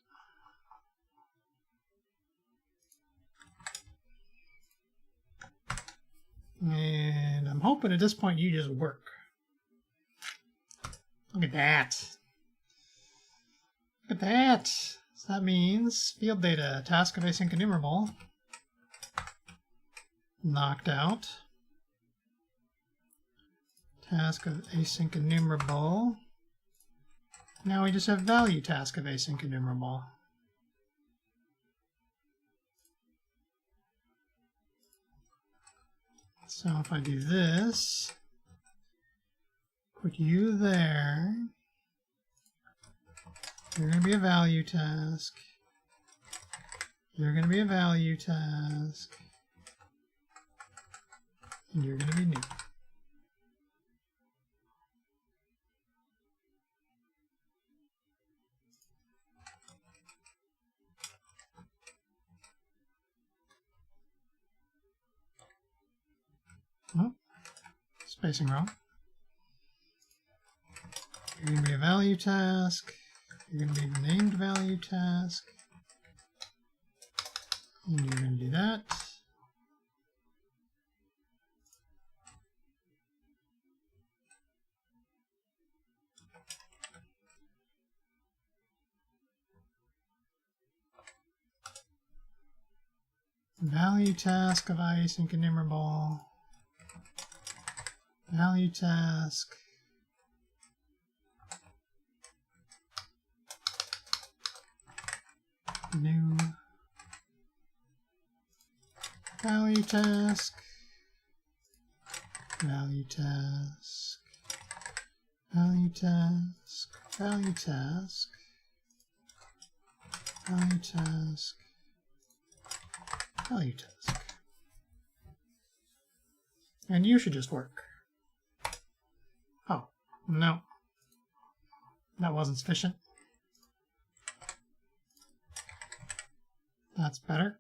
And I'm hoping at this point you just work. Look at that. Look at that. So that means field data, task of async enumerable, knocked out. Task of async enumerable. Now we just have value task of async enumerable. So if I do this, put you there, you're going to be a value task, you're going to be a value task, and you're going to be new. Oh, spacing wrong. You're going to be a value task. You're going to be the named value task. And you're going to do that. value task of async enumerable, value task, new value task, value task, value task, value task, value task, value task. And you should just work. Oh, no. That wasn't sufficient. That's better.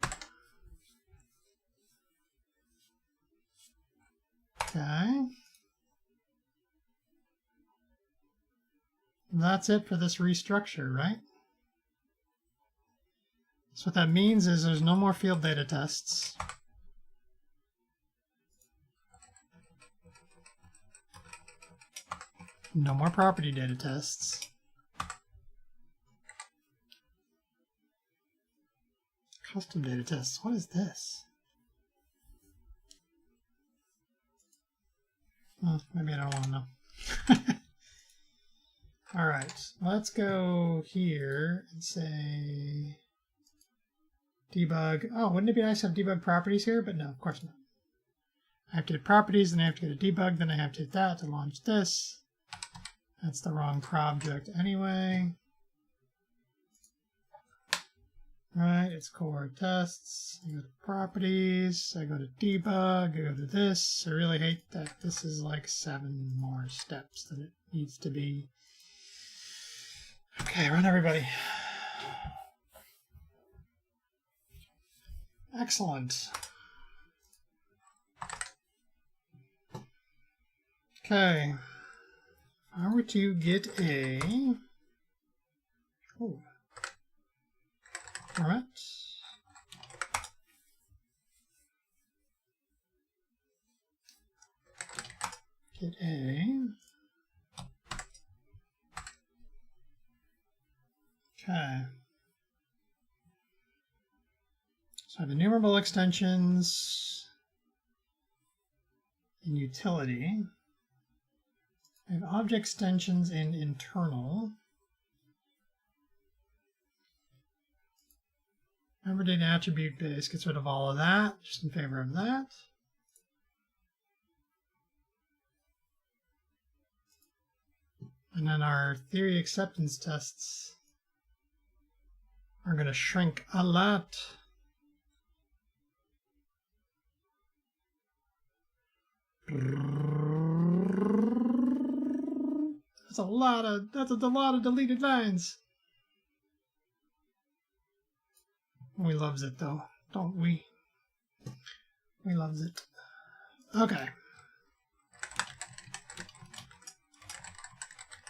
Okay. That's it for this restructure, right? So what that means is there's no more field data tests. No more property data tests. Custom data tests. What is this? Maybe I don't want to know. All right, let's go here and say debug. Oh, wouldn't it be nice to have debug properties here? But no, of course not. I have to hit properties, then I have to get a debug, then I have to hit that to launch this. That's the wrong project anyway. Right, it's core tests. I go to properties, I go to debug, I go to this. I really hate that this is like 7 more steps than it needs to be. Okay, run everybody. Excellent. Okay. If I were to get a format, get a, okay. So I have enumerable extensions in utility. I have object extensions in internal. Member data attribute base gets rid of all of that, just in favor of that. And then our theory acceptance tests are going to shrink a lot. That's a lot of deleted lines. We loves it though, don't we? We loves it. Okay.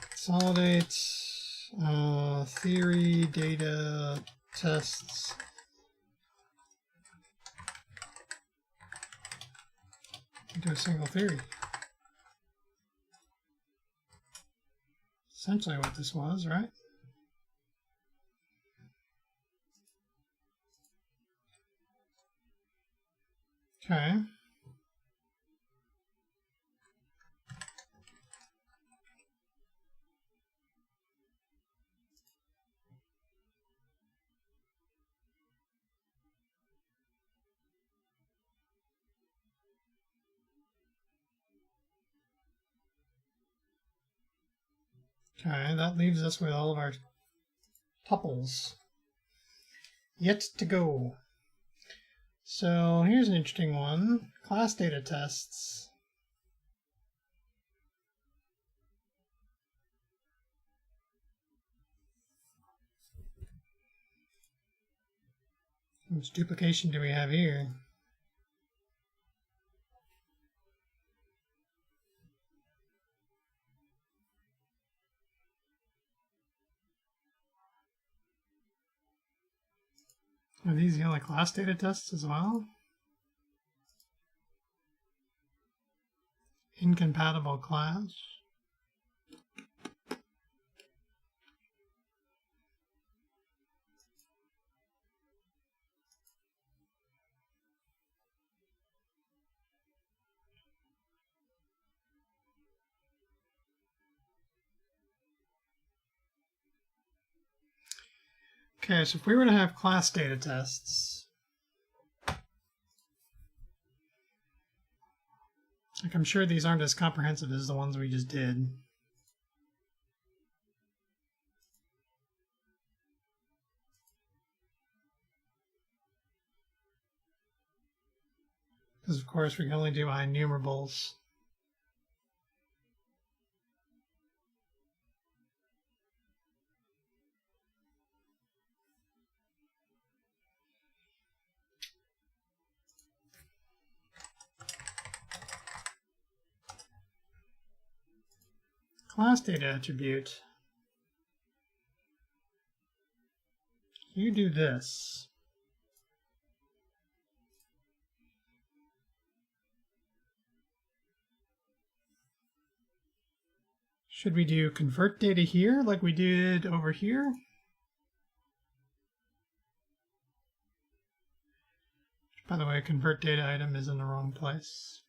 Consolidate theory data tests into a single theory. Essentially what this was, right? Okay. Okay, that leaves us with all of our tuples yet to go. So here's an interesting one. Class data tests. How much duplication do we have here? Are these the only class data tests as well? Incompatible class. Okay, so if we were to have class data tests, like I'm sure these aren't as comprehensive as the ones we just did. Because of course we can only do inumerables. Class data attribute. You do this. Should we do convert data here like we did over here? By the way, convert data item is in the wrong place.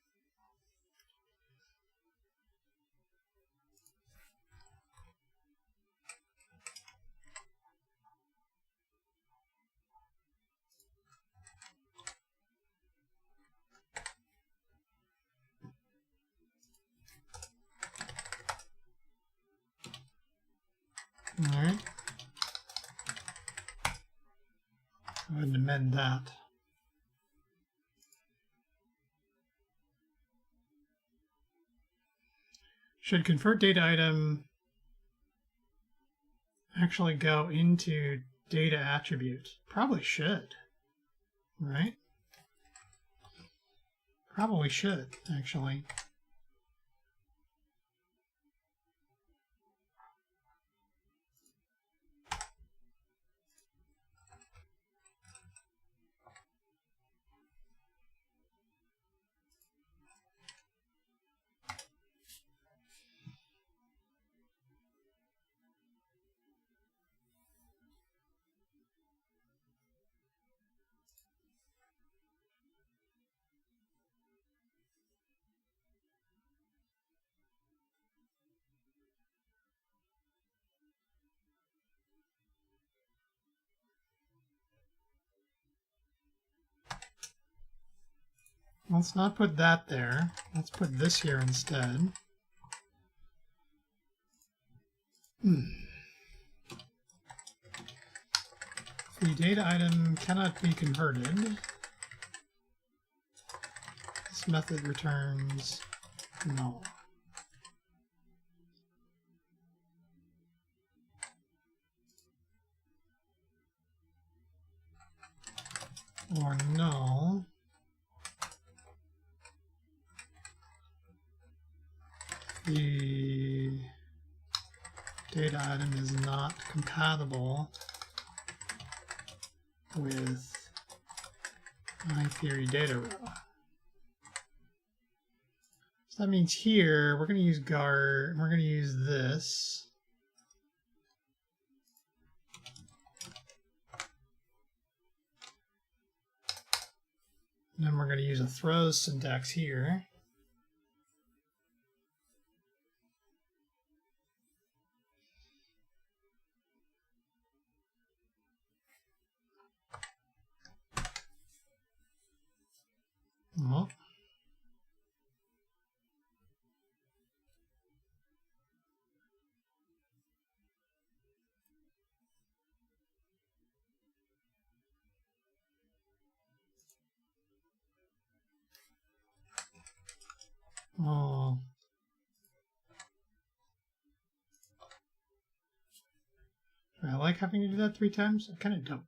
All right. Go ahead and amend that. Should convert data item actually go into data attribute? Probably should, right? Probably should, actually. Let's not put that there. Let's put this here instead. The data item cannot be converted. This method returns null. Or null. The data item is not compatible with myTheory data row. So that means here we're going to use guard, and we're going to use this. And then we're going to use a throws syntax here. Oh. Oh. Do I like having to do that 3 times? I kind of don't.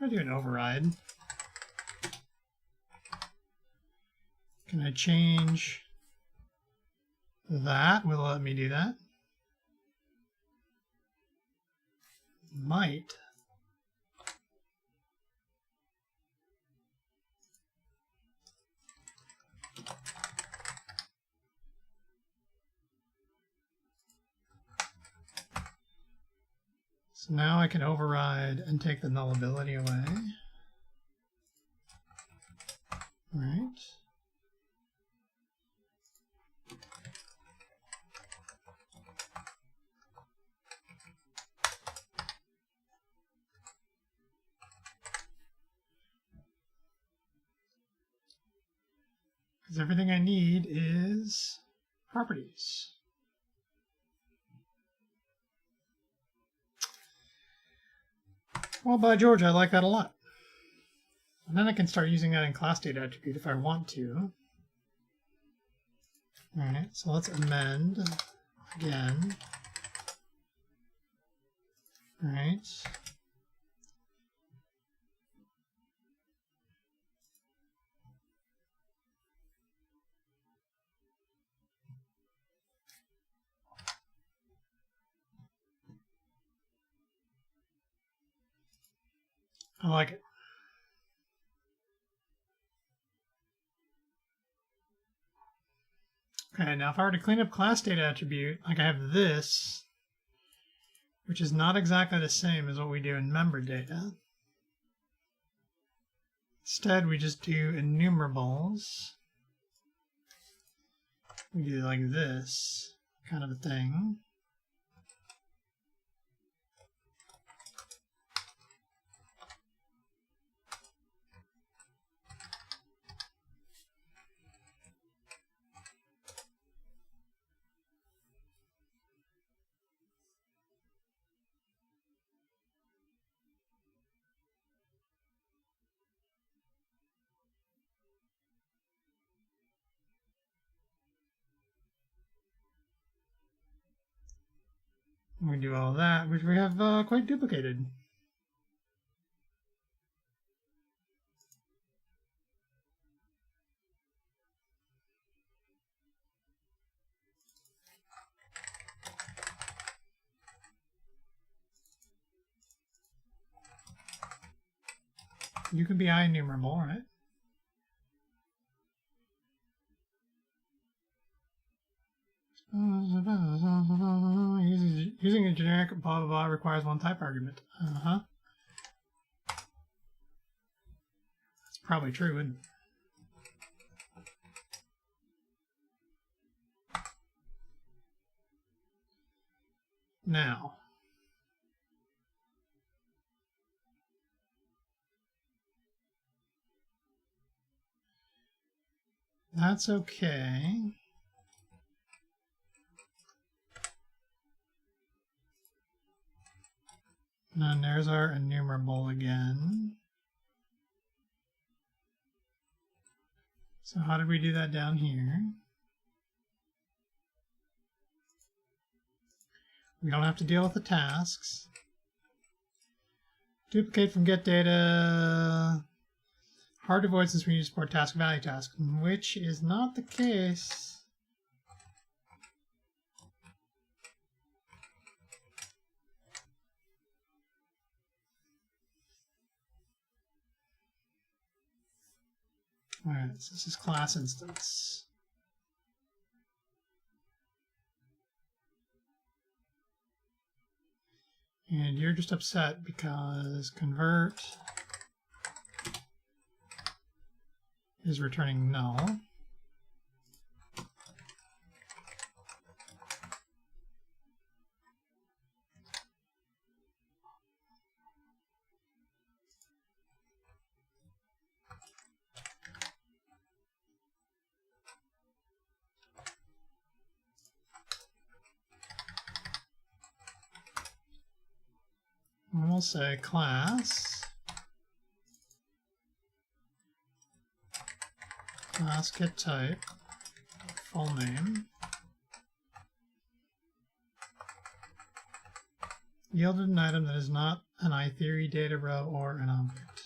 I do an override. Can I change that? Will it let me do that? Might. So now I can override and take the nullability away. All right. Because everything I need is properties. Well, by George, I like that a lot. And then I can start using that in class data attribute if I want to. All right, so let's amend again. All right. I like it. Okay, now if I were to clean up class data attribute, like I have this, which is not exactly the same as what we do in member data. Instead, we just do enumerables. We do like this kind of a thing. We do all that, which we have quite duplicated. You can be enumerable, right? Using a generic blah blah blah requires one type argument. That's probably true, isn't it? Now, that's okay. And there's our enumerable again. So how did we do that down here? We don't have to deal with the tasks. Duplicate from get data. Hard to avoid since we need to support task value task, which is not the case. All right, so this is class instance. And you're just upset because convert is returning null. And we'll say class get type full name yielded an item that is not an iTheory data row or an object.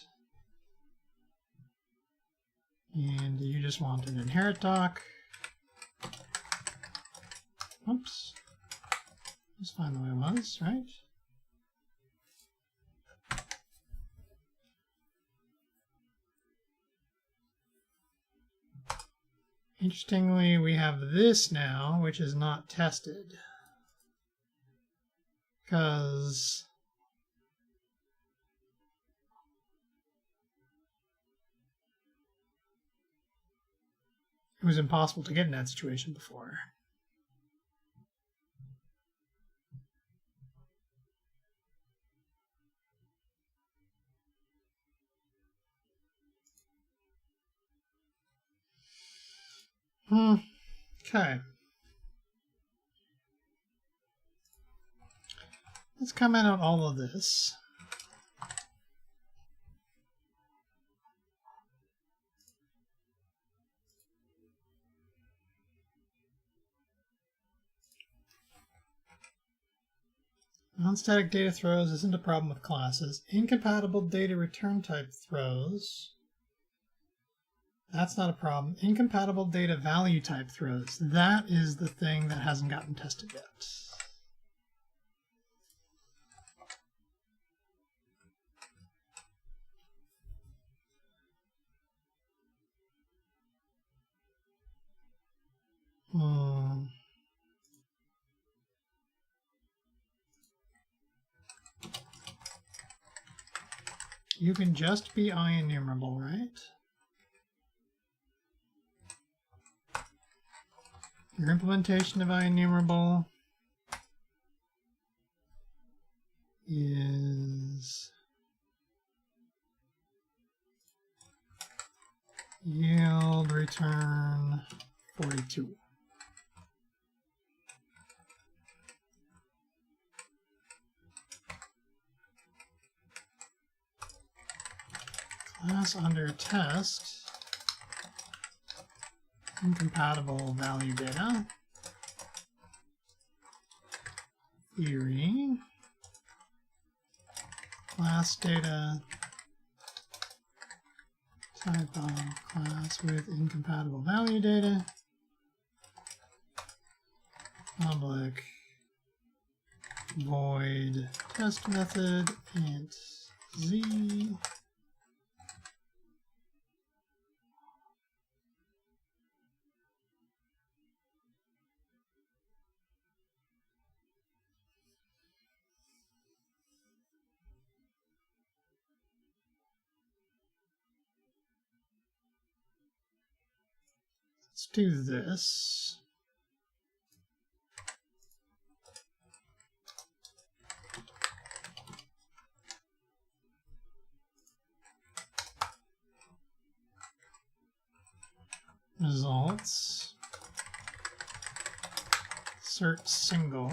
And you just want an inherit doc. Oops. That's fine the way it was, right? Interestingly, we have this now, which is not tested. Because it was impossible to get in that situation before. Okay. Let's comment out all of this. Non-static data throws isn't a problem with classes. Incompatible data return type throws. That's not a problem. Incompatible data value type throws. That is the thing that hasn't gotten tested yet. You can just be IEnumerable, right? Your implementation of IEnumerable is yield return 42. Class under test, incompatible value data, theory, class data, type of class with incompatible value data, public void test method int z. Let's do this. Results. Assert single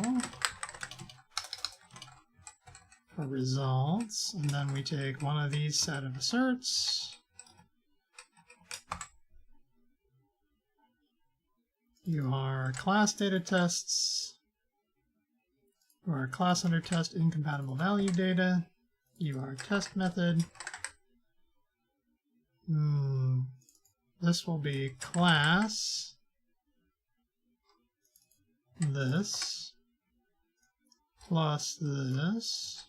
for results, and then we take one of these set of asserts. You are class data tests. You are class under test incompatible value data. You are test method. This will be class this plus this.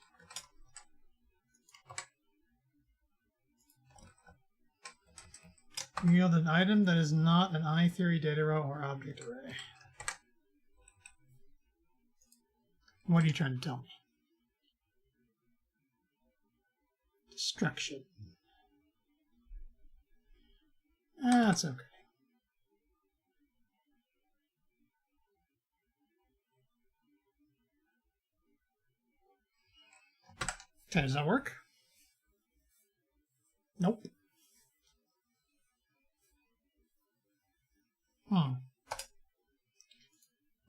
Yield an item that is not an iTheory data row or object array. What are you trying to tell me? Destruction. That's okay. Okay, does that work? Nope.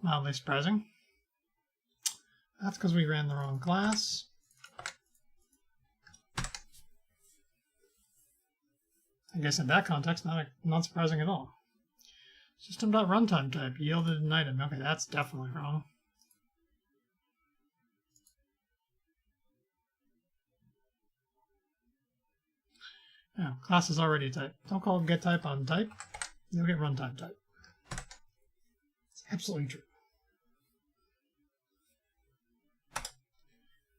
Mildly surprising. That's because we ran the wrong class. I guess in that context, not surprising at all. System.runtime type yielded an item. Okay, that's definitely wrong. Yeah, class is already type. Don't call get type on type. You'll get runtime type. It's absolutely true.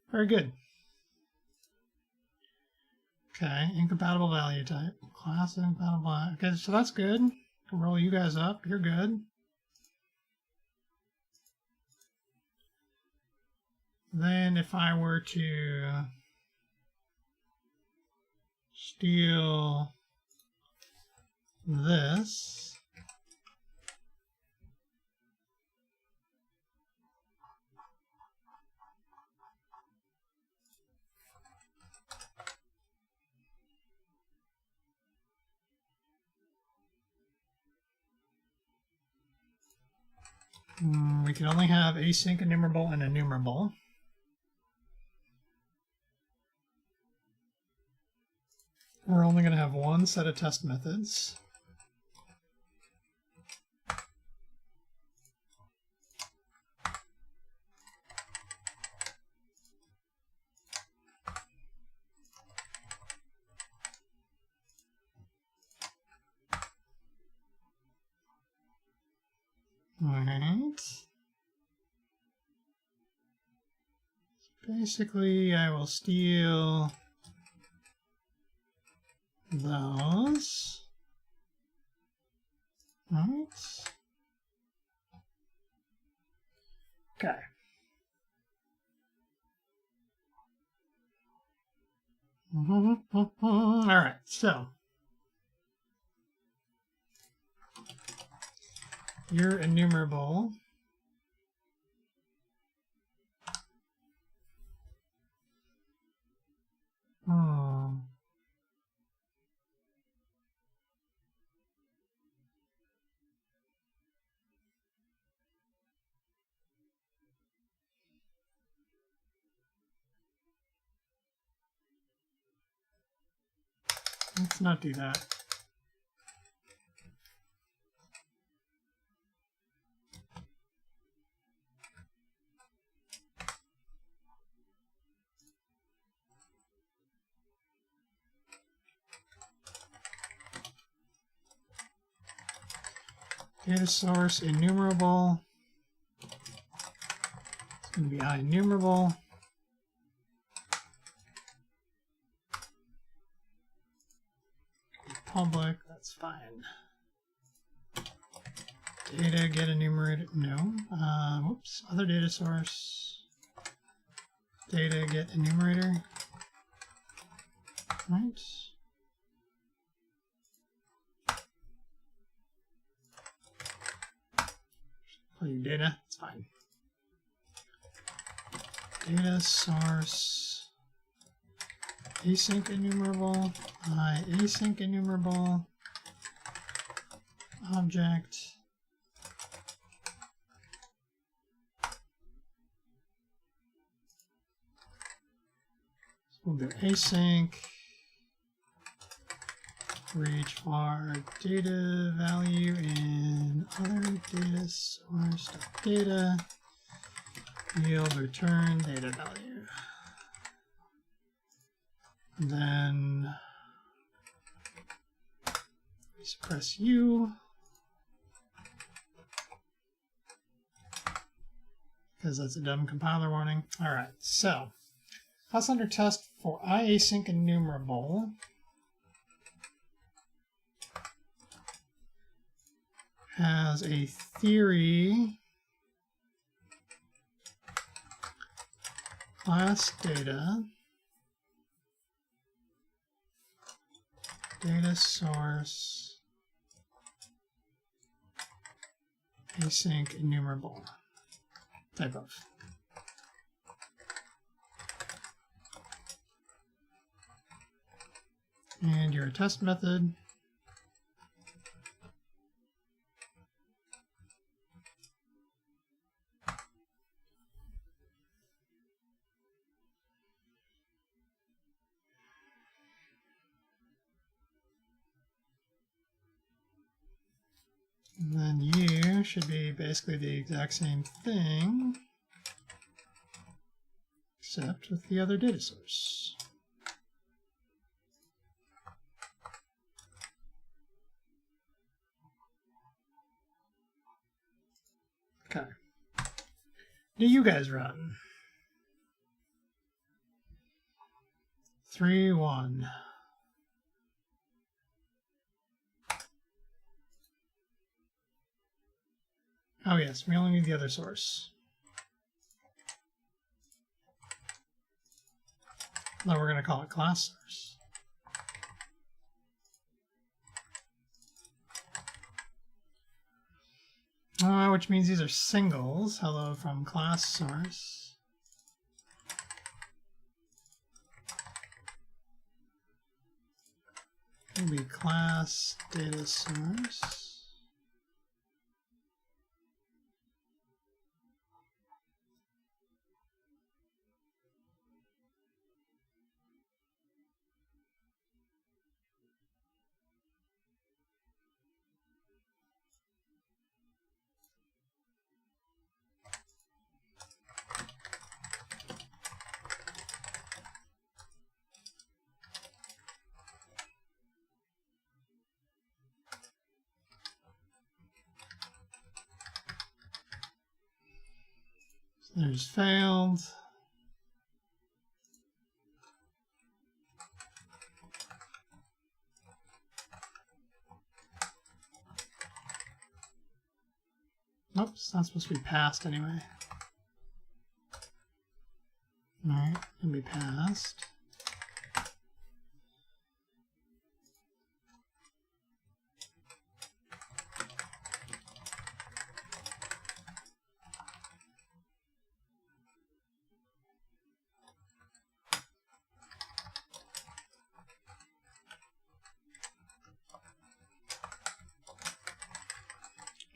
Very good. Okay, incompatible value type. Class incompatible. Okay, so that's good. Can roll you guys up. You're good. Then if I were to steal this, We can only have async enumerable and enumerable. We're only going to have one set of test methods. All right. Basically, I will steal those. All right. Okay. All right, so your enumerable let's not do that. Data source enumerable. It's going to be enumerable. Public, that's fine. Data get enumerated, no. Whoops, other data source. Data get enumerator. Right. Play your data, it's fine. Data source async enumerable, async enumerable, object. So we'll do async for each var data value in other data source data yield return data value. Then we suppress U because that's a dumb compiler warning. All right, so class under test for async enumerable has a theory class data, data source, async enumerable type of. And your test method. And then you should be basically the exact same thing, except with the other data source. Okay. Do you guys run? 3, 1. Oh yes, we only need the other source. Now we're going to call it class source. Which means these are singles. Hello from class source. It'll be class data source. There's failed. Oops, not supposed to be passed anyway. Alright, can be passed.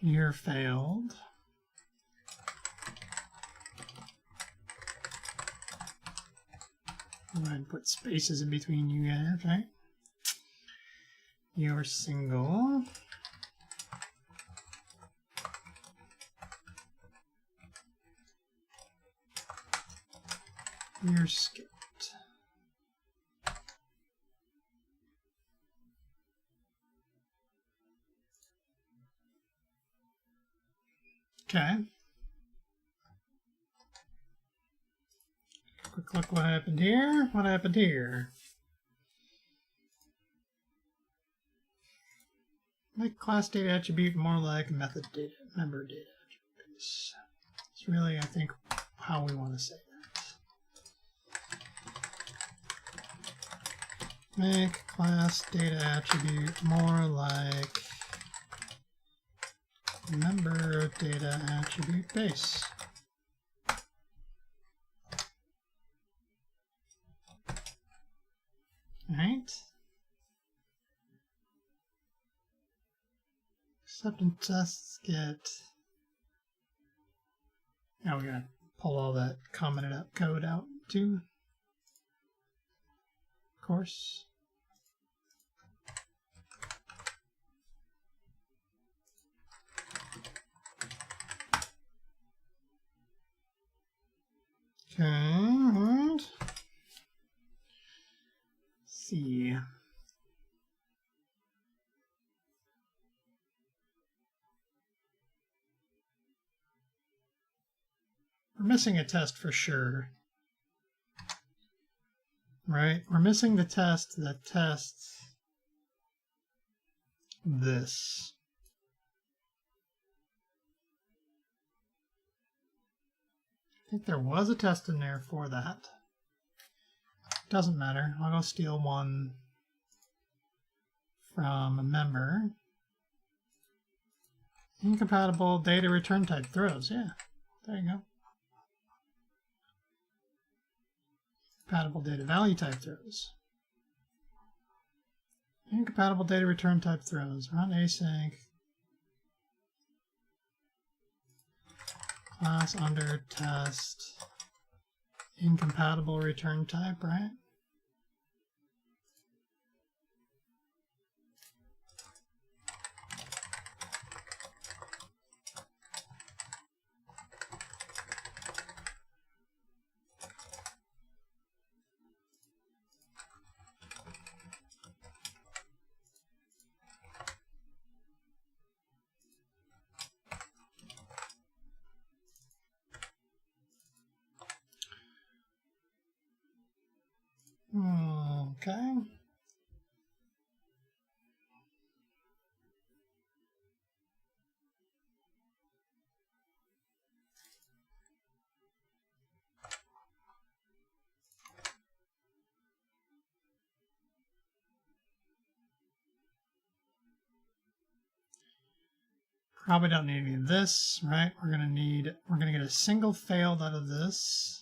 Here failed. Go ahead and put spaces in between you guys, right? You're single. You're skipped. Okay. Quick look what happened here. What happened here? Make class data attribute more like method data, member data attributes. It's really, I think, how we want to say that. Make class data attribute more like member data attribute base. Right? Acceptance tests get. Now we gotta pull all that commented up code out too. Of course. Okay, and see. We're missing a test for sure. Right? We're missing the test that tests this. I think there was a test in there for that. Doesn't matter. I'll go steal one from a member. Incompatible data return type throws. Yeah, there you go. Compatible data value type throws. Incompatible data return type throws. Run async. Class under test. Incompatible return type, right? Okay. Probably don't need any of this, right? We're gonna get a single failed out of this.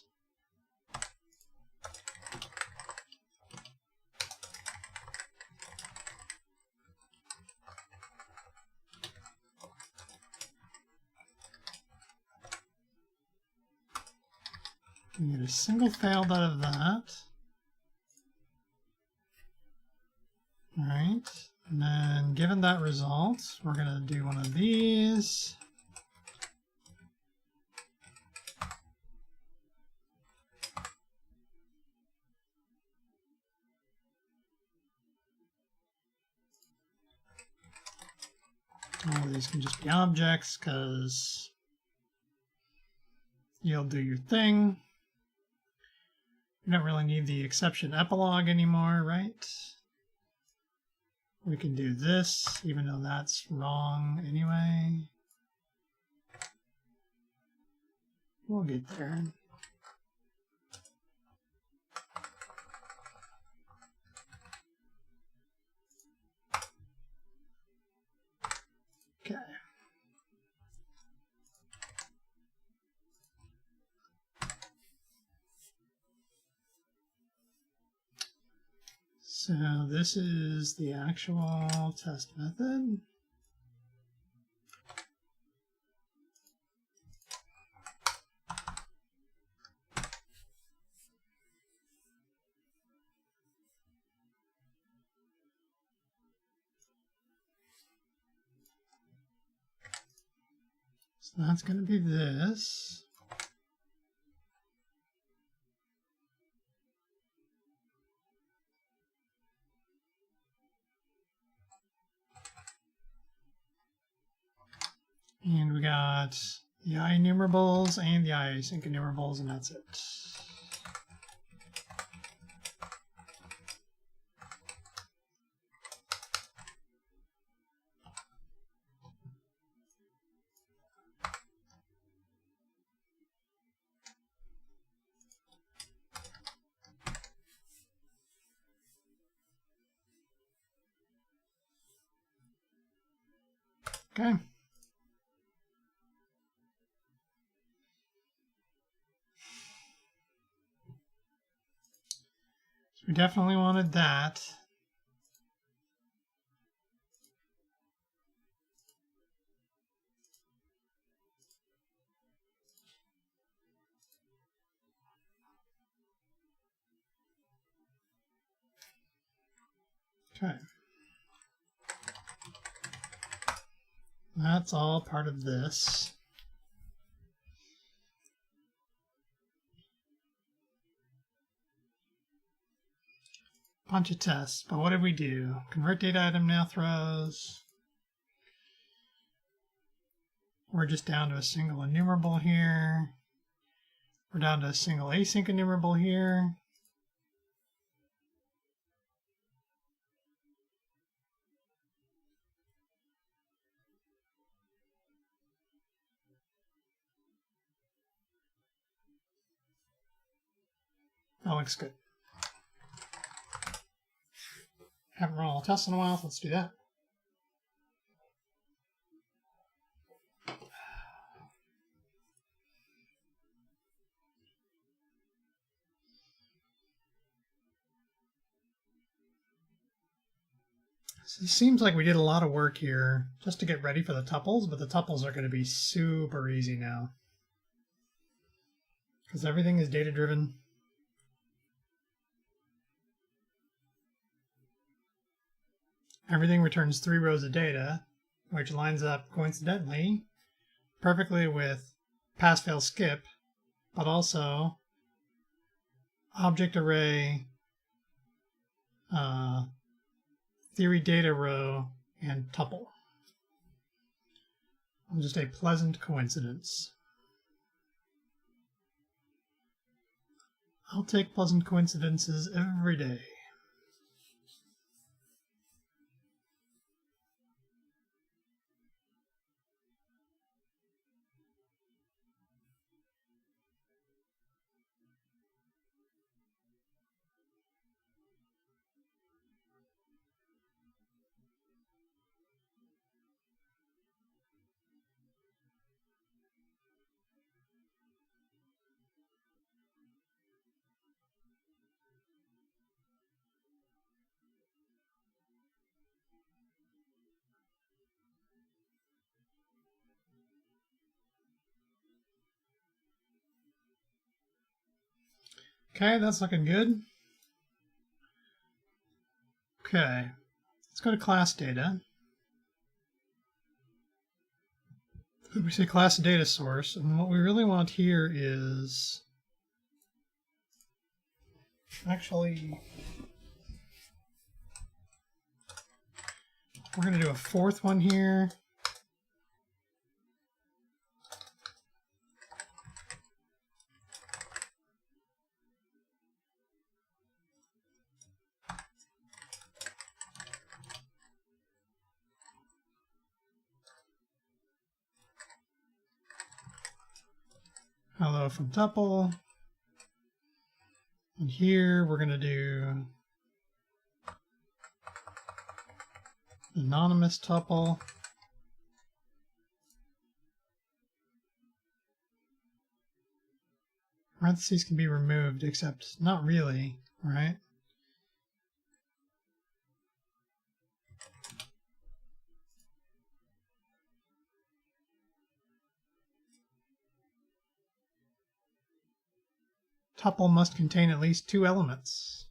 We get a single failed out of that. All right, and then given that result, we're gonna do one of these. All of these can just be objects because You'll do your thing. You don't really need the exception epilogue anymore, right? We can do this, even though that's wrong anyway. We'll get there. Okay. So this is the actual test method. So that's going to be this. And we got the I enumerables and the I async enumerables, and that's it. Okay. So we definitely wanted that. Okay. That's all part of this. Bunch of tests, but what did we do? Convert data item now throws. We're just down to a single enumerable here. We're down to a single async enumerable here. That looks good. Haven't run all the tests in a while, so let's do that. So it seems like we did a lot of work here just to get ready for the tuples, but the tuples are going to be super easy now, because everything is data-driven. Everything returns 3 rows of data, which lines up coincidentally perfectly with pass, fail, skip, but also object array, theory data row, and tuple. Just a pleasant coincidence. I'll take pleasant coincidences every day. Okay, that's looking good. Okay, let's go to class data. We say class data source, and what we really want here is actually, we're going to do a 4th one here. hello from tuple. And here we're going to do anonymous tuple. Parentheses can be removed, except not really, right? Tuple must contain at least 2 elements.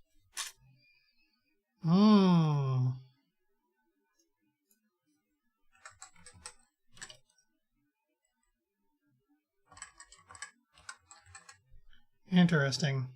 Interesting.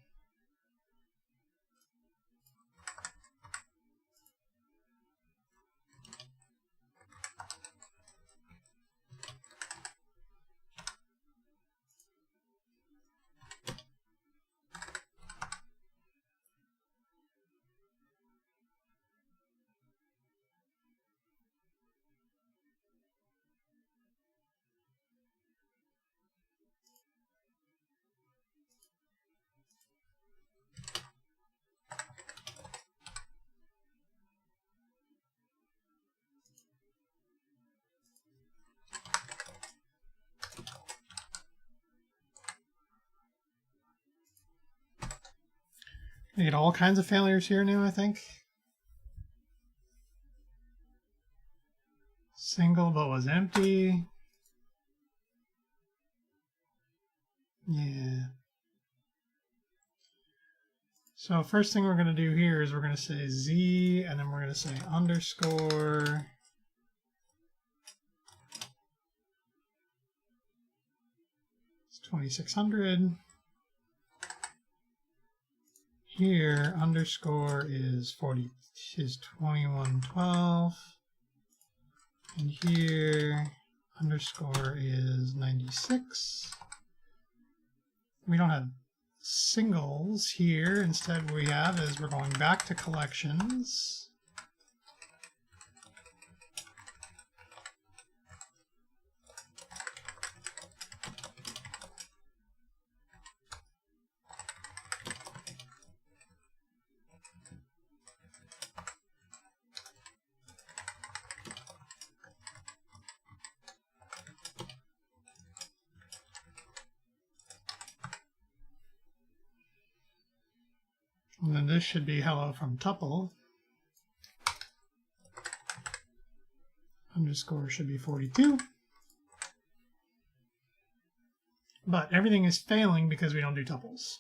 You get all kinds of failures here now, I think. Single but was empty. Yeah. So first thing we're going to do here is we're going to say z, and then we're going to say underscore. It's 2600. Here, underscore is 2112. And here, underscore is 96. We don't have singles here. Instead, what we have is we're going back to collections. And then this should be hello from tuple. Underscore should be 42. But everything is failing because we don't do tuples.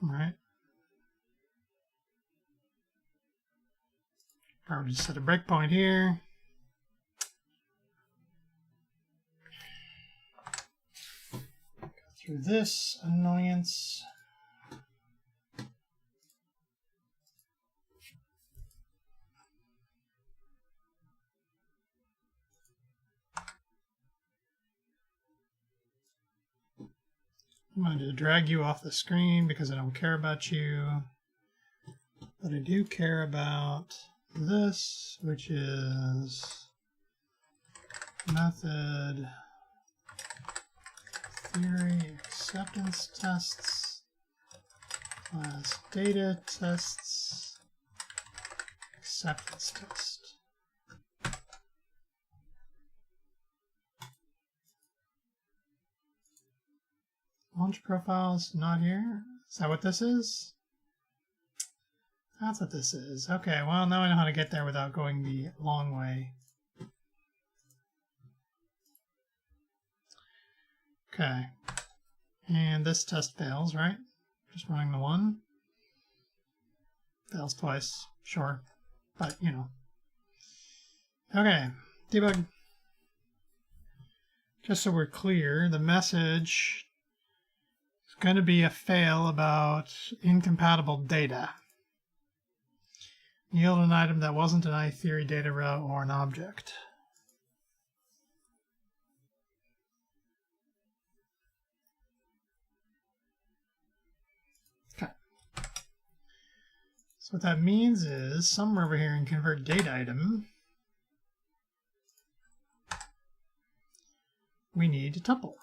All right. Probably just set a breakpoint here. Go through this annoyance. I'm going to drag you off the screen because I don't care about you. But I do care about this, which is method theory acceptance tests class data tests acceptance test. Launch profiles not here. Is that what this is? That's what this is. Okay, well, now I know how to get there without going the long way. Okay. And this test fails, right? Just running the one. Fails twice. Sure. But, you know. Okay. Debug. Just so we're clear, the message is going to be a fail about incompatible data. Yield an item that wasn't an iTheory data row or an object. Okay. So what that means is somewhere over here in convert date item, we need a tuple.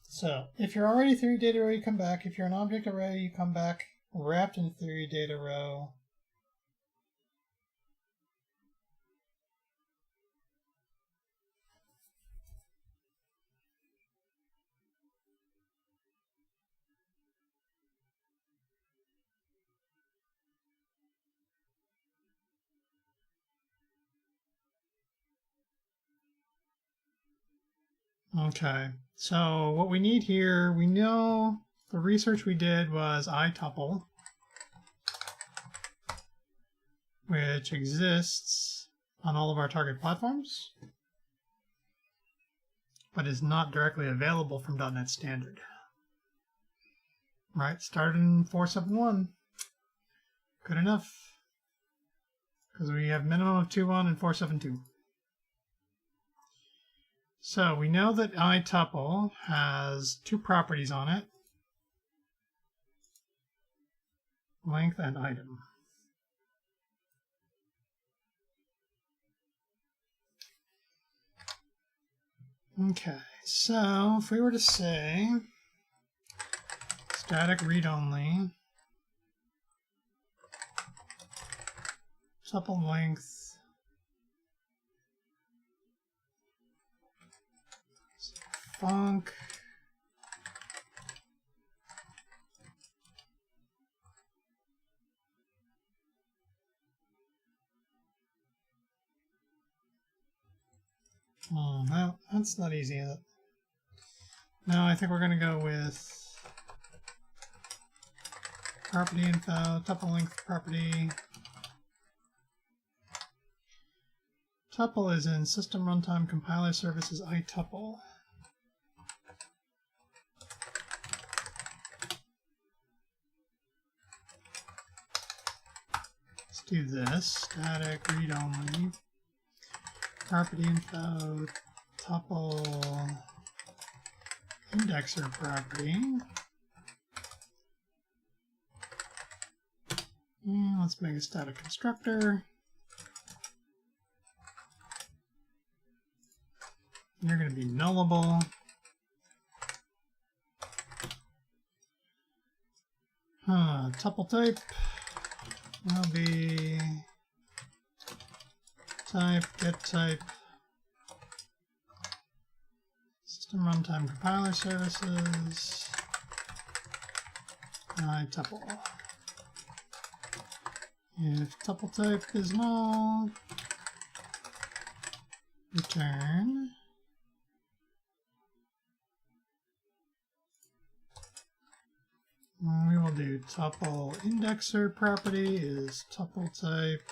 So if you're already theory data row, you come back. If you're an object array, you come back wrapped in theory data row. Okay, so what we need here, we know the research we did was iTuple, which exists on all of our target platforms, but is not directly available from .NET Standard. Right, started in 4.7.1. Good enough, because we have minimum of 2.1 and 4.7.2. So we know that iTuple has two properties on it, length and item. Okay, so if we were to say static read-only, tuple length, func, no, that's not easy, is it? No, I think we're going to go with property info, tuple length property. Tuple is in system runtime compiler services iTuple. Let's do this, static read only, property info, tuple indexer property. And let's make a static constructor. You're going to be nullable. Tuple type will be type, get type, system runtime compiler services, iTuple. If tuple type is null, return we will do tuple indexer property is tuple type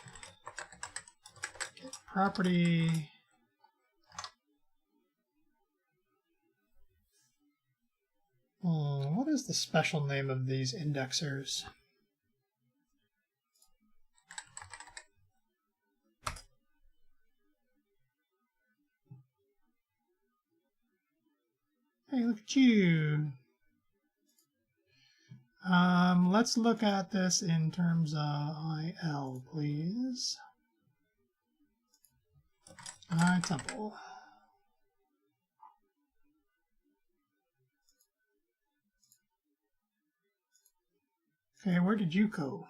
get property what is the special name of these indexers? Hey, look at you. Let's look at this in terms of IL, please. iTuple. Okay, where did you go?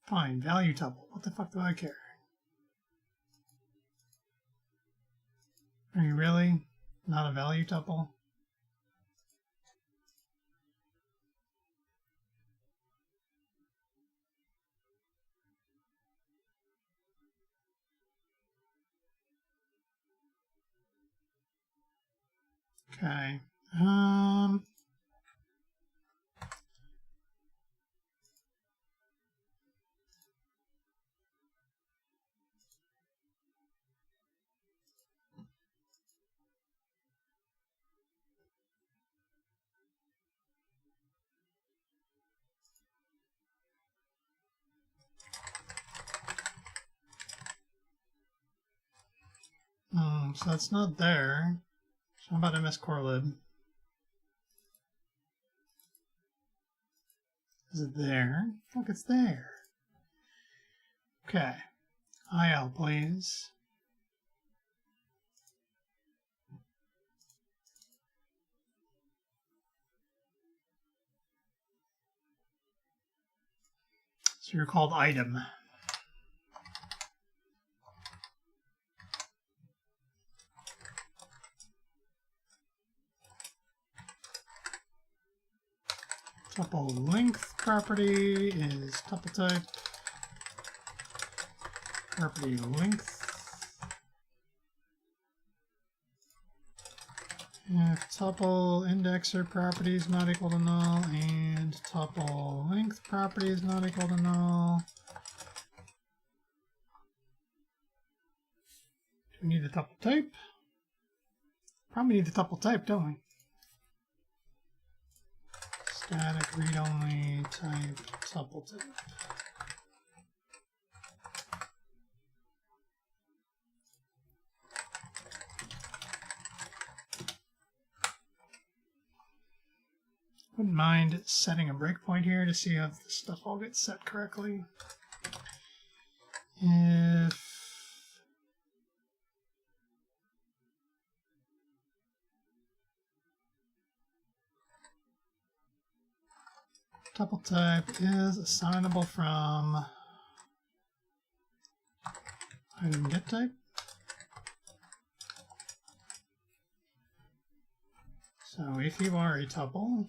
Fine, value tuple. What the fuck do I care? Are you really not a value tuple? Okay. So it's not there. So how about MS core lib? Is it there? Look, it's there. Okay. IL, please. So you're called item. Tuple length property is tuple type. Property length. If tuple indexer property is not equal to null and tuple length property is not equal to null, do we need the tuple type? Probably need the tuple type, don't we? Static read-only type tuple type. Wouldn't mind setting a breakpoint here to see if the stuff all gets set correctly. If tuple type is assignable from item get type. So if you are a tuple,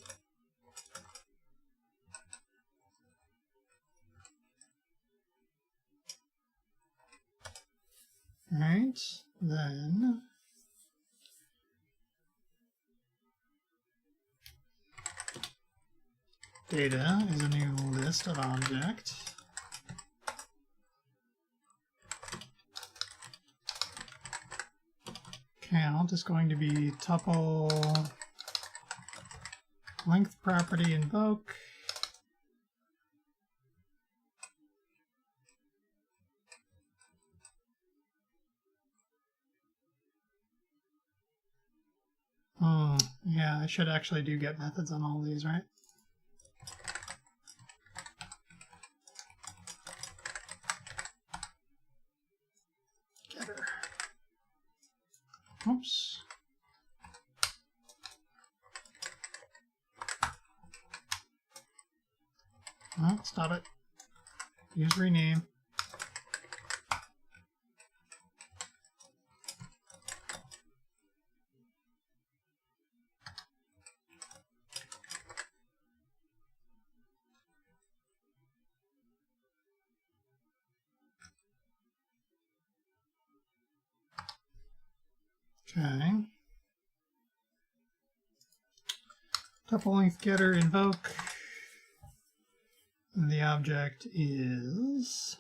right, then data is a new list of object. Count is going to be tuple length property invoke. Yeah, I should actually do get methods on all these, right? Getter. Oops. Oh, stop it. Use rename. Okay. Tuple length getter invoke. And the object is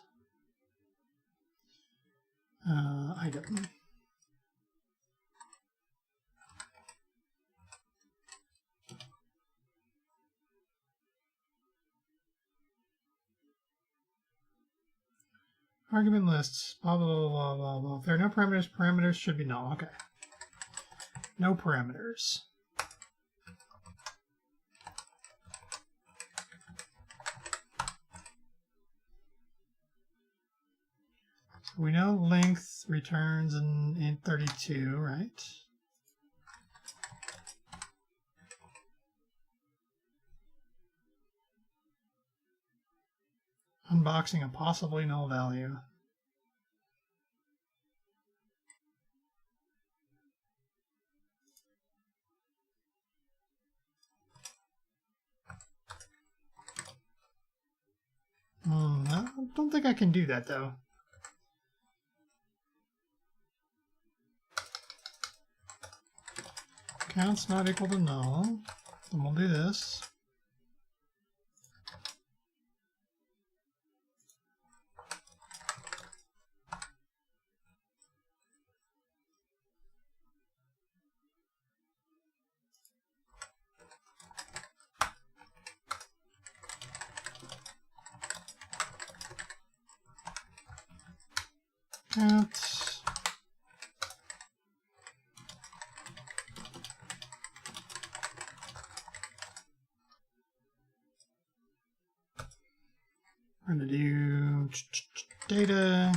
item. Argument lists, blah, blah, blah, blah, blah, blah. If there are no parameters, parameters should be null. Okay. No parameters. So we know length returns in 32, right? Unboxing a possibly null value. I don't think I can do that, though. Count's not equal to null. Then we'll do this. Count. data,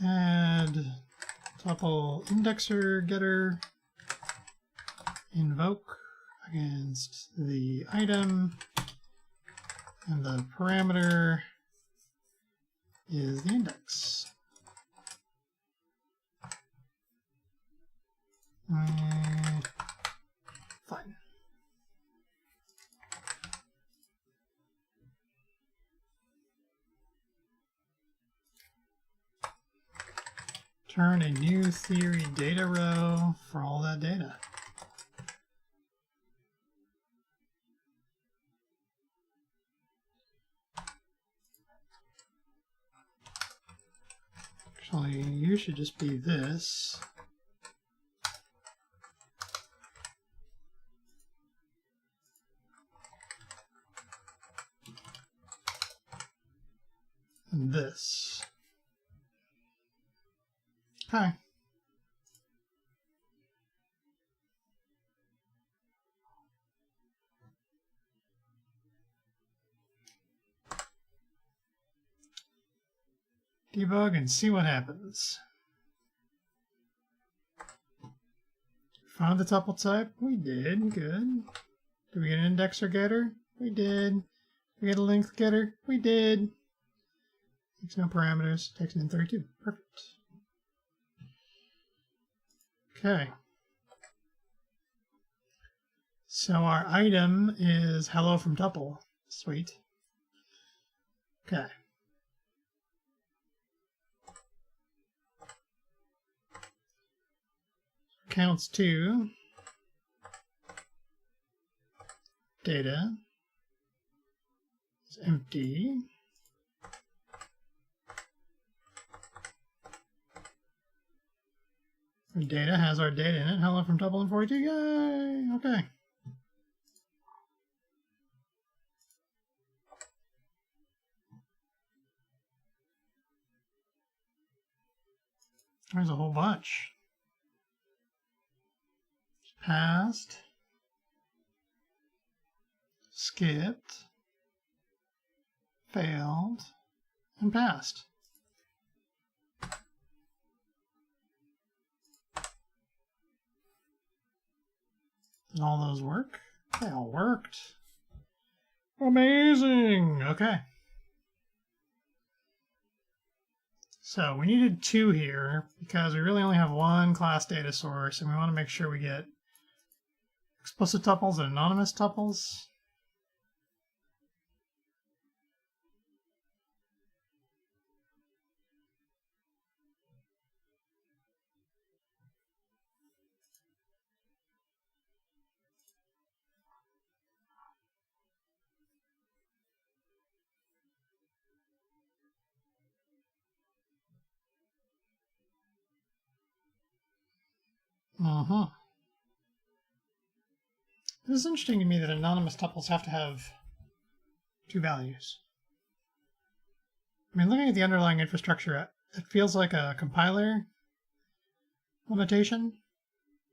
add tuple indexer getter, invoke against the item, and the parameter is the index. Fine. Turn a new theory data row for all that data. Actually, you should just be this. And this. Okay. Debug and see what happens. Found the tuple type? We did. Good. Did we get an indexer getter? We did. Did we get a length getter? We did. Takes no parameters. Takes an in32. Perfect. Okay. So our item is hello from tuple. Sweet. Okay. Counts to data is empty. And data has our data in it. Hello from tuple and 42. Yay! Okay. There's a whole bunch. Passed, skipped, failed, and passed. Did all those work? They all worked. Amazing! Okay. So we needed 2 here because we really only have 1 class data source, and we want to make sure we get explicit tuples and anonymous tuples. It is interesting to me that anonymous tuples have to have 2 values. I mean, looking at the underlying infrastructure, it feels like a compiler limitation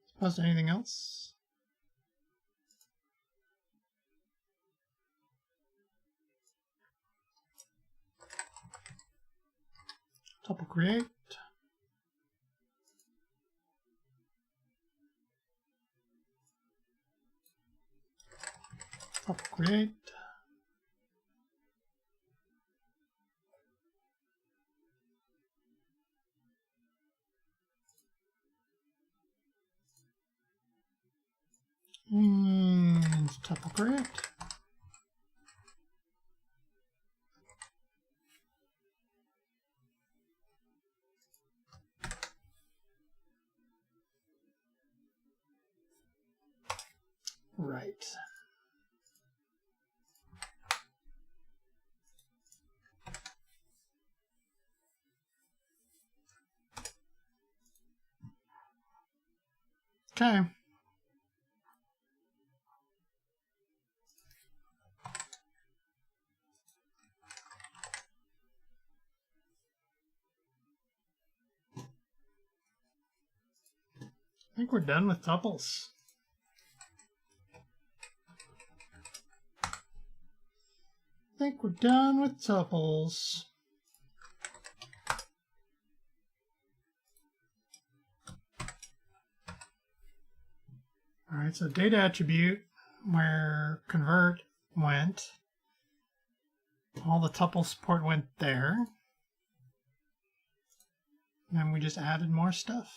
as opposed to anything else. Tuple create. Tuple create. And tuple create. Right. Okay. I think we're done with tuples. I think we're done with tuples. All right, so data attribute where convert went, all the tuple support went there. And then we just added more stuff.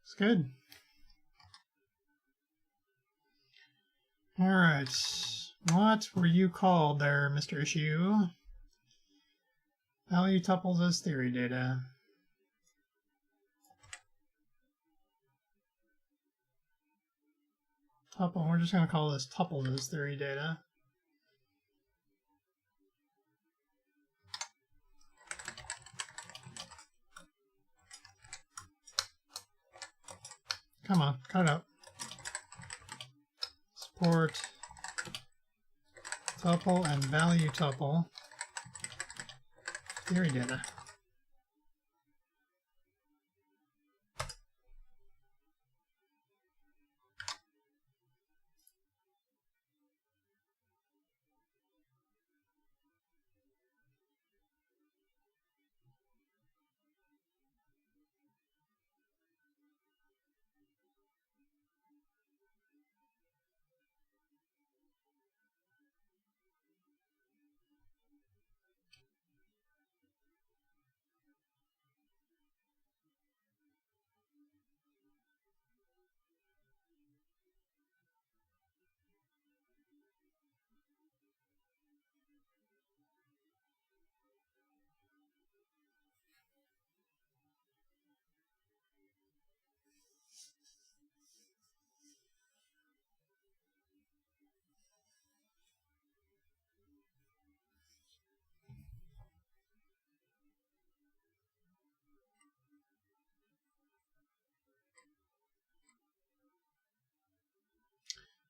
It's good. All right. What were you called there, Mr. Issue? Value tuples as theory data. Tuple, we're just going to call this tuples as theory data. Come on, cut it out. Support tuple and value tuple theory data.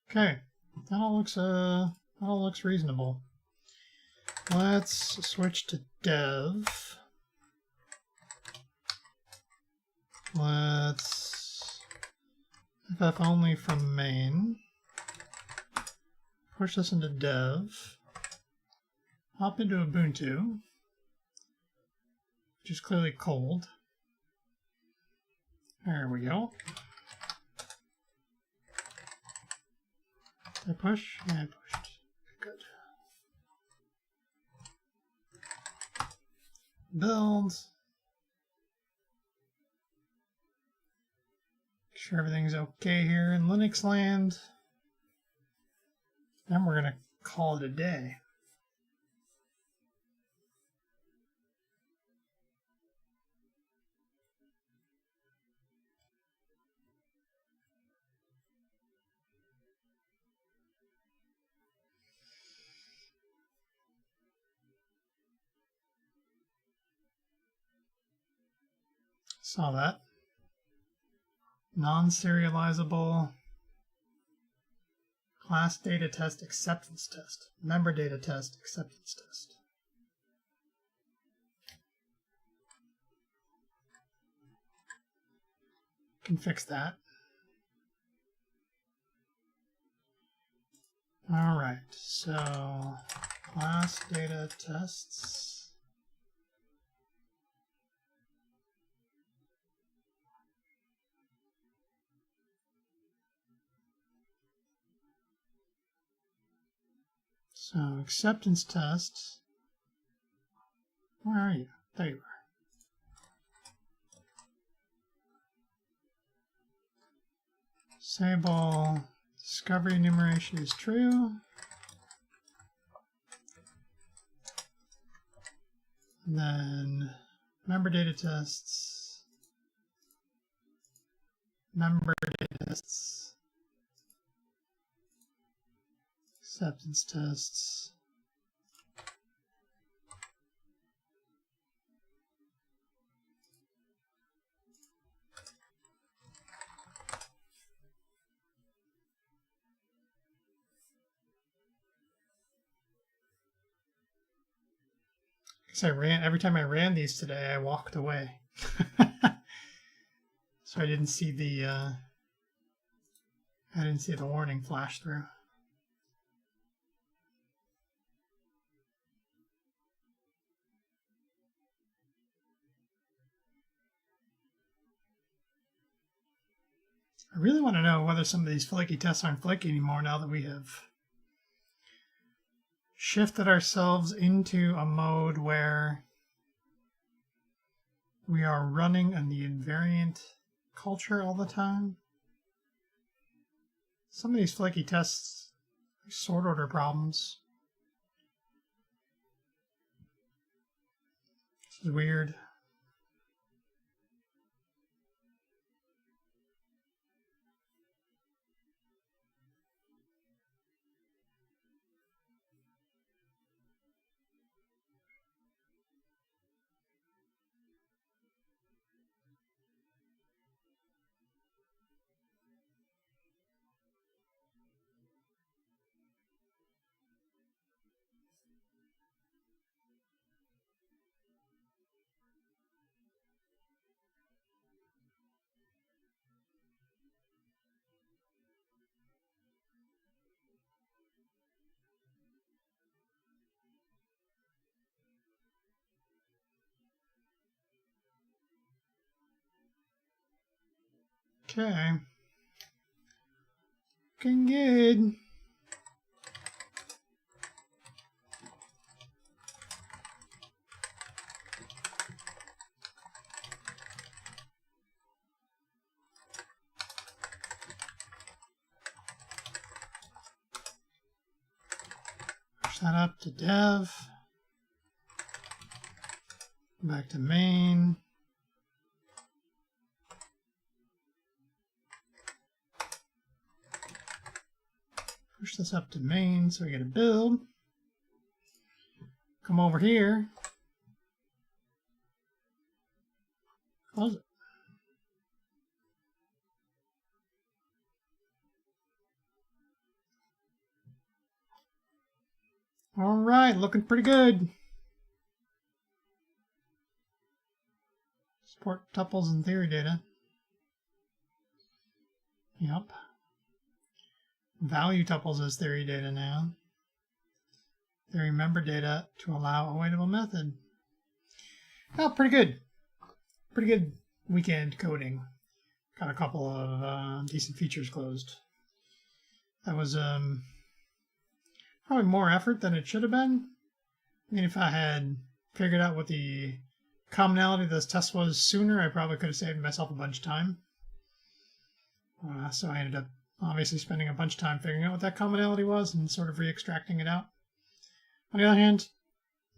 Okay, that all looks reasonable. Let's switch to dev. Let's ff only from main. Push this into dev. Hop into Ubuntu, which is clearly cold. There we go. Did I push? Yeah, I pushed. Good. Build. Make sure everything's okay here in Linux land. Then we're going to call it a day. Saw that. Non-serializable class data test acceptance test. Member data test acceptance test. Can fix that. All right, so class data tests. So acceptance tests. Where are you? There you are. Disable discovery enumeration is true. And then member data tests. Member data tests. Acceptance tests. Every time I ran these today, I walked away. So So I didn't see the warning flash through. I really want to know whether some of these flaky tests aren't flaky anymore now that we have shifted ourselves into a mode where we are running on the invariant culture all the time. Some of these flaky tests are sort order problems. This is weird. Okay. Looking good. Push that up to dev. Back to main. Push this up to main so we get a build. Come over here. Close it. All right, looking pretty good. Support tuples and theory data. Yep. Value tuples as theory data now. Theory member data to allow awaitable method. Oh, pretty good. Pretty good weekend coding. Got a couple of decent features closed. That was probably more effort than it should have been. I mean, if I had figured out what the commonality of this test was sooner, I probably could have saved myself a bunch of time. So I ended up obviously spending a bunch of time figuring out what that commonality was and sort of re-extracting it out. On the other hand,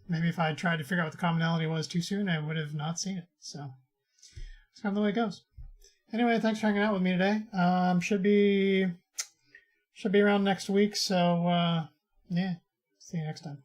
maybe if I had tried to figure out what the commonality was too soon, I would have not seen it. So it's kind of the way it goes. Anyway, thanks for hanging out with me today. Should be around next week. So yeah, see you next time.